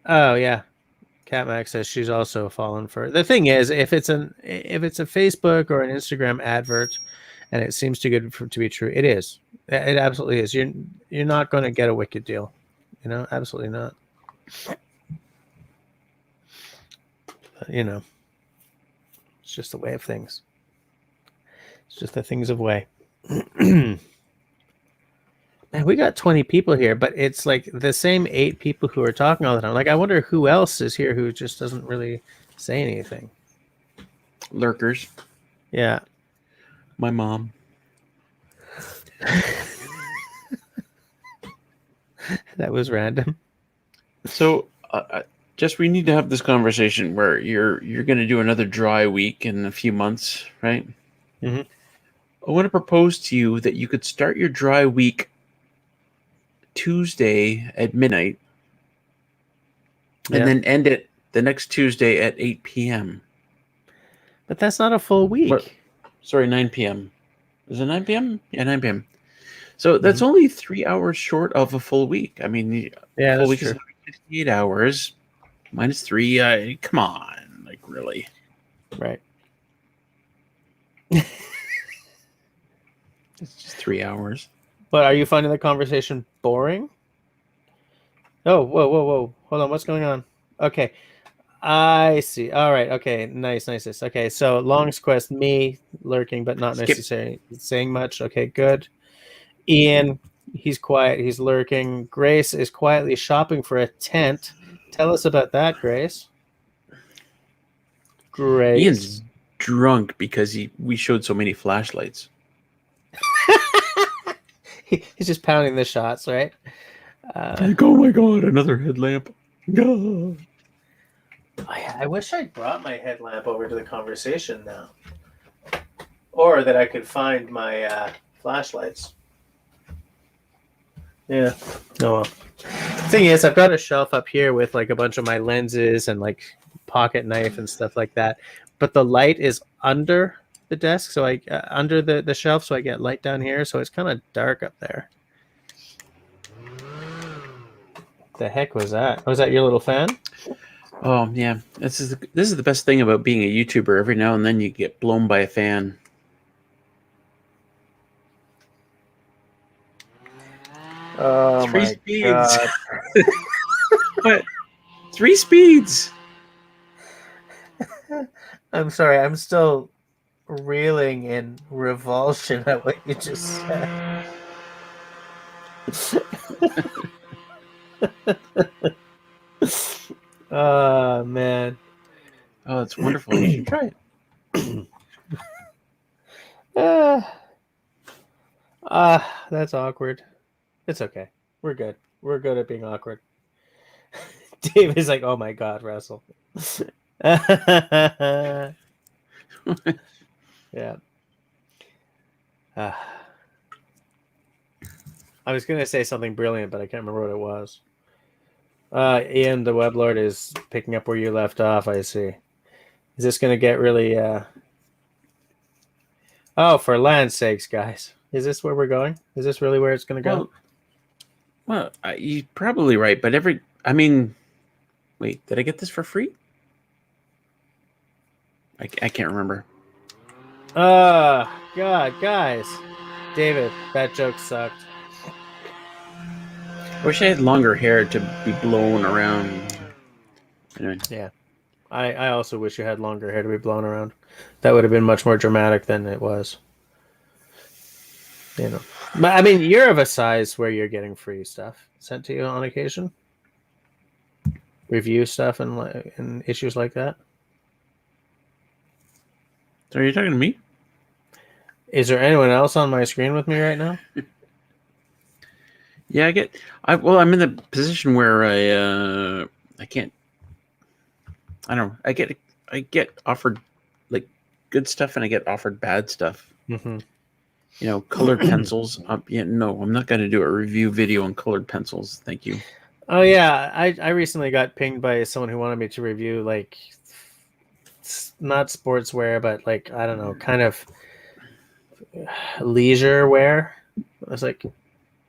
S1: Oh yeah, Catmax says she's also fallen for. The thing is, if it's a Facebook or an Instagram advert, and it seems too good to be true, it is. It absolutely is. You're not going to get a wicked deal. You know, absolutely not. You know, it's just the way of things. It's just the things of way. Man, we got 20 people here, but it's like the same 8 people who are talking all the time. Like, I wonder who else is here who just doesn't really say anything.
S3: Lurkers.
S1: Yeah.
S3: My mom.
S1: That was random.
S3: So, just we need to have this conversation where you're going to do another dry week in a few months, right?
S1: Mm-hmm.
S3: I want to propose to you that you could start your dry week Tuesday at midnight, and then end it the next Tuesday at 8 p.m.
S1: But that's not a full week.
S3: What? Sorry, 9 p.m. Is it 9 p.m.? Yeah, 9 p.m. So that's only 3 hours short of a full week. I mean,
S1: yeah,
S3: full
S1: that's
S3: week
S1: true.
S3: is 58 hours minus 3. Come on, like really?
S1: Right.
S3: It's just 3 hours.
S1: But are you finding the conversation boring? Oh, whoa. Hold on, what's going on? Okay. I see. All right. Okay. Nice. Okay. So Long's Quest, me lurking, but not necessarily saying much. Okay. Good. Ian, he's quiet. He's lurking. Grace is quietly shopping for a tent. Tell us about that, Grace. Grace.
S3: Ian's drunk because we showed so many flashlights.
S1: He's just pounding the shots, right?
S3: Like, oh my god, another headlamp. God.
S1: I wish I'd brought my headlamp over to the conversation now. Or that I could find my flashlights. Yeah. Oh well. The thing is, I've got a shelf up here with like a bunch of my lenses and like pocket knife and stuff like that. But the light is under the desk, so I under the shelf, so I get light down here. So it's kind of dark up there. The heck was that? Was that your little fan?
S3: Oh yeah, this is the best thing about being a YouTuber. Every now and then you get blown by a fan.
S1: Oh
S3: 3
S1: my
S3: speeds.
S1: god!
S3: What? 3 speeds.
S1: I'm sorry. I'm still reeling in revulsion at what you just said. Oh man.
S3: Oh, it's wonderful. You should try it.
S1: That's awkward. It's okay. We're good. We're good at being awkward. Dave is like, oh my god, Russell. Yeah. I was gonna say something brilliant, but I can't remember what it was. Ian, the Weblord, is picking up where you left off. I see. Is this gonna get really? Oh, for land's sakes, guys! Is this where we're going? Is this really where it's gonna go?
S3: Well, you're probably right, but I mean, wait, did I get this for free? I can't remember.
S1: God, guys. David, that joke sucked.
S3: I wish I had longer hair to be blown around. Anyway.
S1: Yeah. I also wish you had longer hair to be blown around. That would have been much more dramatic than it was. You know. But I mean, you're of a size where you're getting free stuff sent to you on occasion. Review stuff and issues like that.
S3: So are you talking to me?
S1: Is there anyone else on my screen with me right now?
S3: Yeah, I'm in the position where I can't. I don't know. I get offered like good stuff, and I get offered bad stuff.
S1: Mm-hmm.
S3: You know, colored pencils. No, I'm not going to do a review video on colored pencils. Thank you.
S1: Oh yeah, I recently got pinged by someone who wanted me to review like not sportswear, but like I don't know, kind of leisure wear. I was like,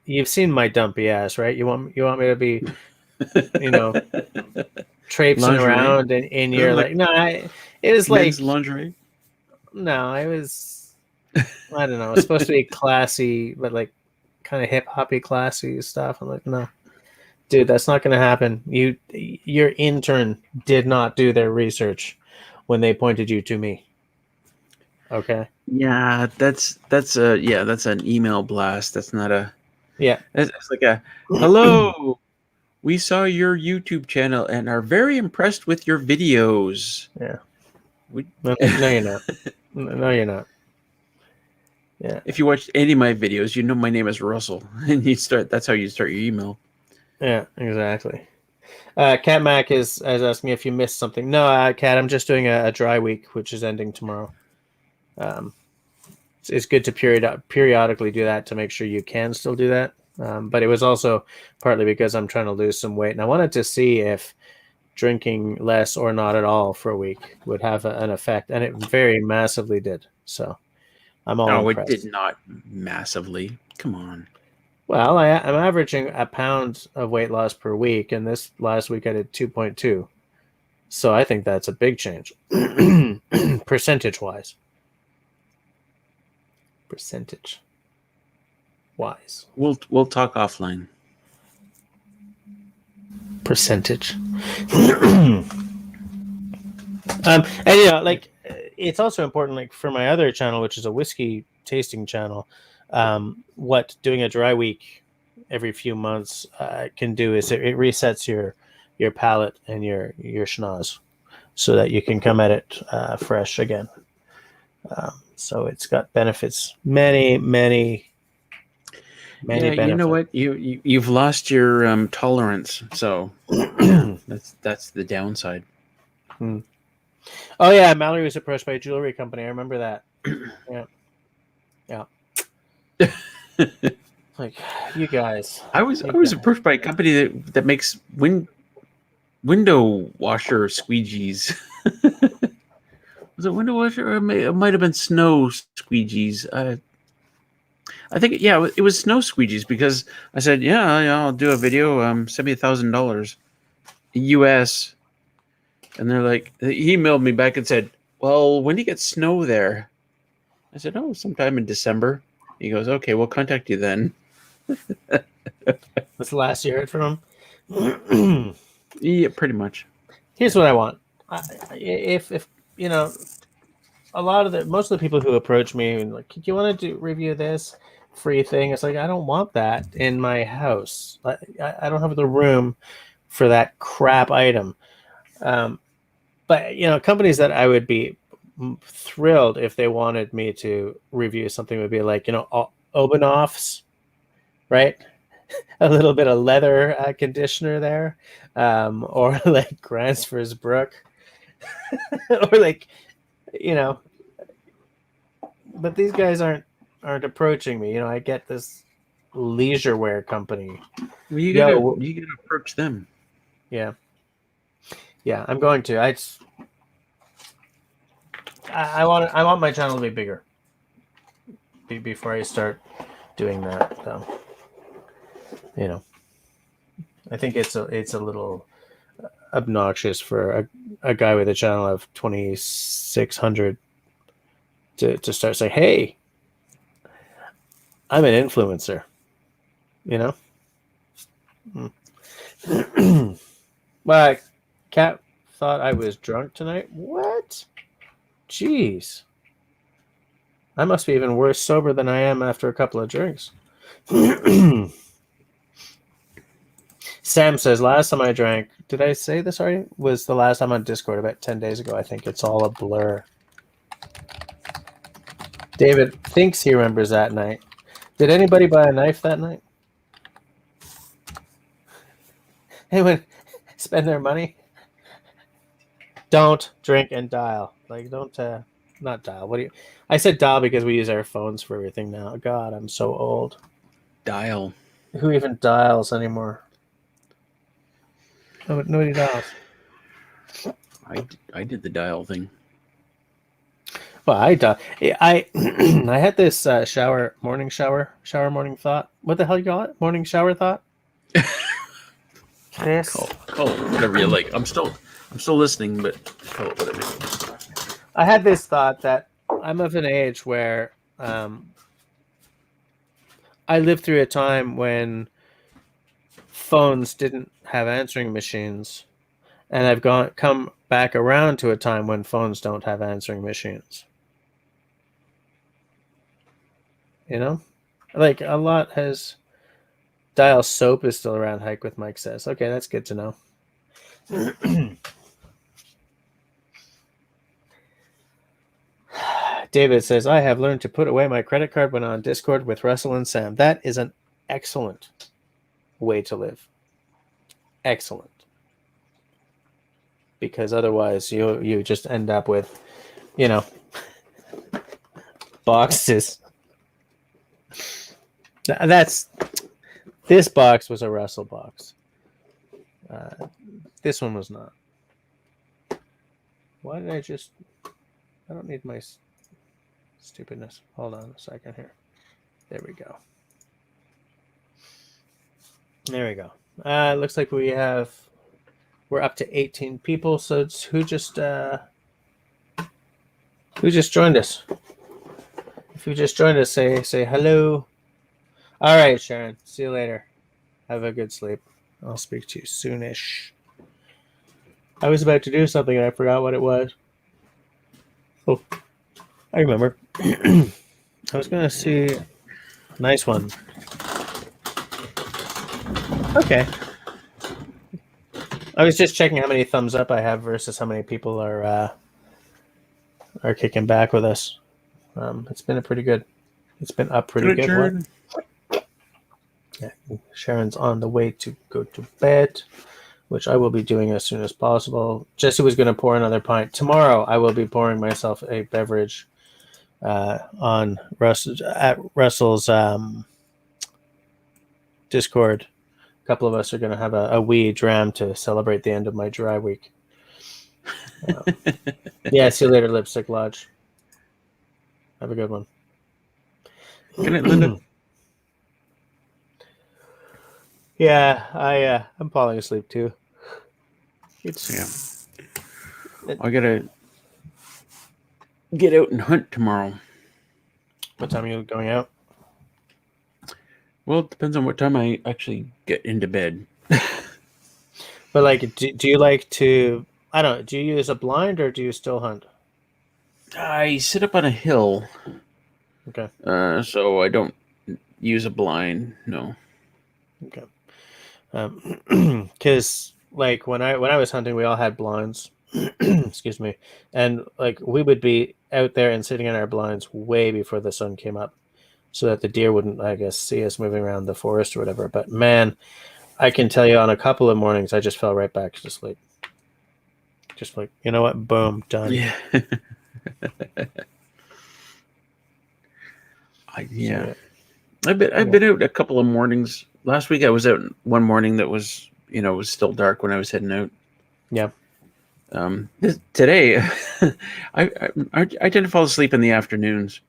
S1: you've seen my dumpy ass, right? You want me to be, you know, traipsing
S3: Lingerie?
S1: around and you're like, no, it was like,
S3: Men's lingerie.
S1: no, I was, I don't know, it's supposed to be classy, but like kind of hip hoppy classy stuff. I'm like, no, dude, that's not going to happen. Your intern did not do their research when they pointed you to me. Okay.
S3: Yeah, that's an email blast. That's not a.
S1: Yeah.
S3: It's like a hello. We saw your YouTube channel and are very impressed with your videos.
S1: Yeah. No, you're not. No, you're not. Yeah.
S3: If you watched any of my videos, you know my name is Russell, and that's how you start your email.
S1: Yeah, exactly. Cat Mac is asking if you missed something. No, Cat, I'm just doing a dry week, which is ending tomorrow. It's good to periodically do that to make sure you can still do that. But it was also partly because I'm trying to lose some weight, and I wanted to see if drinking less or not at all for a week would have an effect, and it very massively did. So I'm all impressed.
S3: It did not massively. Come on.
S1: Well, I'm averaging a pound of weight loss per week, and this last week I did 2.2. So I think that's a big change, percentage-wise. Percentage-wise.
S3: We'll talk offline.
S1: Percentage. And you know, like it's also important, like for my other channel, which is a whiskey tasting channel. What doing a dry week every few months can do is it resets your palate and your schnoz, so that you can come at it fresh again. So it's got benefits, many benefits.
S3: You know what? You've lost your tolerance, so that's the downside.
S1: Oh yeah, Mallory was approached by a jewelry company. I remember that. Yeah. Like you guys.
S3: I was approached by a company that makes window washer squeegees. Was it window washer, or it might have been snow squeegees? I think it was snow squeegees, because I said, yeah, I'll do a video. Send me $1,000 US, and they're like, he emailed me back and said, well, when do you get snow there? I said, oh, sometime in December. He goes, okay, we'll contact you then.
S1: That's the last you heard from him.
S3: Yeah, pretty much.
S1: Here's what I want. If you know, most of the people who approach me and like, do you want to review this free thing? It's like, I don't want that in my house. I don't have the room for that crap item. But you know, companies that I would be thrilled if they wanted me to review something would be like, you know, Obanoff's, right? A little bit of leather conditioner there, or like Gransfors Brook, or like, you know. But these guys aren't approaching me. You know, I get this leisure wear company.
S3: Well, you gotta approach them.
S1: Yeah, I'm going to. I want my channel to be bigger before I start doing that. So, you know, I think it's a little obnoxious for a guy with a channel of 2,600 to start saying, "Hey, I'm an influencer," you know. Well, Cat thought I was drunk tonight. What? Jeez. I must be even worse sober than I am after a couple of drinks. Sam says, last time I drank, did I say this already? Was the last time on Discord about 10 days ago. I think it's all a blur. David thinks he remembers that night. Did anybody buy a knife that night? Anyone spend their money? Don't drink and dial. Like, don't not dial. What do you? I said dial because we use our phones for everything now. God, I'm so old.
S3: Dial.
S1: Who even dials anymore? Nobody dials.
S3: I did the dial thing.
S1: Well, I I had this morning morning thought. What the hell you call it? Morning shower thought. This.
S3: Call it whatever you like. I'm still listening, but call it whatever.
S1: I had this thought that I'm of an age where I lived through a time when phones didn't have answering machines, and I've come back around to a time when phones don't have answering machines. You know, like a lot has. Dial soap is still around. Hike with Mike says, "Okay, that's good to know." David says, "I have learned to put away my credit card when on Discord with Russell and Sam. That is an excellent way to live. Excellent, because otherwise you just end up with, boxes. This box was a Russell box. This one was not. Why did I don't need my stupidness. Hold on a second here. There we go. There we go. Looks like we're up to 18 people. So it's who just joined us? If you just joined us, say hello. All right, Sharon. See you later. Have a good sleep. I'll speak to you soonish. I was about to do something and I forgot what it was. Oh, I remember. I was going to see. Nice one. Okay. I was just checking how many thumbs up I have versus how many people are kicking back with us. It's been It's been up pretty good. Yeah, Sharon's on the way to go to bed, which I will be doing as soon as possible. Jesse was going to pour another pint. Tomorrow, I will be pouring myself a beverage on Russell's Discord. A couple of us are going to have a wee dram to celebrate the end of my dry week. Yeah, see you later, Lipstick Lodge. Have a good one.
S3: Good night, Linda.
S1: Yeah, I'm falling asleep too.
S3: I gotta get out and hunt tomorrow.
S1: What time are you going out?
S3: Well, it depends on what time I actually get into bed.
S1: But like, do you like to? I don't know. Do you use a blind or do you still hunt?
S3: I sit up on a hill.
S1: Okay.
S3: So I don't use a blind. No.
S1: Okay. Because like when I was hunting, we all had blinds. Excuse me, and like we would be out there and sitting in our blinds way before the sun came up, so that the deer wouldn't, I guess, see us moving around the forest or whatever. But man, I can tell you, on a couple of mornings, I just fell right back to sleep. Just like, you know what? Boom, done.
S3: Yeah. I've been out a couple of mornings. Last week I was out one morning that was, it was still dark when I was heading out.
S1: Yeah.
S3: Today, I tend to fall asleep in the afternoons.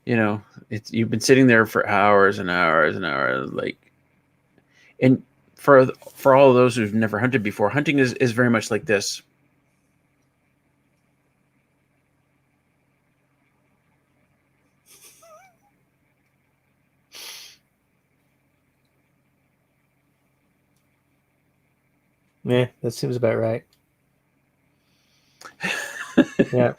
S3: You've been sitting there for hours and hours and hours, and for all of those who've never hunted before, hunting is very much like this.
S1: Yeah, that seems about right. Yeah.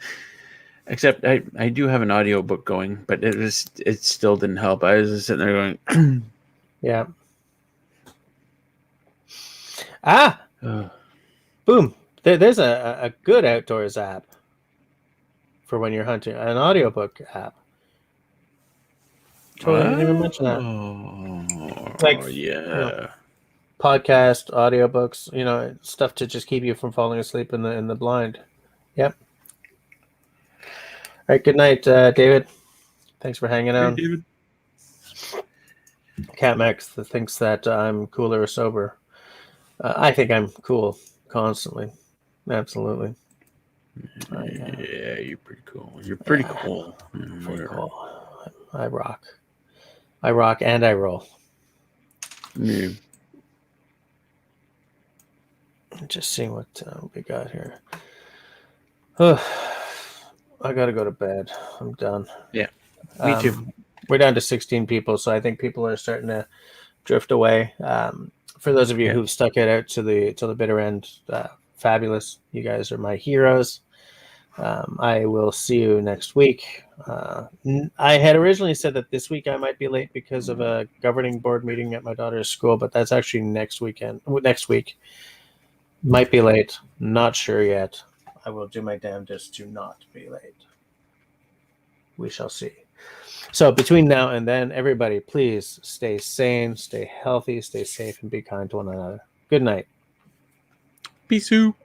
S3: Except I do have an audiobook going, but it still didn't help. I was just sitting there going,
S1: yeah. Boom. There's a good outdoors app for when you're hunting, an audiobook app. Totally didn't even mention that.
S3: Oh,
S1: Like,
S3: yeah.
S1: podcast, audiobooks, stuff to just keep you from falling asleep in the blind. Yep. All right. Good night, David. Thanks for hanging
S3: Hey,
S1: out.
S3: David.
S1: Catmax that thinks that I'm cooler or sober. I think I'm cool constantly. Absolutely.
S3: Yeah, you're pretty cool. You're pretty cool.
S1: Pretty cool. I rock. I rock and I roll.
S3: Yeah.
S1: Just seeing what we got here. I gotta go to bed. I'm done.
S3: Yeah, me too.
S1: We're down to 16 people, so I think people are starting to drift away. For those of you who've stuck it out to the bitter end, fabulous. You guys are my heroes. I will see you next week. I had originally said that this week I might be late because of a governing board meeting at my daughter's school, but that's actually next week. Might be late. Not sure yet. I will do my damnedest to not be late. We shall see. So between now and then, everybody, please stay sane, stay healthy, stay safe, and be kind to one another. Good night.
S3: Peace soup.